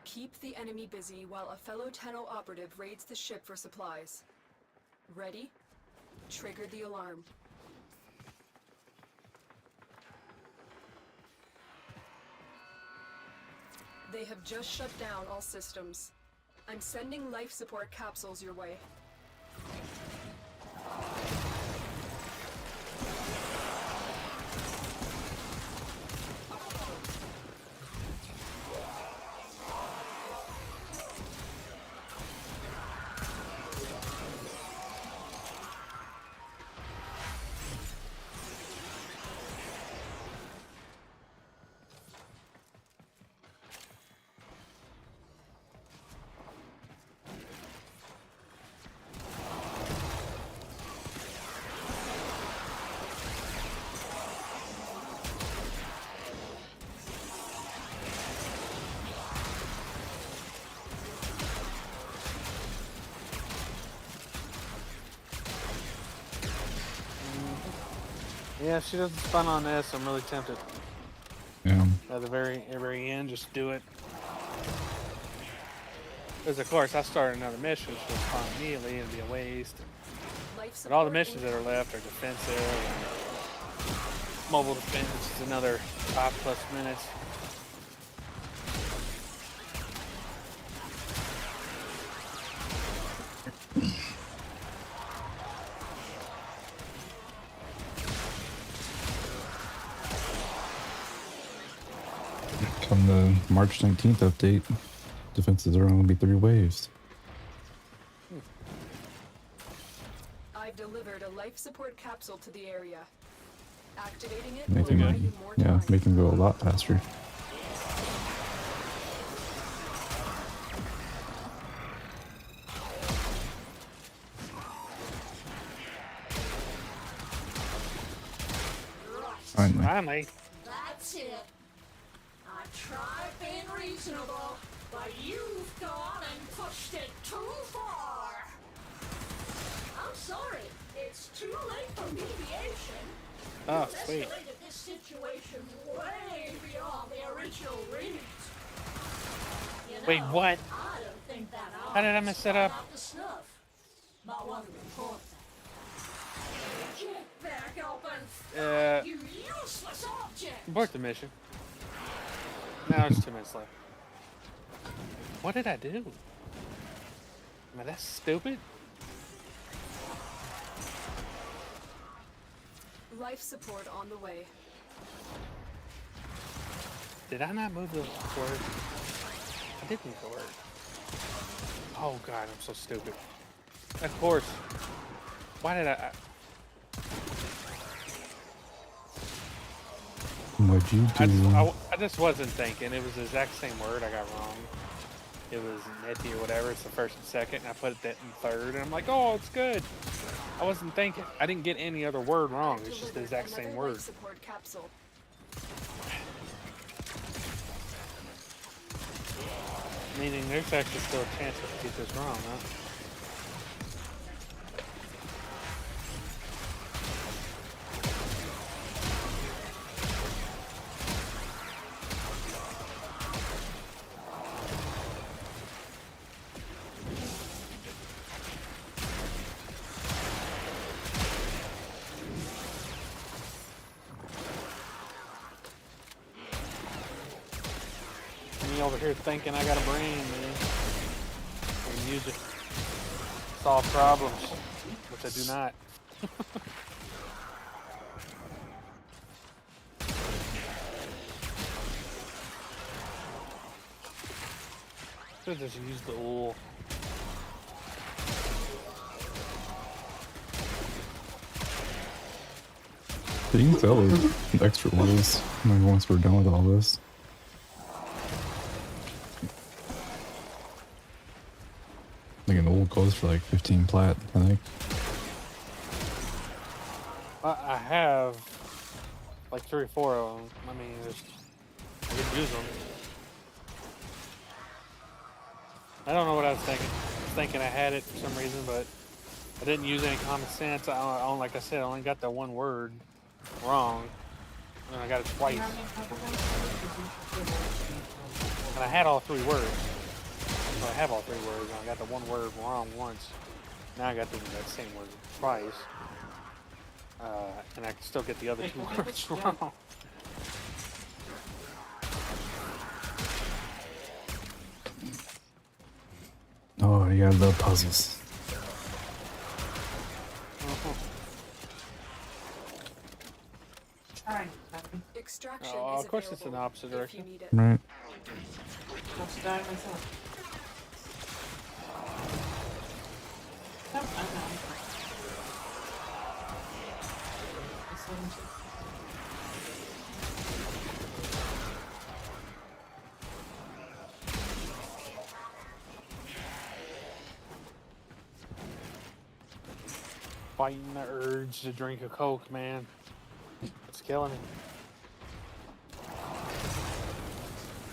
Keep the enemy busy while a fellow Tenno operative raids the ship for supplies. Ready? Trigger the alarm. They have just shut down all systems. I'm sending life support capsules your way. Yeah, if she doesn't spawn on this, I'm really tempted. Yeah. At the very end, just do it. Because of course, I start another mission, which will spawn immediately and be a waste. But all the missions that are left are defensive. And mobile defense is another 5+ minutes. Come the March 19th update, defenses are only going to be 3 waves. I've delivered a life support capsule to the area. Activating it Making will buy it, you more yeah, time. making it go a lot faster. Finally. That's it. I tried being reasonable, but you've gone and pushed it too far. I'm sorry. It's too late for mediation. Oh, You've sweet. escalated this situation way beyond the original remit. You know, Wait, what? I don't think that How did I mess that up? up to snuff. Might want to report that. Get back open. You useless object. Abort the mission. Now there's 2 minutes left. What did I do? Am I that stupid? Life support on the way. Did I not move the word? I did move the word. Oh god, I'm so stupid. Of course. Why did I... What'd you do? I just wasn't thinking. It was the exact same word I got wrong. It was Netty or whatever. It's the first and second, and I put that in third, and I'm like, oh, it's good. I wasn't thinking. I didn't get any other word wrong. It's just the exact same Another word. life support capsule. Meaning there's actually still a chance I could get this wrong, huh? over here thinking I got a brain, man. I can use it. Solve problems, which I do not. Should just use the wool. But you can sell those extra wools like once we're done with all this. Like an old goes for like 15 plat, I think. I have like 3 or 4 of them. I mean, I could use them. I don't know what I was thinking. I was thinking I had it for some reason, but I didn't use any common sense. Like I said, I only got the one word wrong, and I got it twice. And I had all 3 words. So I have all 3 words, and I got the one word wrong once. Now I got that same word twice. And I can still get the other 2 words wrong. Oh, yeah, I love puzzles. Extraction Oh, is of course it's in the available opposite if you direction. need it. Right. Fighting the urge to drink a Coke, man. It's killing me.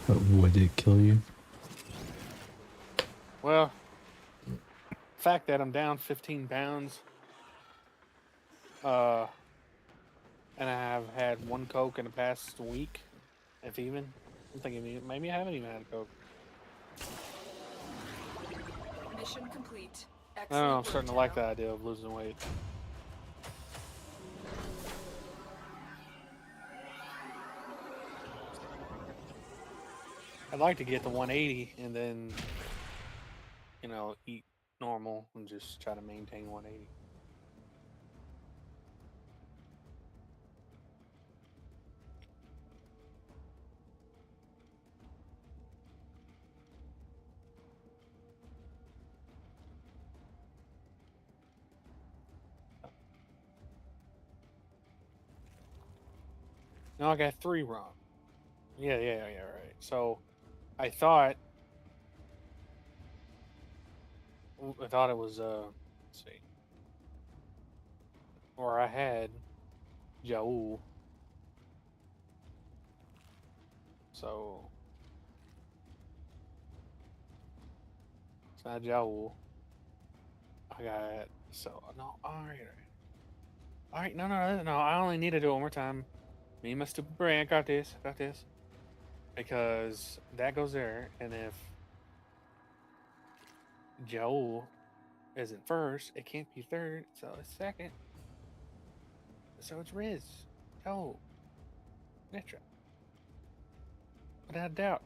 But would it kill you? Well, the fact that I'm down 15 pounds, and I have had 1 Coke in the past week, if even. I'm thinking maybe I haven't even had a Coke. Mission complete. I don't know, I'm Excellent starting to work, like Taro. the idea of losing weight. I'd like to get to 180 and then, you know, eat normal and just try to maintain 180. No, I got 3 wrong. Yeah, right. So, I thought it was let's see, or I had Jaul. So it's not Jaul. I got no. All right. No. I only need to do it one more time. Me and my stupid brain. I got this. Because that goes there, and if Jaul isn't first, it can't be third, so it's second. So it's Riz. Joel. Nitra. Without doubt.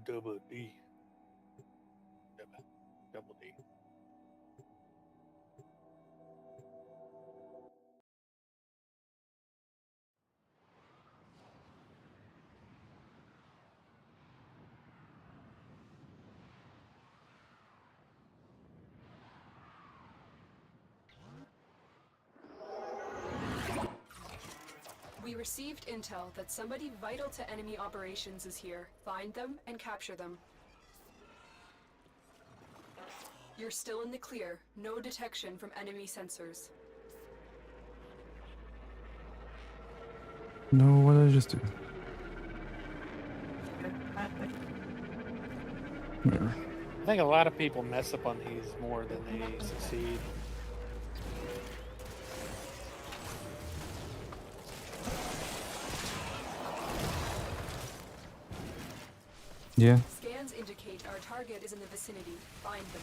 Double D. Double D. We received intel that somebody vital to enemy operations is here. Find them and capture them. You're still in the clear. No detection from enemy sensors. No, what did I just do? There. I think a lot of people mess up on these more than they succeed. Yeah. Scans indicate our target is in the vicinity. Find them.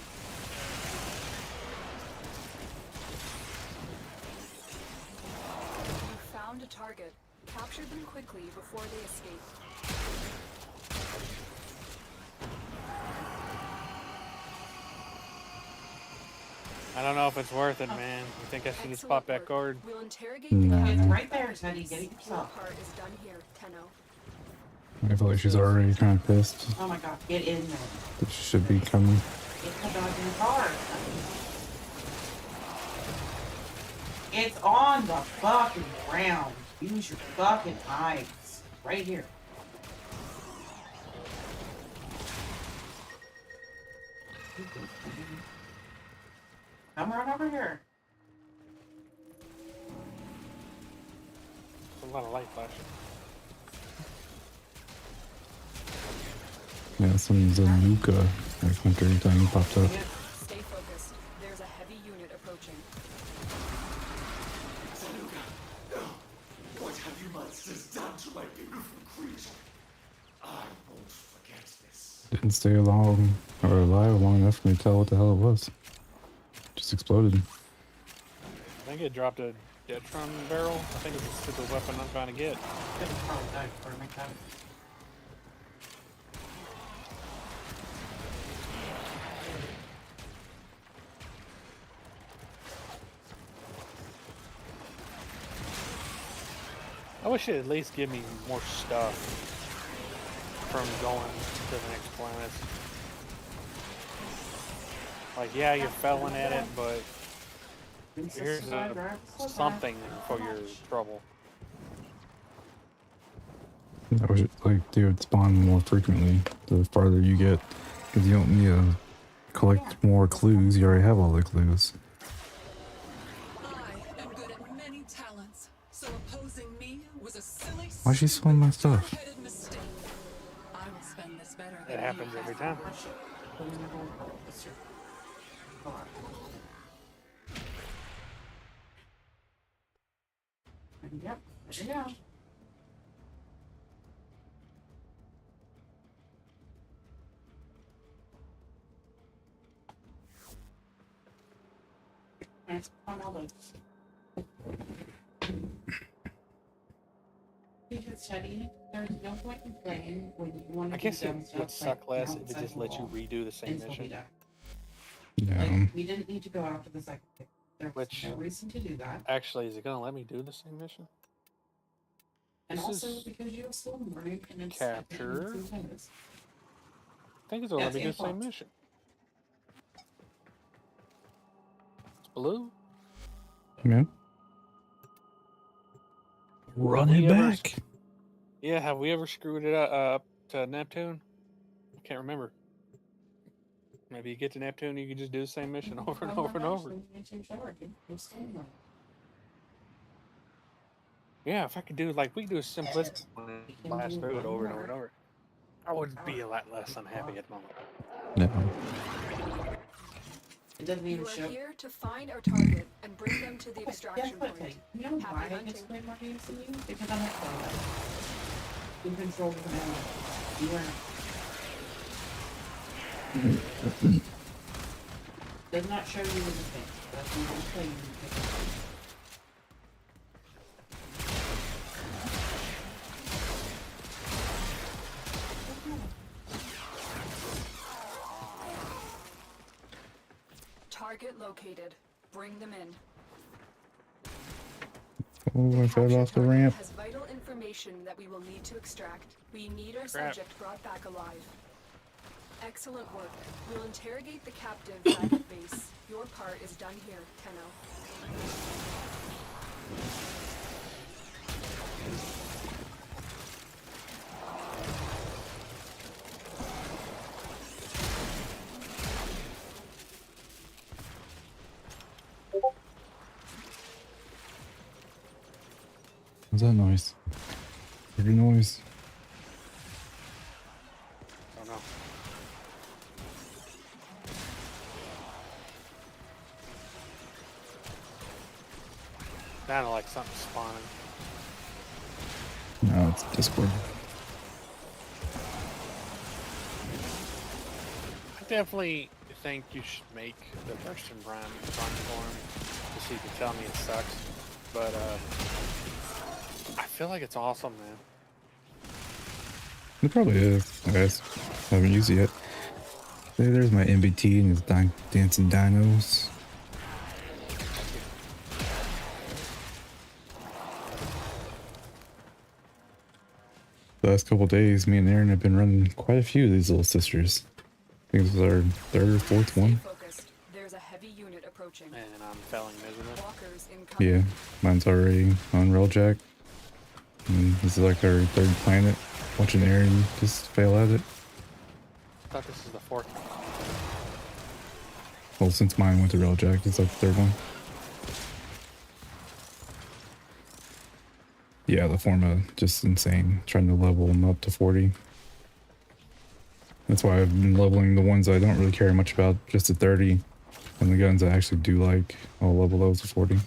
You found a target. Capture them quickly before they escape. I don't know if it's worth it, man. You think I should just pop that card? We'll interrogate No. the It's right there, Teddy. Get it Your yourself. part is done here, Tenno. I feel like she's already kind of pissed Oh my god, get in there. that she should be coming. Get the goddamn car. It's on the fucking ground. Use your fucking eyes. Right here. Come right over here. There's a lot of light flashing. Yeah, some Zanuka like hunter thing popped up. Stay focused. There's a heavy unit approaching. What have you monsters done to my beautiful creature? I won't forget this. Didn't stay along or alive long enough for me to tell what the hell it was. Just exploded. I think it dropped a Detron barrel. I think it's a stupid weapon I'm trying to get. I wish it'd at least give me more stuff from going to the next planets. Like, yeah, you're failing at it, but here's something for your trouble. I wish it, like they would spawn more frequently the farther you get, because you don't need to collect more clues. You already have all the clues. I am good at many talents, so opposing me was a silly, Why's she stealing my stuff? stupid mistake. I will spend this better than It happens you every have. time. Yep, there you go. It's on all those. Because study, there's no point in playing when you want to I guess do it dumb stuff would suck like less if it outside just the let you wall redo the same until we mission. die. Yeah. Like, we didn't need to go after the second pick. There was Which- no reason to do that. Actually, is it gonna let me do the same mission? And This also is because you have slow morning and it's capture. It's I think it's gonna let me do the same impulse. mission. It's blue. Yeah. Run Have it we ever- back. Yeah, have we ever screwed it up to Neptune? I can't remember. Maybe you get to Neptune, you can just do the same mission over and over and over. Yeah, if I could do like we could do a simplistic one and blast through it over and over and over, I would be a lot less unhappy at the moment. No. It doesn't You even are show. here to find our target and bring them to the Guess extraction what, point. Teddy? You know why Happy I get to hunting. play more games than you? Because I'm not playing that. You control the command. You are not. Does not show you anything. That's when I'm playing. Target located. Bring them in. Oh, I fell off the ramp. Has vital information that we will need to extract. We need our Crap. subject brought back alive. Excellent work. We'll interrogate the captive back at base. Your part is done here, Tenno. What's that noise? Pretty noise. Don't know. Sounded like something spawning. No, it's Discord. I definitely think you should make the Burston Prime fun form to see if you tell me it sucks. But I feel like it's awesome, man. It probably is. I guess I haven't used it yet. Hey, there's my MBT and his dancing dinos. The last couple days, me and Aaron have been running quite a few of these little sisters. I think this is our third or fourth one. Focused. There's a heavy unit approaching. And I'm failing miserably. Walkers incoming. Yeah, mine's already on Railjack. And this is like our third planet. Watching Aaron just fail at it. I thought this is the fourth one. Well, since mine went to Railjack, it's like the third one. Yeah, the forma just insane. Trying to level them up to 40. That's why I've been leveling the ones I don't really care much about just to 30. And the guns I actually do like, I'll level those to 40.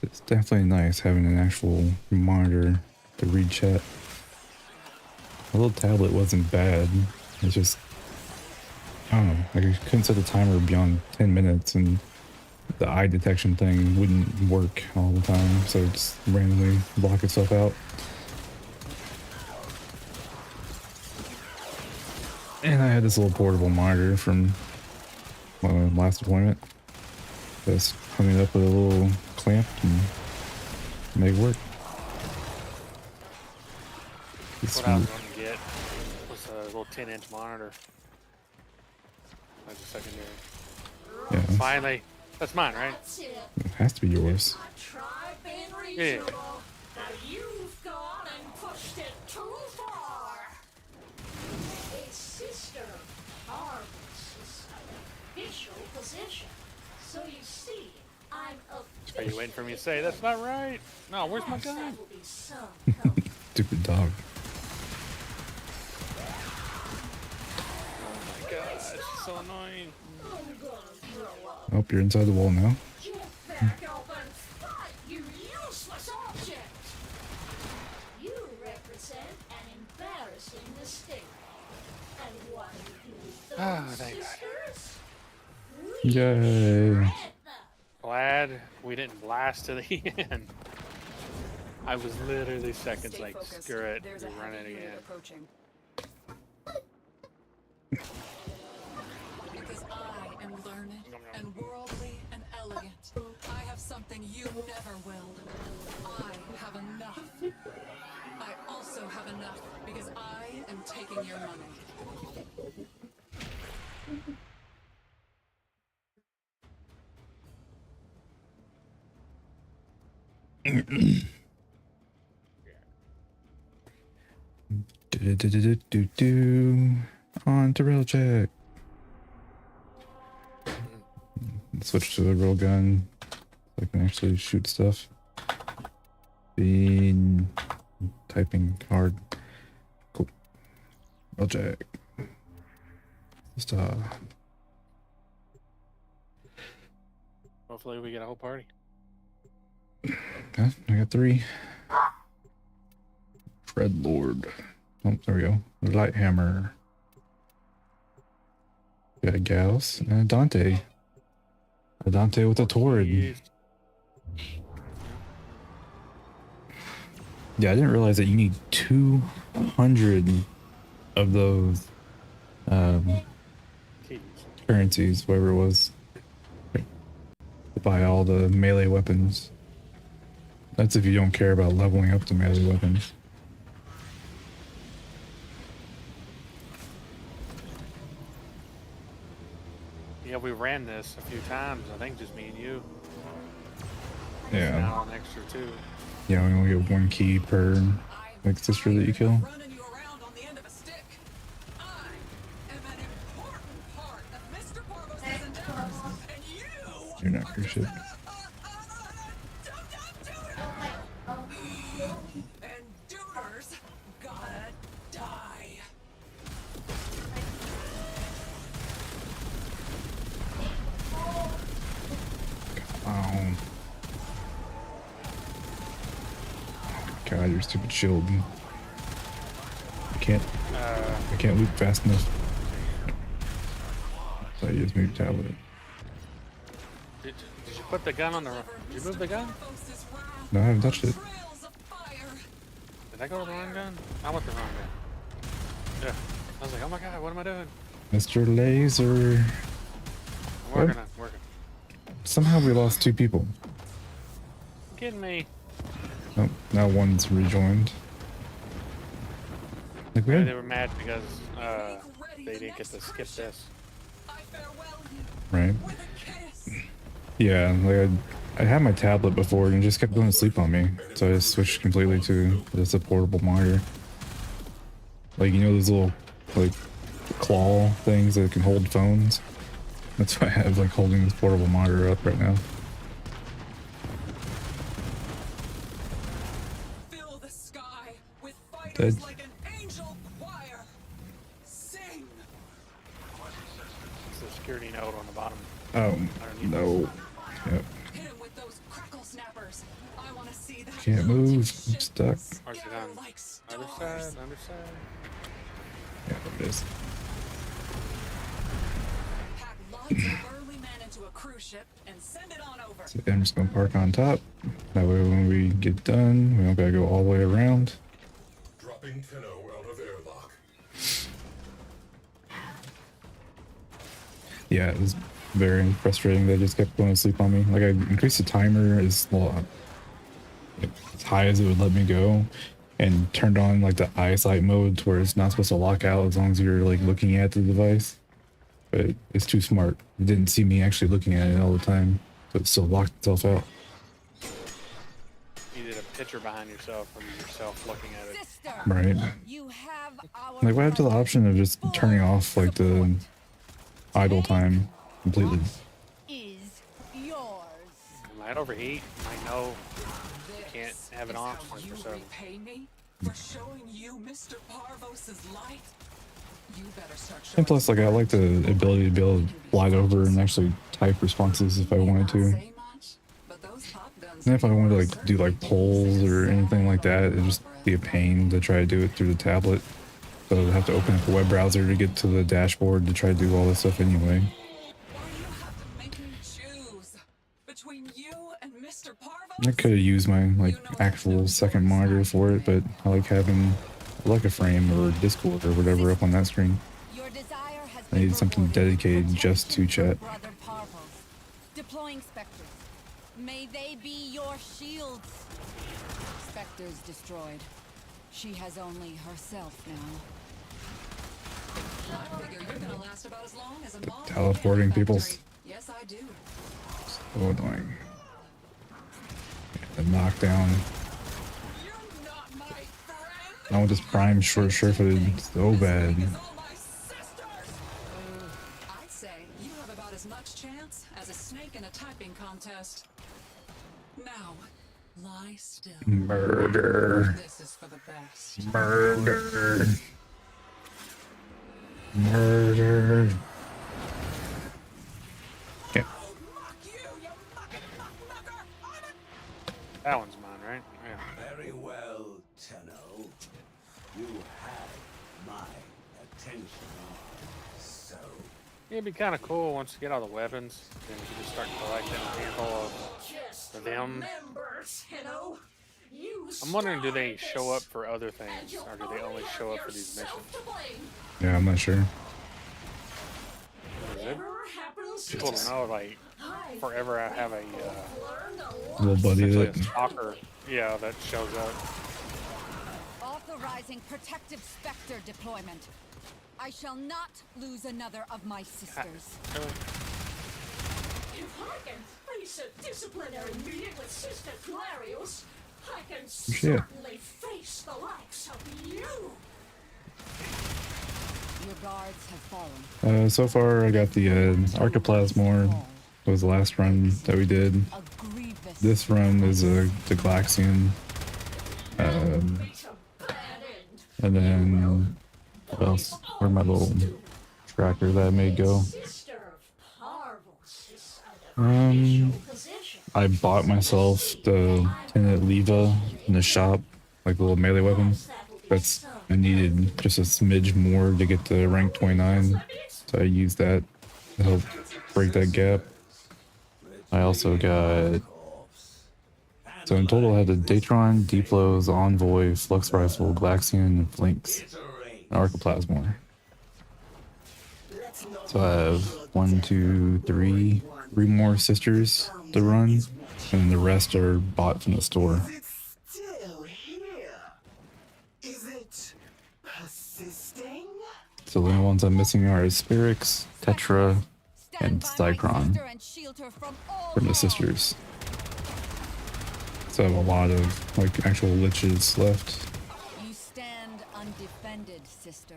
It's definitely nice having an actual monitor to read chat. The little tablet wasn't bad. It's just, I don't know, I couldn't set the timer beyond 10 minutes and the eye detection thing wouldn't work all the time, so it just randomly block itself out. And I had this little portable monitor from my last deployment. Just hung it up with a little clamp and make it work. What I was going to get was a little 10-inch monitor. That's a secondary. Yeah. Finally. That's mine, right? It has to be yours. Yeah. But you've gone and pushed it too far. A sister, Harvest's official position. So you see, I'm Are you waiting for me to say that's not right? No, where's my gun? Stupid dog. Oh my god, it's so annoying. Oh, you're inside the wall now. back up and fight, you useless object. You represent an embarrassing mistake. And what do you do with those thank God. sisters? Yay. Glad we didn't blast to the end. I was literally seconds Stay like, focused. screw it, There's we a run it heavy unit again. approaching. Because I am learned and worldly and elegant. I have something you never will. I have enough. I also have enough because I am taking your money. On to Railjack. Switch to a real gun so I can actually shoot stuff. Being typing hard. Cool. Railjack. Just Hopefully we get a whole party. okay, I got 3. Fred Lord. Oh, there we go. Lighthammer. Got a Gauss and a Dante. A Dante with a Torrid. Yeah, I didn't realize that you need 200 of those currencies, whatever it was, to buy all the melee weapons. That's if you don't care about leveling up the melee weapons. Yeah, we ran this a few times. I think just me and you. Yeah. Now an extra 2. Yeah, we only get 1 key per like sister that you kill. You're not cruise ship. And Duder's gotta die. Oh. God, you're stupid shield. I can't loop fast enough. So I use move tablet. Did you put the gun on the? Did you move the gun? No, I haven't touched it. Did I go to the wrong gun? I went the wrong gun. Yeah. I was like, oh my god, what am I doing? Mr. Laser. I'm working on working. Somehow we lost 2 people. You kidding me? Oh, now one's rejoined. Like we Maybe had, they were mad because they didn't get to skip this. right? Yeah, like I had my tablet before and it just kept going to sleep on me, so I just switched completely to just a portable monitor. Like, you know those little like claw things that can hold phones? That's why I have, like, holding this portable monitor up right now. Fill the sky with Dead. fighters like an angel choir. Sing. It's the security note on the bottom. Oh, no. Yep. Hit him with those crackle snappers. I want to see that. Can't move. I'm stuck. Where's it on? Other side, underside. Yeah, there it is. Pack lots of burly men into a cruise ship and send it on over. So I'm just gonna park on top. That way when we get done, we don't gotta go all the way around. Dropping Tenno out of airlock. Yeah, it was very frustrating. They just kept going to sleep on me. Like, I increased the timer as high as it would let me go, and turned on like the eyesight mode to where it's not supposed to lock out as long as you're like looking at the device. But it's too smart. It didn't see me actually looking at it all the time, so it still locked itself out. You did a picture behind yourself of yourself looking at it. Right. Like, what happened to the option of just turning off like the idle time completely? Might overheat. Might know you can't have it on 24/7. Repay me for showing you Mr. Parvos's light. You better start And plus, like, I like the ability to be able to glide over and actually type responses if I wanted to. And if I wanted to like do like polls or anything like that, it'd just be a pain to try to do it through the tablet. So I'd have to open up a web browser to get to the dashboard to try to do all this stuff anyway. I could have used my like actual second monitor for it, but I like having like a frame or Discord or whatever up on that screen. I needed something dedicated just to chat. Deploying specters. May they be your shields. Specters destroyed. She has only herself now. I figure you're gonna last about as long as a mom. Teleporting people. Yes, I do. So annoying. The knockdown. I want this prime short shrift so bad. I'd say you have about as much chance as a snake in a typing contest. Now, lie still. Murder. This is for the best. Murder. Murder. Okay. That one's mine, right? Yeah. Very well, Tenno. You have my attention. So, It'd be kind of cool once you get all the weapons, then you can just start collecting a handful of them. I'm wondering, do they show up for other things, or do they only show up for these missions? Yeah, I'm not sure. Is it? People don't know, like, forever I have a Little buddy essentially that. a stalker, yeah, that shows up. Authorizing protective specter deployment. I shall not lose another of my sisters. If I can face a disciplinary meeting with Sister Clarios, I can Shit. certainly face the likes of you. Your guards have fallen. So far I got the Arctoplasmor, was the last run that we did. This run is the Galaxian. And then what else? Where'd my little tracker that I made go? I bought myself the Tenet Leva in the shop, like the little melee weapon. I needed just a smidge more to get to rank 29, so I used that to help break that gap. I also got, so in total I had the Datron, Diplos, Envoy, Flux Rifle, Galaxian, Lynx, and Archoplasmor. So I have 1, 2, 3 more sisters to run, and the rest are bought from the store. So the only ones I'm missing are Aspirix, Tetra, and Cycron from the sisters. So I have a lot of like actual liches left. You stand undefended, sister.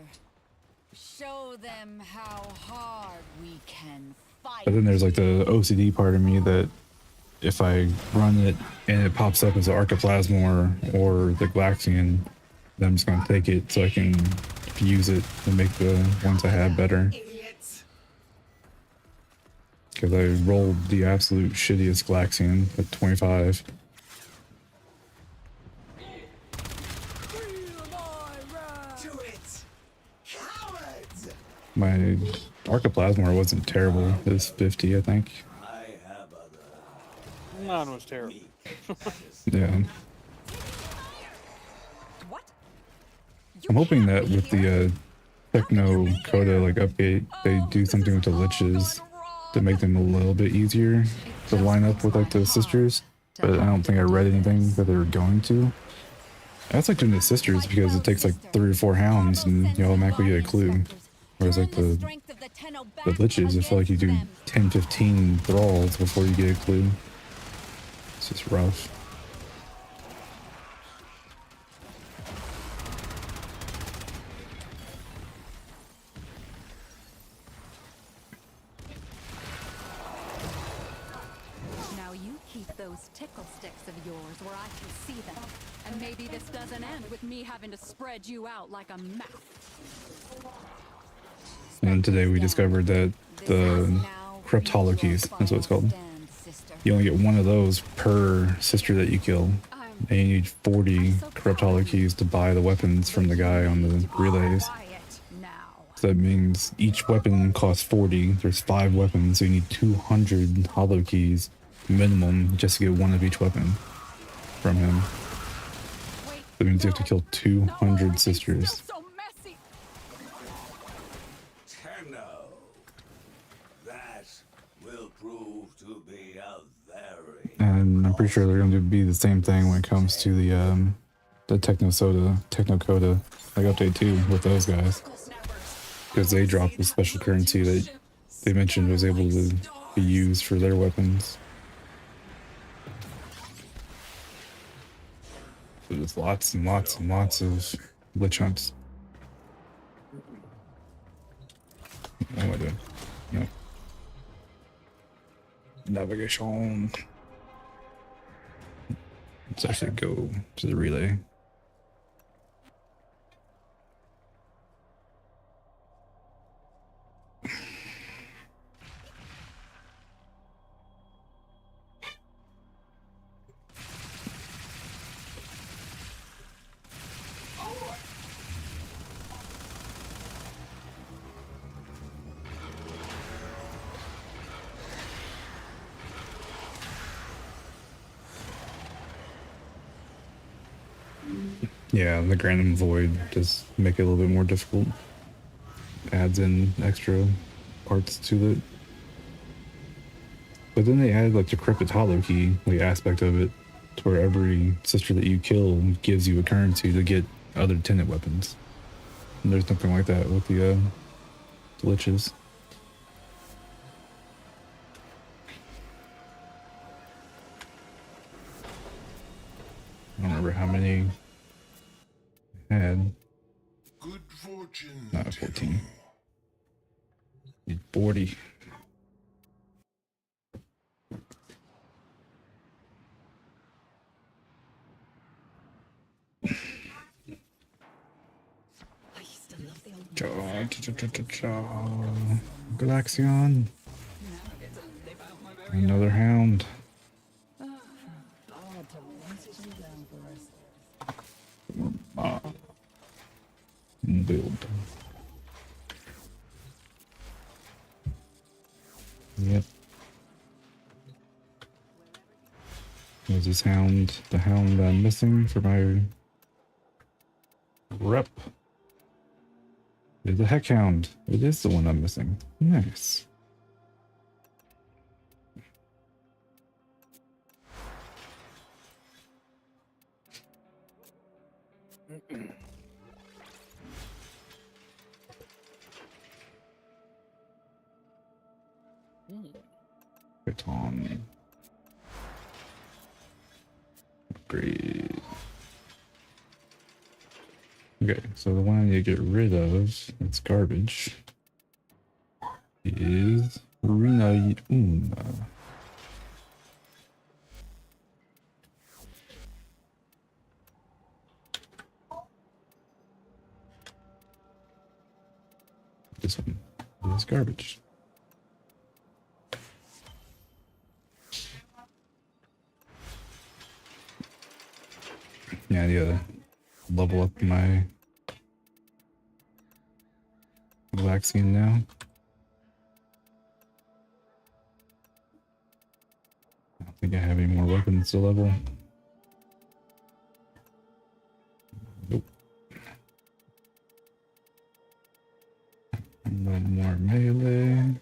Show them how hard we can fight. But then there's like the OCD part of me that if I run it and it pops up as an Archoplasmor or the Galaxian, then I'm just gonna take it so I can use it to make the ones I have better. Because I rolled the absolute shittiest Galaxian at 25. My Archoplasmor wasn't terrible. It was 50, I think. Mine was terrible. Yeah. I'm hoping that with the Techno Coda like update, they do something with the liches to make them a little bit easier to line up with like the sisters. But I don't think I read anything that they were going to. I also like doing the sisters because it takes like 3 or 4 hounds and you automatically get a clue. Whereas like the liches, I feel like you do 10, 15 thralls before you get a clue. It's just rough. Now you keep those tickle sticks of yours where I can see them. And maybe this doesn't end with me having to spread you out like a map. And today we discovered that the corrupt hollow keys, that's what it's called. You only get 1 of those per sister that you kill. And you need 40 corrupt hollow keys to buy the weapons from the guy on the relays. So that means each weapon costs 40. There's 5 weapons, so you need 200 hollow keys minimum just to get 1 of each weapon from him. That means you have to kill 200 sisters. And I'm pretty sure they're going to be the same thing when it comes to the Techno Coda, like update 2 with those guys. Because they dropped the special currency that they mentioned was able to be used for their weapons. So there's lots and lots and lots of lich hunts. What am I doing? No. Navigation. Let's actually go to the relay. Yeah, the Granum Void does make it a little bit more difficult. Adds in extra parts to it. But then they added like the Decrepit Hollow Key, like aspect of it, to where every sister that you kill gives you a currency to get other Tenet weapons. And there's nothing like that with the liches. I don't remember how many I had. Good fortune. Not 14. Need 40. Galaxion. Another hound. Build. Yep. There's this hound, the hound I'm missing for my rep. It's a heck hound. It is the one I'm missing. Nice. Baton. Upgrade. Okay, so the one I need to get rid of, it's garbage, is Rina Una. This one is garbage. Yeah, I need to level up my vaccine now. I don't think I have any more weapons to level. Nope. No more melee.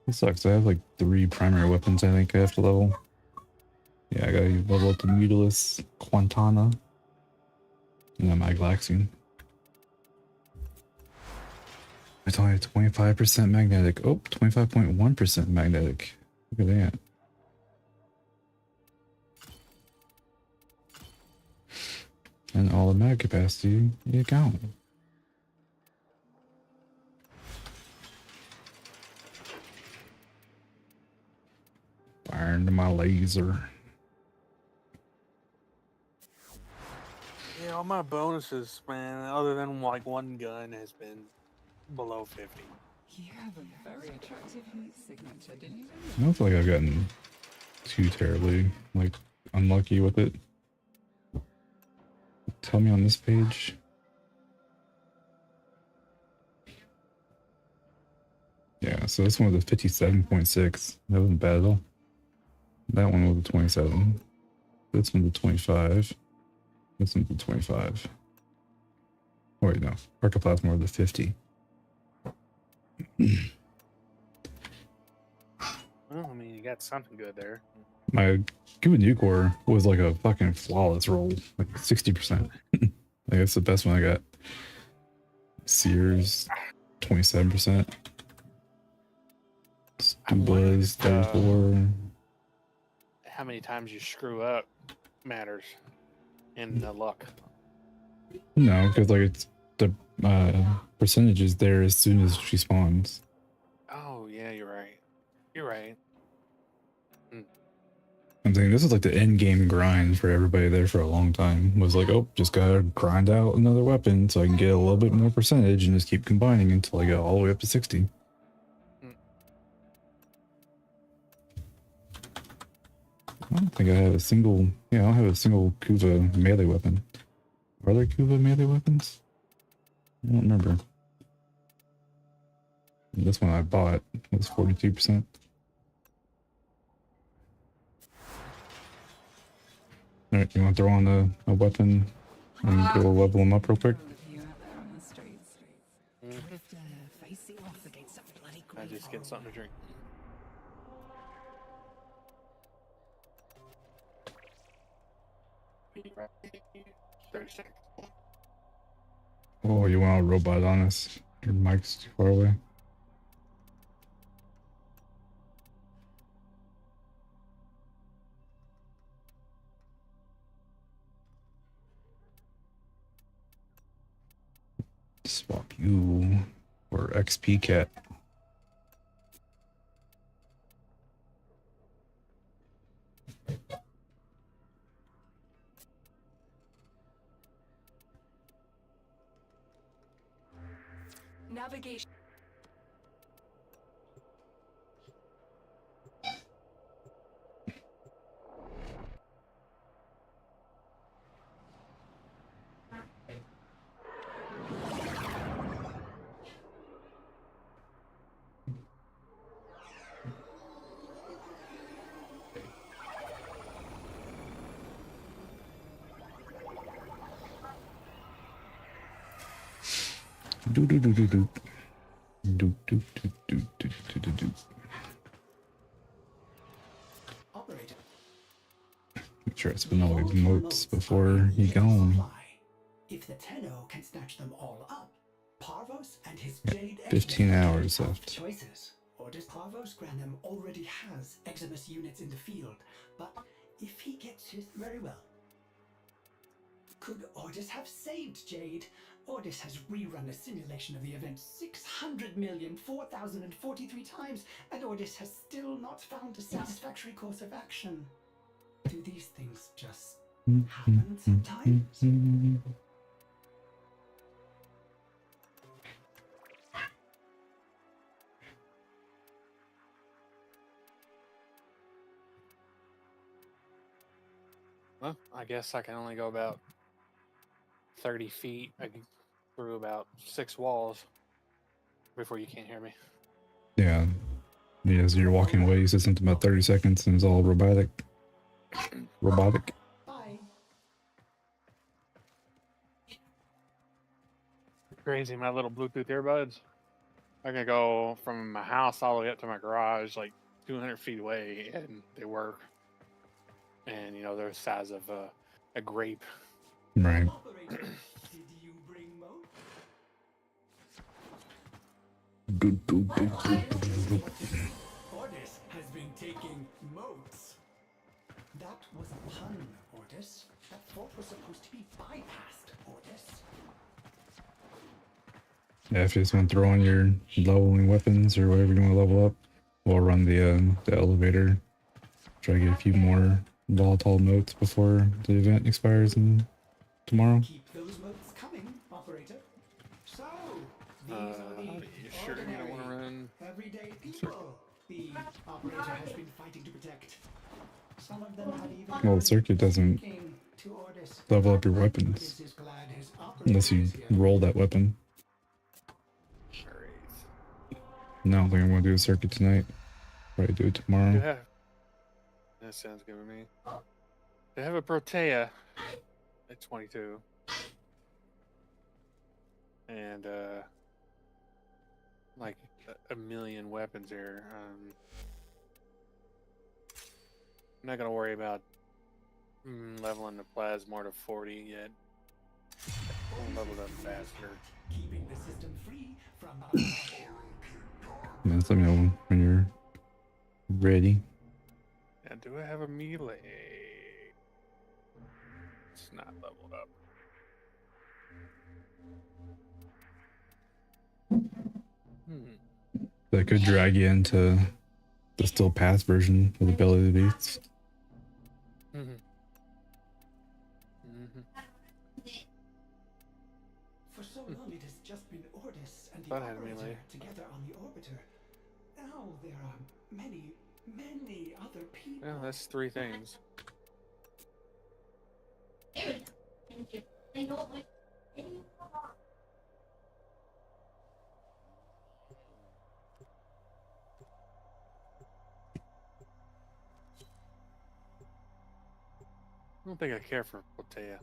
This sucks. I have like 3 primary weapons I think I have to level. Yeah, I gotta level up the Mutalisk, Quantana, and then my Galaxian. It's only 25% magnetic. Oh, 25.1% magnetic. Look at that. And all the mag capacity you count. Firing my laser. Yeah, all my bonuses, man, other than like one gun, has been below 50. You have a very attractive heat signature, didn't you? I don't feel like I've gotten too terribly like unlucky with it. Tell me on this page. Yeah, so this one was a 57.6. That wasn't bad at all. That one was a 27. This one's a 25. This one's a 25. Oh, wait, no. Arcoplasma was a 50. Well, I mean, you got something good there. My Cuban Nucor was like a fucking flawless roll. Like 60%. Like that's the best one I got. Sears, 27%. Stubas, 34. How many times you screw up matters in the luck. No, because like it's the percentage is there as soon as she spawns. Oh, yeah, you're right. You're right. I'm saying this is like the end game grind for everybody there for a long time. Was like, oh, just gotta grind out another weapon so I can get a little bit more percentage and just keep combining until I get all the way up to 60. I don't think I have a single. Yeah, I don't have a single Kuva melee weapon. Are there Kuva melee weapons? I don't remember. This one I bought was 42%. Alright, you want to throw on a weapon and go level them up real quick? I just get something to drink. Oh, you want a robot on us? Your mic's too far away. Swap you for XP Cat. Navigation. Do do do do do. Do do do do do do do do. Operator. Make sure I spin all the emotes before he gone. If the Tenno can snatch them all up, Parvos and his Jade 15 Eximus hours have left. choices. Ordis Parvos Granum already has Eximus units in the field, but if he gets his very well. Could Ordis have saved Jade? Ordis has rerun a simulation of the event 600,004,043 times, and Ordis has still not found a satisfactory course of action. Do these things just happen sometimes? Well, I guess I can only go about 30 feet through about 6 walls before you can't hear me. Yeah. Yeah, as you're walking away, you said something about 30 seconds and it's all robotic. Robotic. Bye. Crazy, my little Bluetooth earbuds. I can go from my house all the way up to my garage, like 200 feet away, and they work. And, you know, they're the size of a grape. Right. Did you bring Mo? Ordis has been taking moats. That was a pun, Ordis. That fort was supposed to be bypassed, Ordis. Yeah, if you just want to throw on your leveling weapons or whatever you want to level up, we'll run the elevator. Try to get a few more volatile motes before the event expires tomorrow. Keep those moats coming, operator. So, these are the Sure, you don't want to run. everyday people the operator has been fighting to protect. Some of them have even Well, the circuit doesn't came to Ordis. level up your weapons Ordis is glad his operator unless you is here. roll that weapon. No, I don't think I'm going to do a circuit tonight. Probably do it tomorrow. Yeah. That sounds good to me. They have a Protea at 22. And, like, a million weapons here. I'm not going to worry about leveling the Plasmor to 40 yet. We'll level it up faster. Keeping the system free from Yeah, just let me know when you're ready. Now, do I have a melee? It's not leveled up. That could drag you into the still pass version of the Belly of the Beast. For so long it has just been Ordis and the Thought I had operator melee. together on the orbiter. Now there are many, many other people. Well, that's 3 things. Thank you. I know my. I don't think I care for Protea.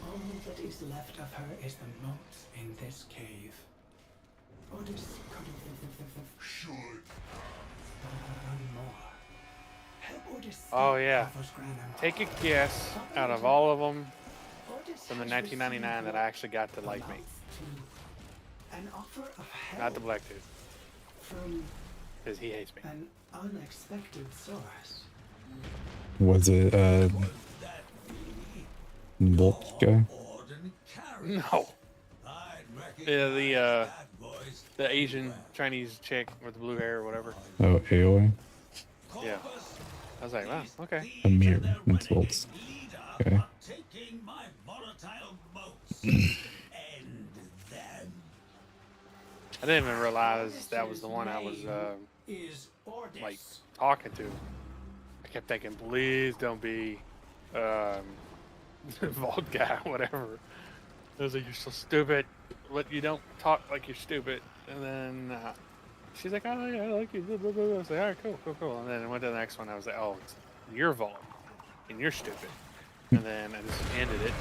All that is left of her is the moat in this cave. Ordis could have done more. Help Ordis Oh, stop yeah. Parvos Granum. Take a guess out of all of them from the 1999 that I actually got to like me. An offer of help Not the Blacktooth, from because he hates me. an unexpected source. Was it Bolt guy? No. I'd Yeah, the Asian Chinese chick with the blue hair or whatever. Oh, AOA? Yeah. I was like, wow, okay. Amir insults. Okay. I didn't even realize that was the one I was like talking to. I kept thinking, please don't be Volga, whatever. I was like, you're so stupid, but you don't talk like you're stupid. And then she's like, oh yeah, I like you. Blah, blah, blah. I was like, all right, cool. And then I went to the next one. I was like, oh, it's your Volga, and you're stupid. And then I just ended it.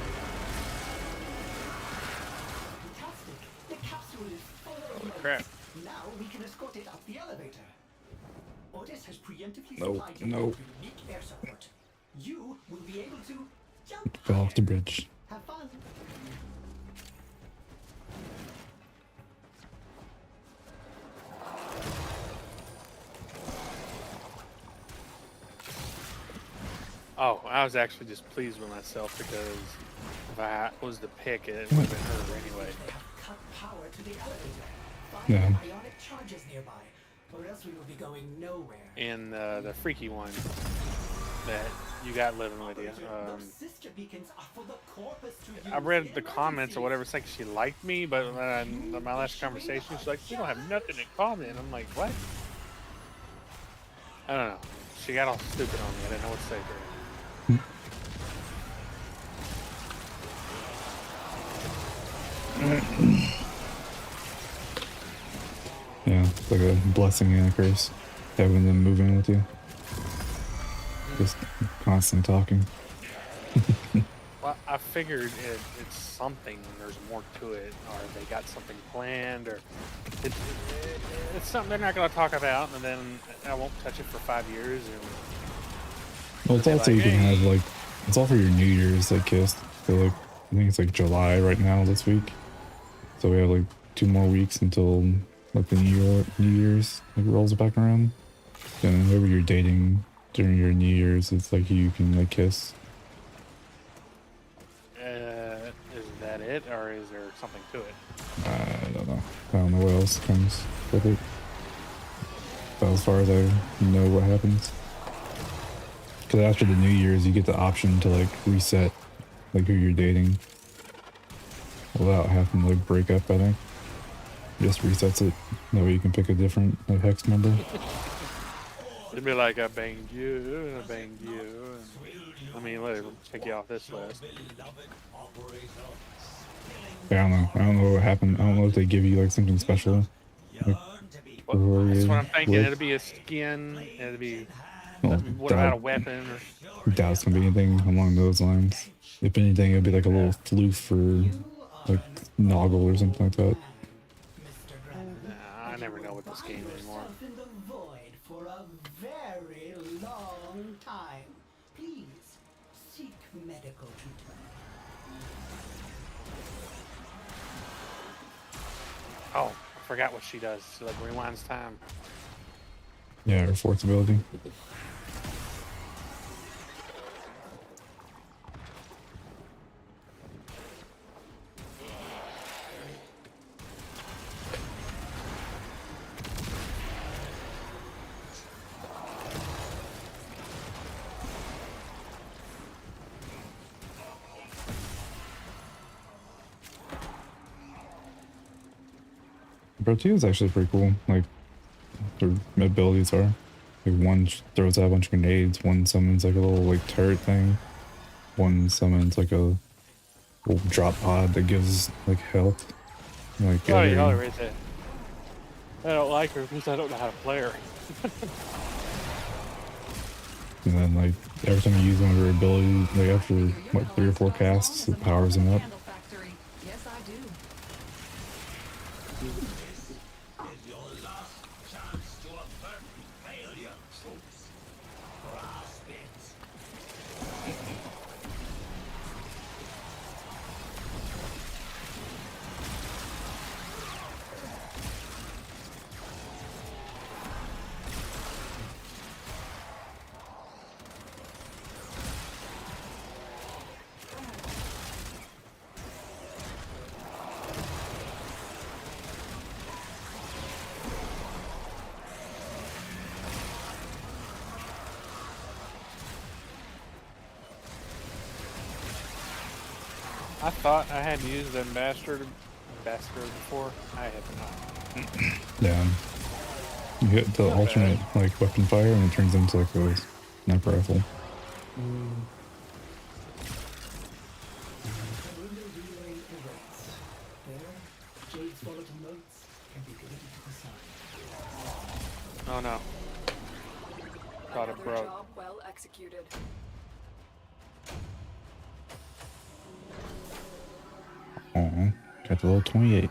Fantastic. The capsule is full of Holy crap. Now we can escort it up the elevator. Otis has preemptively Nope, supplied you nope. with unique air support. You will be able to jump Fell off the bridge. Have fun. Oh, I was actually just pleased with myself because if I was to pick it, it would have been her anyway. They have cut power to the elevator. Find Yeah. ionic charges nearby, or else we will be going nowhere. And the freaky one that you got living with you. Those sister beacons are for the corpus to use I read in the comments or whatever. It's like she liked me, but my last conversation, she's like, "We don't have nothing in common." And I'm like, "What?" I don't know. She got all stupid on me. I didn't know what to say to her. Yeah, it's like a blessing and a curse. Having them moving with you. Just constant talking. Well, I figured it's something. There's more to it, or they got something planned, or it's something they're not going to talk about, and then I won't touch it for 5 years. And Well, it's also like, you can hey. have like it's all for your New Year's like kiss. So like I think it's like July right now this week. So we have like 2 more weeks until like the New Year's like rolls back around. And whoever you're dating during your New Year's, it's like you can like kiss. Is that it, or is there something to it? I don't know. I don't know what else comes with it. But as far as I know what happens. Because after the New Year's, you get the option to like reset like who you're dating without having to like break up, I think. Just resets it. That way you can pick a different like hex number. It'd be like, I banged you, and I banged you. And, I mean, let it take you off this list. I don't know. I don't know what happened. I don't know if they give you like something special. Like, Well, that's what I'm thinking. with- It'll be a skin. It'll be. Well, What about a weapon? Or, doubt it's gonna be anything along those lines. If anything, it'll be like a little floof or like Noggle or something like that. nah, I never know with this game anymore. yourself in the void for a very long time. Please seek medical treatment. Oh, I forgot what she does. She like rewinds time. Yeah, her fourth ability. Bro 2 is actually pretty cool. Like, their abilities are. Like, one throws out a bunch of grenades, one summons like a little like turret thing, one summons like a little drop pod that gives like health. Like, Oh, every- yeah, right there. I don't like her because I don't know how to play her. and then like every time you use one of her abilities, like after like 3 or 4 casts, it powers them up. Yes, I do. Is your last chance to avert failure, troops. Grasp it. I thought I had used Ambassador before. I have not. Yeah. You hit the Not alternate bad. like weapon fire and it turns into like a sniper rifle. Karundo relay awaits. There, Jade's volatile notes can be delivered to the sun. Oh no. Thought it Another broke. job well executed. Aw, got the little 28.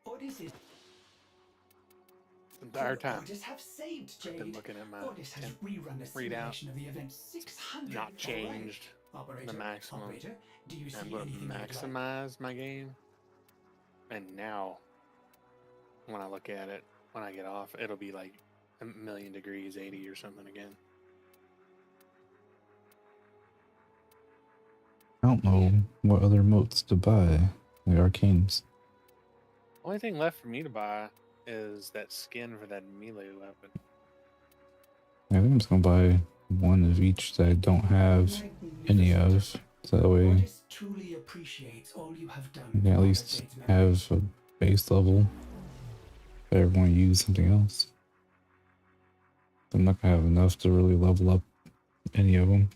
Otis The entire time. Otis have saved Jade. I've been looking at my Otis has rerun a readout. simulation of the event 600. Not changed the maximum. Operator, do you see I'm going to anything you'd like? maximize my game. And now, when I look at it, when I get off, it'll be like 1,000,000 degrees, 80 or something again. I don't know what other motes to buy. Like arcanes. Only thing left for me to buy is that skin for that melee weapon. I think I'm just gonna buy one of each that I don't have any of. So that way Otis truly appreciates all you have done. I can at least have a base level if I ever want to use something else. I'm not gonna have enough to really level up any of them.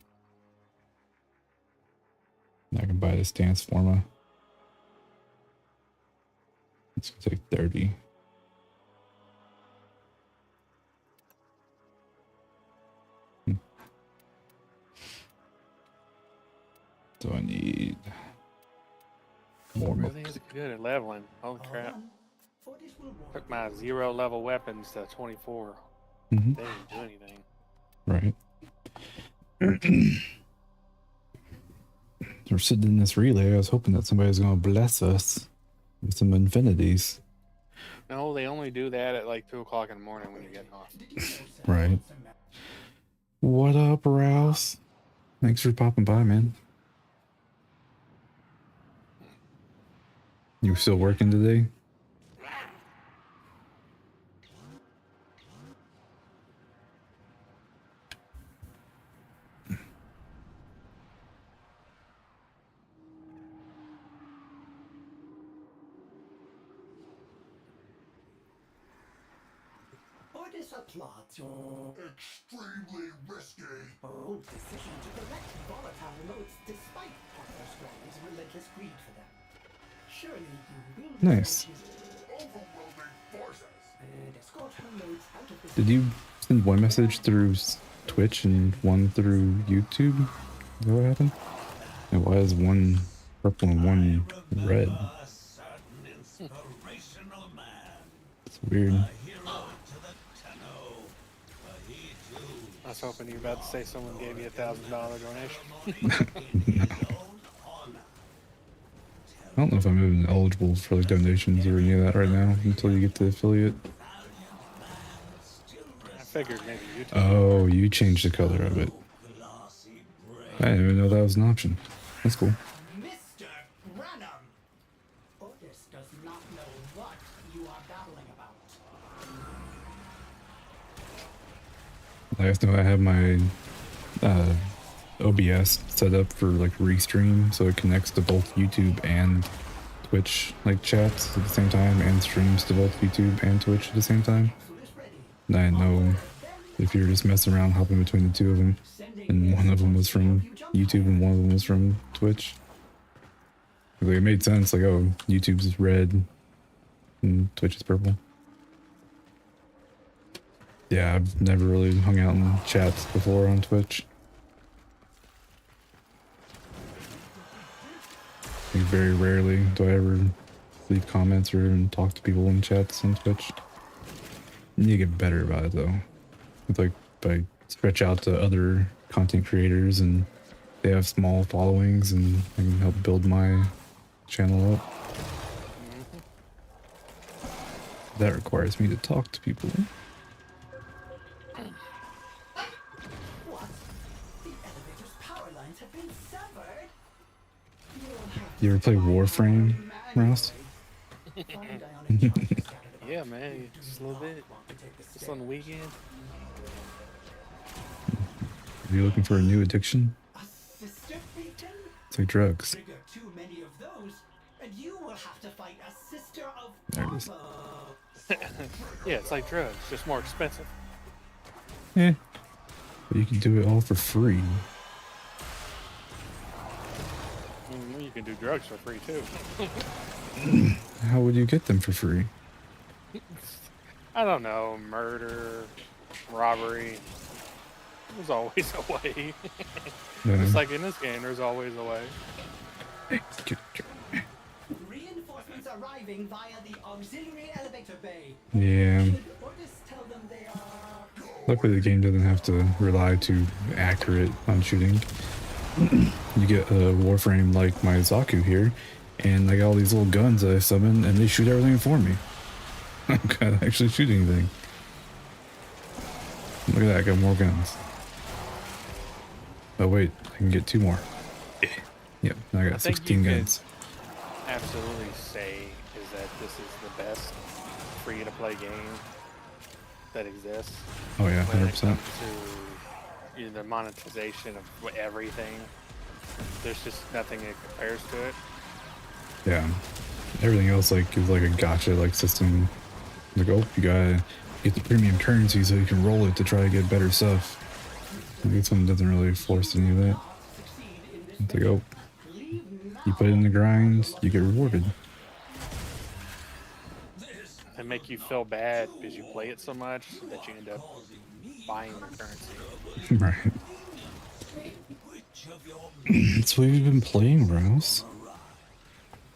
I can buy the stance forma. It's gonna take 30. So I need more Really motes. is good at leveling. Holy crap. Took my 0 level weapons to 24. Mhm. They didn't do anything. Right. We're sitting in this relay. I was hoping that somebody was going to bless us with some infinities. No, they only do that at like 2 o'clock in the morning when you get off. Right. What up, Rouse? Thanks for popping by, man. You still working today? Otis applauds your Extremely risky. bold decision to collect volatile notes despite Partner Strand's relentless greed for them. Surely you will Nice. Overwhelming forces. and escort her notes out of the Did you send one message through Twitch and one through YouTube? Is that what happened? And why is one purple and one red? It's weird. I was hoping you were about to say someone gave you $1,000 donation. I don't know if I'm even eligible for like donations or any of that right now until you get the affiliate. I figured maybe you took Oh, you changed the color of it. I didn't even know that was an option. That's cool. Mr. Branham! Otis does not know what you are babbling about. I just know I have my OBS set up for like restream, so it connects to both YouTube and Twitch like chats at the same time, and streams to both YouTube and Twitch at the same time. And I know if you're just messing around hopping between the two of them, and one of them was from YouTube and one of them was from Twitch. Like, it made sense, like, oh, YouTube's red and Twitch is purple. Yeah, I've never really hung out in chats before on Twitch. Like, very rarely do I ever leave comments or talk to people in chats on Twitch. You need to get better about it though. It's like I stretch out to other content creators and they have small followings and I can help build my channel up. That requires me to talk to people. What? The elevator's power lines have been severed? You ever play Warframe, Ross? Yeah, man, just a little bit. Just on the weekend. Are you looking for a new addiction? Sister beaten? It's like drugs. Trigger too many of those, and you will have to fight a sister of There it is. Yeah, it's like drugs, just more expensive. Yeah. But you can do it all for free. You can do drugs for free too. How would you get them for free? I don't know, murder, robbery. There's always a way. Just like in this game, there's always a way. Reinforcements arriving via the auxiliary elevator bay. Yeah. Orders tell them they are. Luckily, the game doesn't have to rely too accurate on shooting. You get a Warframe like my Zaku here, and I got all these little guns that I summon, and they shoot everything for me. I can't actually shoot anything. Look at that, I got more guns. Oh wait, I can get 2 more. Yep, now I got 16 guns. Absolutely say is that this is the best free-to-play game that exists. Oh yeah, when 100%. it comes to the monetization of everything. There's just nothing that compares to it. Yeah, everything else like is like a gotcha like system. Like, oh, you gotta get the premium currency so you can roll it to try to get better stuff. Like, this one doesn't really force any of that. It's like, oh, you put in the grind, you get rewarded. They make you feel bad because you play it so much that you end up buying the currency. Right. That's what we've been playing, Rouse.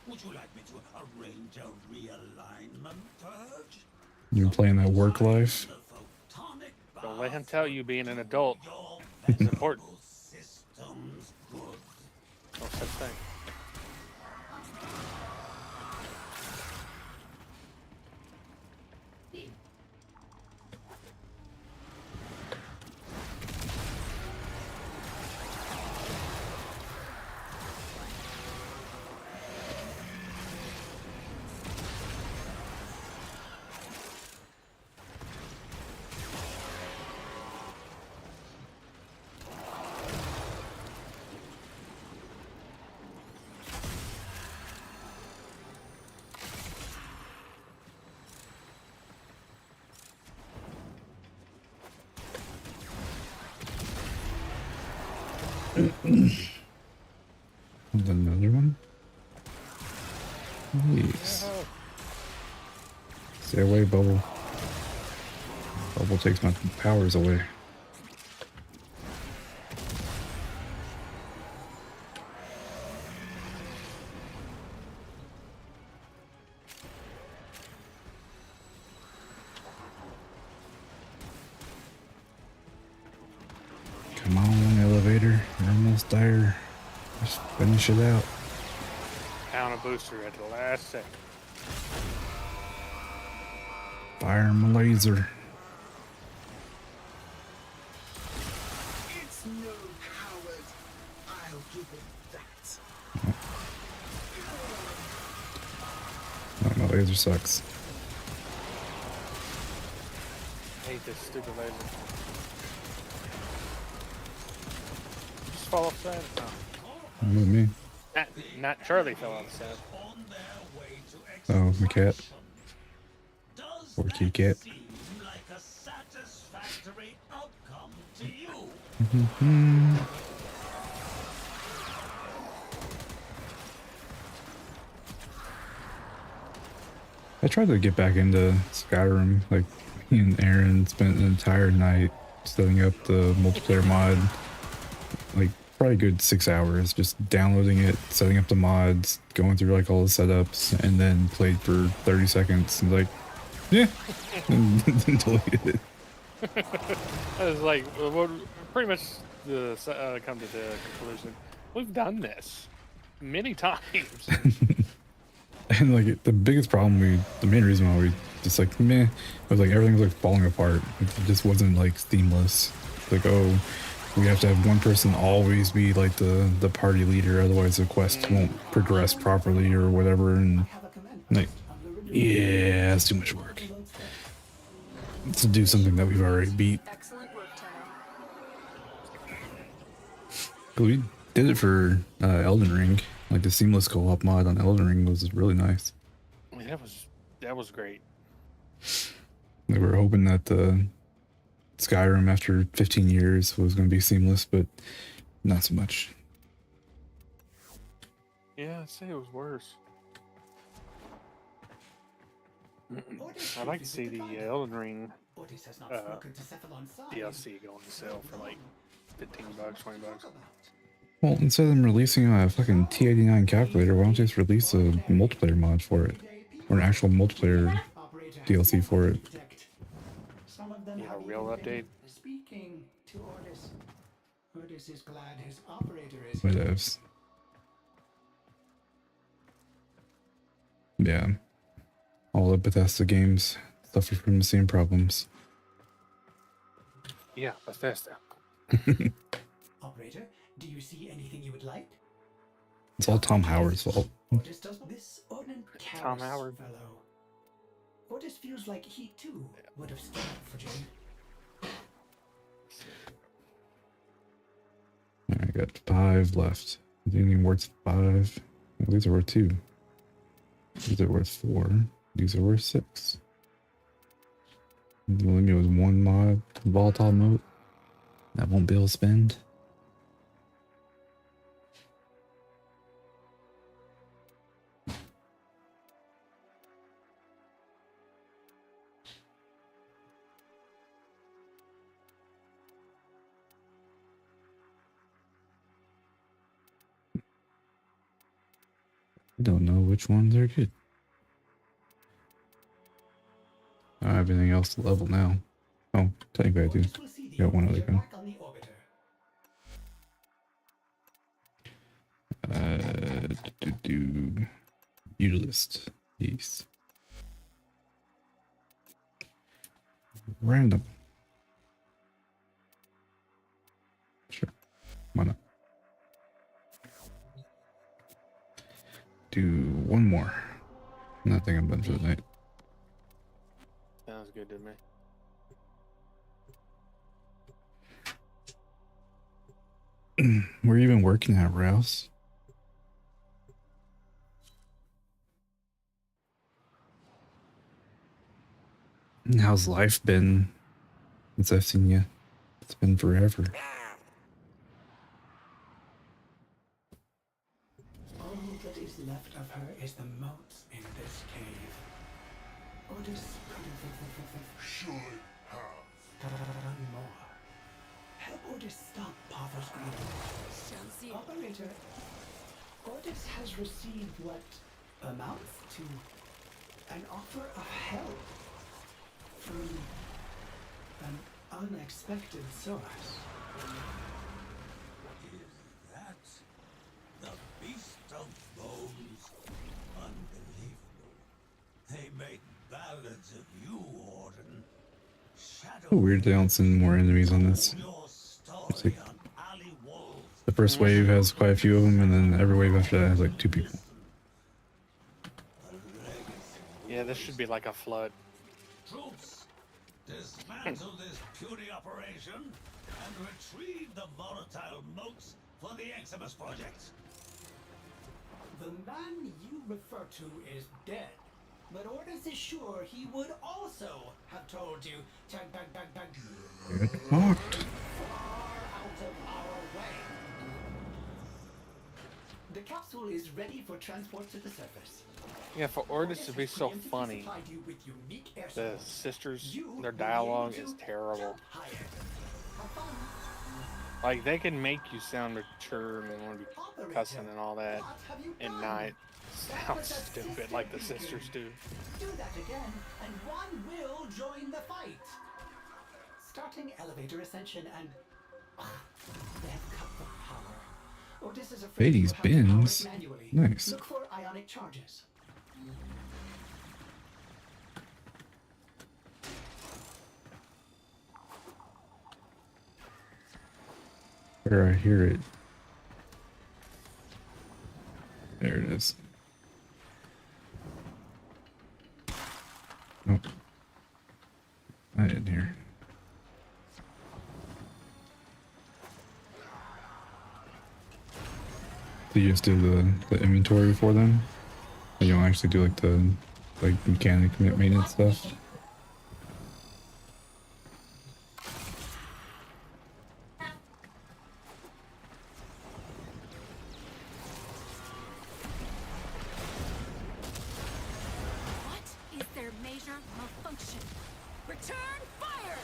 Would you like me to arrange a realignment purge? You've been playing that work life. Don't let him tell you being an adult is important. No such thing. Another one? Nice. Stay away, Bubble. Bubble takes my powers away. Come on, elevator. You're almost there. Just finish it out. Down a booster at the last second. Fire my laser. It's no coward. I'll give it that. Oh, my laser sucks. I hate this stupid laser. Just fall off the side? No. With me. Not Charlie fell off the side. Oh, my cat. Or kitty cat. I tried to get back into Skyrim. Like, me and Aaron spent an entire night setting up the multiplayer mod. Like, probably a good 6 hours just downloading it, setting up the mods, going through like all the setups, and then played for 30 seconds and like, yeah, and then deleted it. I was like, well, pretty much come to the conclusion. We've done this many times. And like the biggest problem the main reason why we just like was like everything was like falling apart. It just wasn't like seamless. Like, oh, We have to have one person always be like the party leader, otherwise the quest won't progress properly or whatever. And like, yeah, it's too much work to do something that we've already beat. Excellent work, Tenno. But we did it for Elden Ring. Like the seamless co-op mod on Elden Ring was really nice. Yeah, that was great. We were hoping that Skyrim after 15 years was going to be seamless, but not so much. Yeah, I'd say it was worse. I'd like to see the Elden Ring DLC going to sell for like $15, $20. Well, instead of them releasing a fucking T89 calculator, why don't they just release a multiplayer mod for it? Or an actual multiplayer DLC for it? Yeah, a real update. Speaking to Ordis. Ordis is glad his operator is Whatevs. Yeah. All the Bethesda games suffer from the same problems. Yeah, Bethesda. Operator, do you see anything you would like? It's all Tom Howard's fault. Ordis does this Odin Tom Howard. fellow. Ordis feels like he too would have stood up for Jane. I got 5 left. Anything worth 5? Well, these are worth 2. These are worth 4. These are worth 6. The limit was 1 mod, volatile mode. That won't be able to spend. I don't know which ones are good. I have everything else to level now. Oh, technically I do. Got one other gun. Utilist. Yes. Random. Sure. Why not? Do one more. And I think I'm done for the night. Sounds good to me. Where you been working at, Rouse? How's life been since I've seen you? It's been forever. All that is left of her is the moat in this cave. Ordis Should have. done more. Help Ordis stop Pathos greed. Operator, Ordis has received what amounts to an offer of help from an unexpected source. Is that the Beast of Bones? Unbelievable. They make ballads of you, Orden. Oh, weird they don't send more enemies on this. It's like the first wave has quite a few of them, and then every wave after that has like 2 people. Yeah, this should be like a flood. Troops, dismantle this puny operation and retrieve the volatile moats for the Eximus project. The man you refer to is dead, but Ordis is sure he would also have told you to Get locked. far out of our way. The capsule is ready for transport to the surface. Yeah, for Ordis to be so funny, the sisters, their dialogue is terrible. Like, they can make you sound mature and want to be cussing and all that, and not sound stupid like the sisters do. Do that again, and one will join the fight. Starting elevator ascension and they have cut the power. Ordis is afraid Hades you'll have to power it bins. manually. Nice. Look for ionic charges. Where I hear it. There it is. Nope. I didn't hear. Do you just do the inventory for them? Or you don't actually do like the mechanic maintenance stuff? What is their major malfunction? Return fire!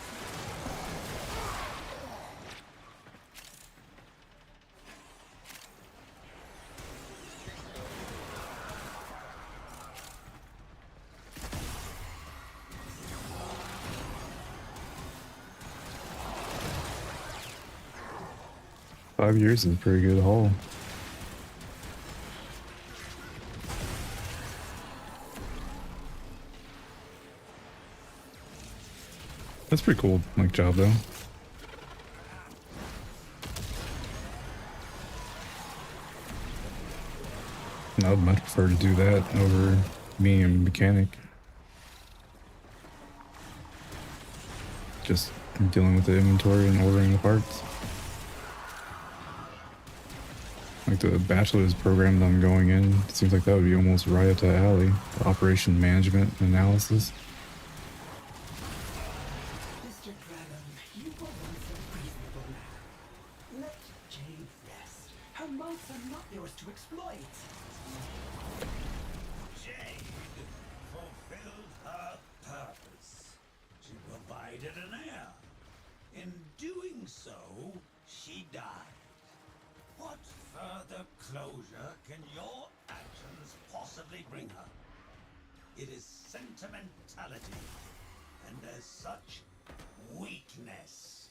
5 years is a pretty good haul. That's pretty cool, like, job though. I would much prefer to do that over being a mechanic. Just dealing with the inventory and ordering the parts. Like the bachelor's program that I'm going in, it seems like that would be almost right up the alley. Operation management analysis. Mr. Granum, you were once a reasonable man. Let Jade rest. Her motes are not yours to exploit. Jade fulfilled her purpose. She provided an heir. In doing so, she died. What further closure can your actions possibly bring her? It is sentimentality, and as such, weakness.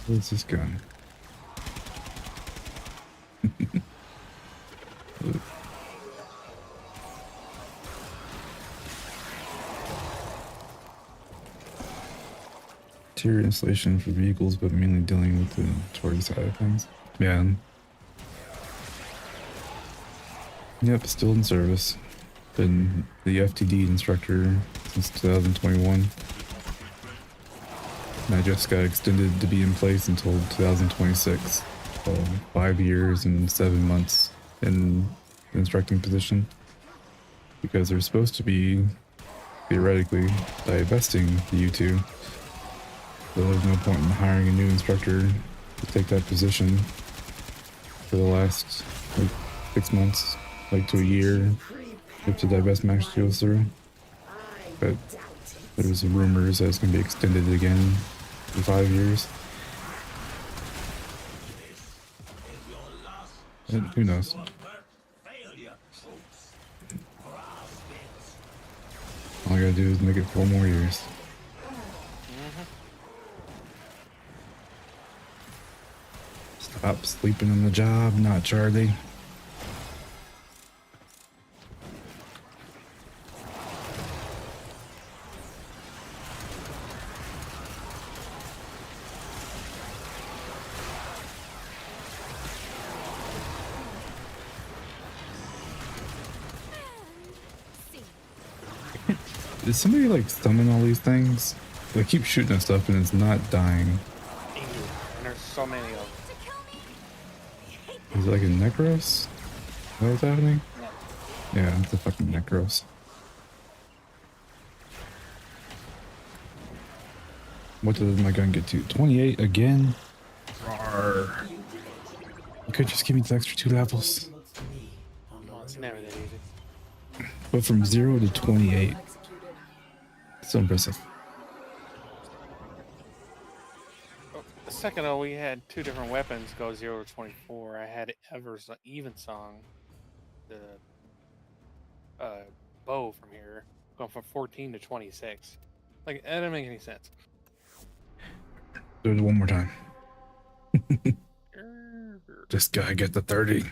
What's this gun? Interior installation for vehicles, but mainly dealing with the inventory side of things. Yeah. Yep, still in service. Been the FTD instructor since 2021. And I just got extended to be in place until 2026. So 5 years and 7 months in the instructing position. Because they're supposed to be, theoretically, divesting the U2. So there's no point in hiring a new instructor to take that position for the last, like, 6 months, like to a year, if the divestment actually goes through. But there's rumors that it's going to be extended again for 5 years. And who knows? All I gotta do is make it 4 more years. Stop sleeping on the job, not Charlie. Did somebody like summon all these things? They keep shooting at stuff and it's not dying. And there's so many of them. Is it like a Necros? Is that what's happening? Yeah, it's a fucking Necros. What did my gun get to? 28 again? Rawr. You could just give me the extra 2 levels. Well, it's never that easy. But from 0 to 28. So impressive. A second ago, we had 2 different weapons go 0 to 24. I had Ever's Evensong, the bow from here, going from 14 to 26. Like, that didn't make any sense. Do it one more time. Just gotta get the 30.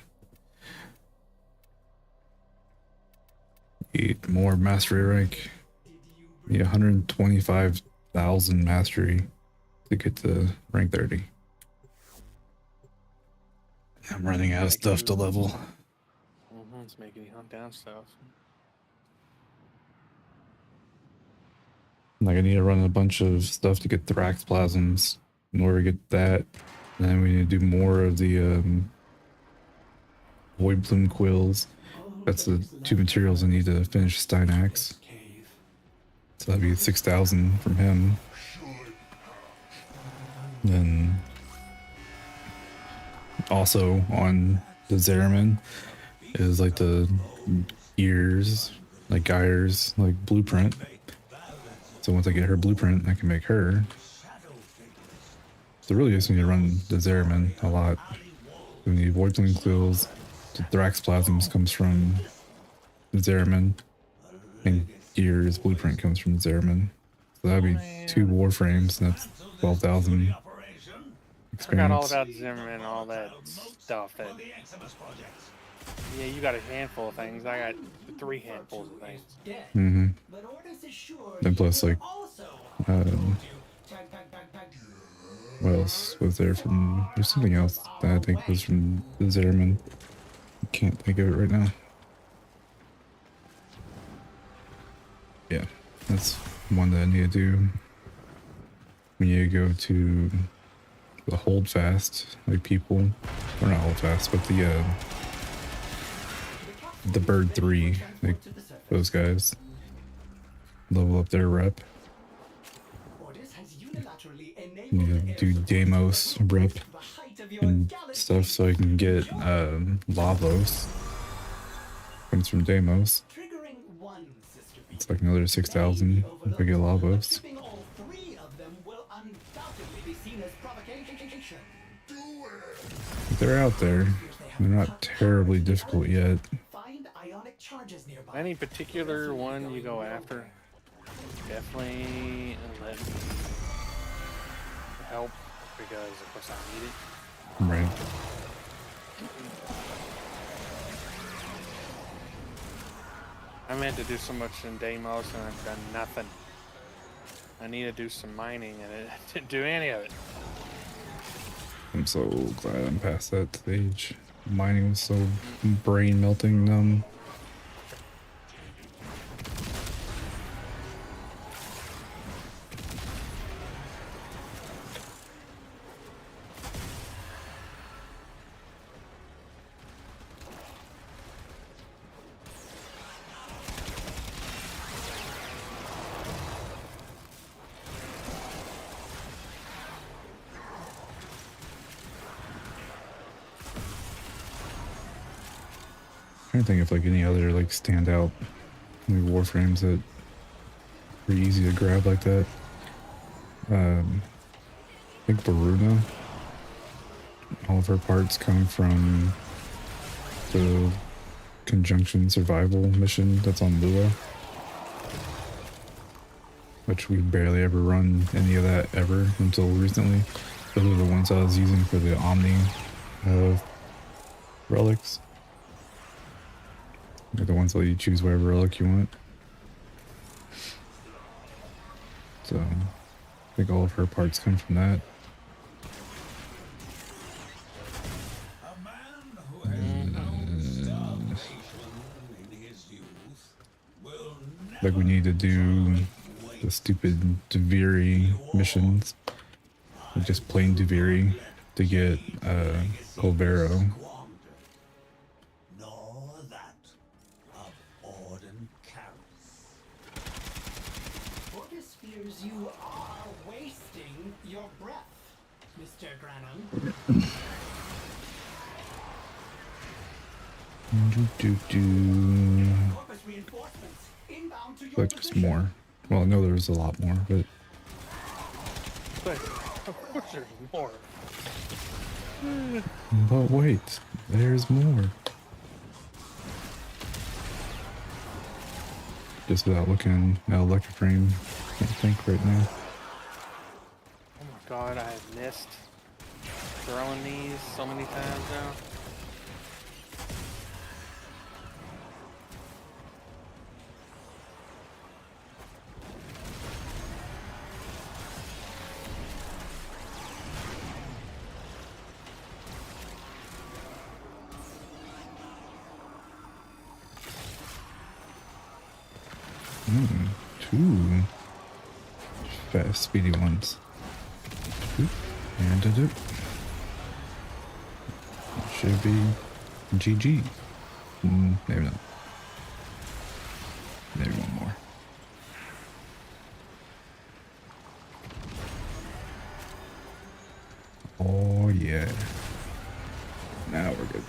Need more mastery rank. Need 125,000 mastery to get to rank 30. I'm running out of stuff to level. It's making you hunt down stuff. Like I need to run a bunch of stuff to get Thrax plasms in order to get that. And then we need to do more of the Void Plume quills. That's the 2 materials I need to finish Steinax. So that'd be 6,000 from him. Then also on the Zeraman is like the ears, like Geyer's like blueprint. So once I get her blueprint, I can make her. So really just need to run the Zeraman a lot. We need Void Plume quills. The Thrax plasms comes from the Zeraman. And Gear's blueprint comes from Zeraman. So that'd be 2 warframes, and that's 12,000 I forgot all experience. about Zimmerman and all that stuff. That yeah, you got a handful of things. I got 3 handfuls of things. Mm-hmm. Then plus like, what else was there from? There's something else that I think was from the Zeraman. I can't think of it right now. Yeah, that's one that I need to do. We need to go to the Holdfast, like people, or not Holdfast, but the Bird 3, like those guys. Level up their rep. Need to do Deimos rep and stuff so I can get Lavos. Comes from Deimos. It's like another 6,000 if I get Lavos. They're out there. They're not terribly difficult yet. Any particular one you go after? Definitely let me help because of course I need it. Right. I meant to do so much in Deimos and I've done nothing. I need to do some mining and I didn't do any of it. I'm so glad I'm past that stage. Mining was so brain melting numb. I don't think of like any other like standout like warframes that are easy to grab like that. I think Varuna. All of her parts come from the Conjunction Survival mission that's on Lua. Which we barely ever run any of that ever until recently. Those are the ones I was using for the Omni relics. They're the ones that let you choose whatever relic you want. So, I think all of her parts come from that. Like we need to do the stupid Duviri missions. Like just plain Duviri to get Colvero. Otis fears you are wasting your breath, Mr. Granum. Like there's more. Well, I know there's a lot more, but Of course there's more. but wait, there's more. Just without looking at Electroframe, can't think right now. Oh my god, I have missed throwing these so many times now. Two fast, speedy ones. Oop, and a dip. Should be GG. Maybe not. Maybe one more. Oh yeah. Now we're good.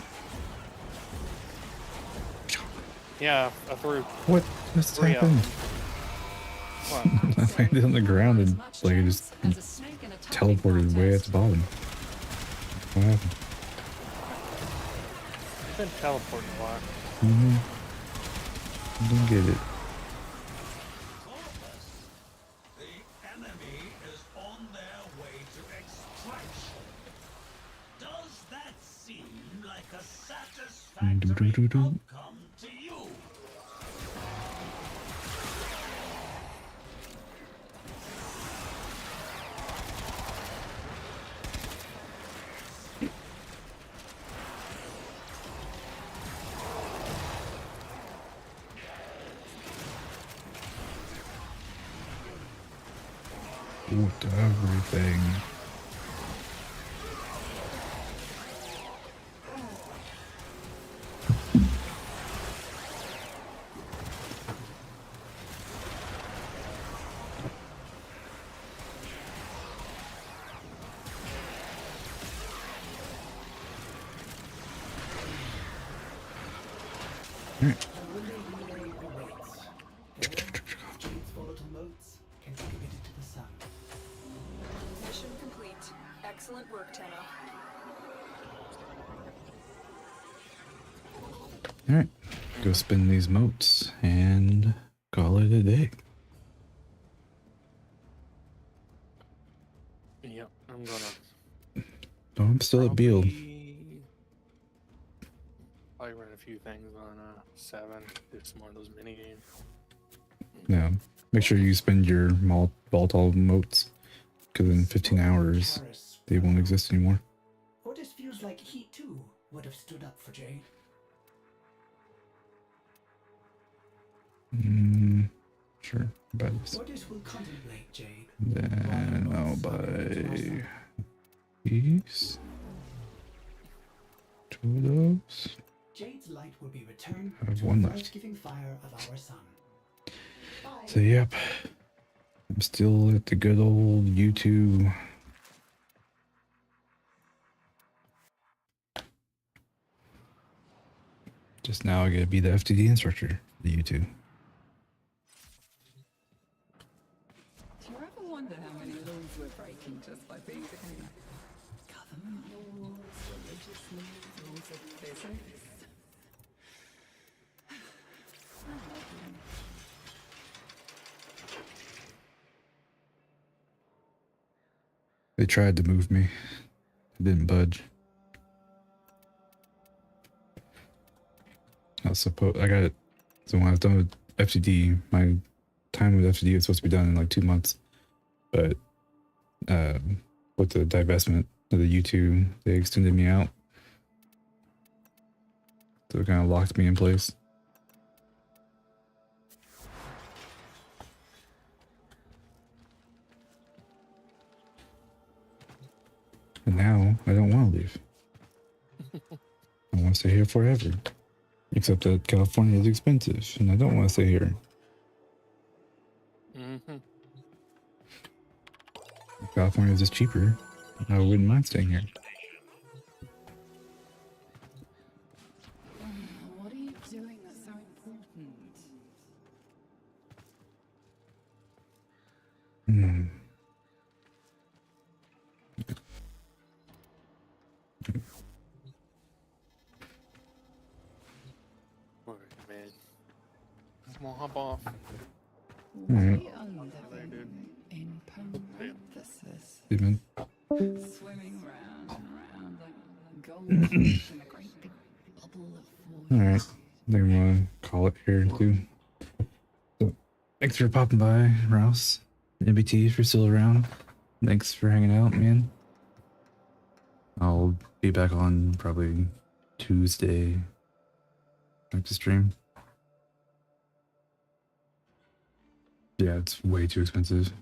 Yeah, I threw. What just three of happened? them. What? I landed on the ground and like it just teleported way at the bottom. What happened? I've been teleporting a lot. Don't get it. The enemy is on their way to extraction. Does that seem like a satisfactory outcome to you? With everything. Alright. Jade's volatile motes can be committed to the sun. Mission complete. Excellent work, Tenno. Alright. Go spin these motes and call it a day. Yep, I'm gonna. Oh, I'm still at Beal. Probably run a few things on 7. Do some more of those mini games. Yeah. Make sure you spend your volatile motes, because in 15 hours they won't exist anymore. Otis feels like he too would have stood up for Jade. Sure. Buy this. Otis will contemplate Jade. Then I'll buy these. 2 of those. Jade's light will be returned I have to one the left. life-giving fire of our sun. So yep. I'm still at the good old U2. Just now I gotta be the FTD instructor, the U2. Do you ever wonder how many laws we're breaking just by being together? Government laws, religious laws, laws of physics. They tried to move me. I didn't budge. I got it. So when I was done with FTD, my time with FTD was supposed to be done in like 2 months. But with the divestment of the U2, they extended me out. So it kind of locked me in place. And now I don't want to leave. I want to stay here forever. Except that California is expensive, and I don't want to stay here. If California is just cheaper, I wouldn't mind staying here. What are you doing that's so important? Alright, man. Come on, hop off. Alright. In parenthesis. Steven. Alright, I think I'm gonna call it here too. So, thanks for popping by, Rouse. MBT, if you're still around. Thanks for hanging out, man. I'll be back on probably Tuesday next stream. Yeah, it's way too expensive.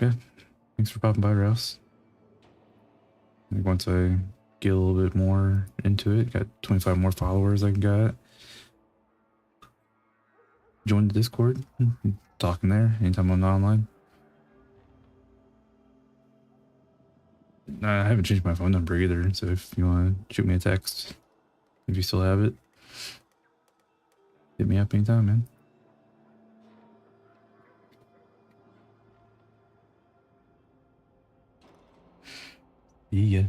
Yeah, thanks for popping by, Rouse. I think once I get a little bit more into it, got 25 more followers I got. Join the Discord, talking there anytime I'm not online. I haven't changed my phone number either, so if you want to shoot me a text, if you still have it, hit me up anytime, man. Yeah.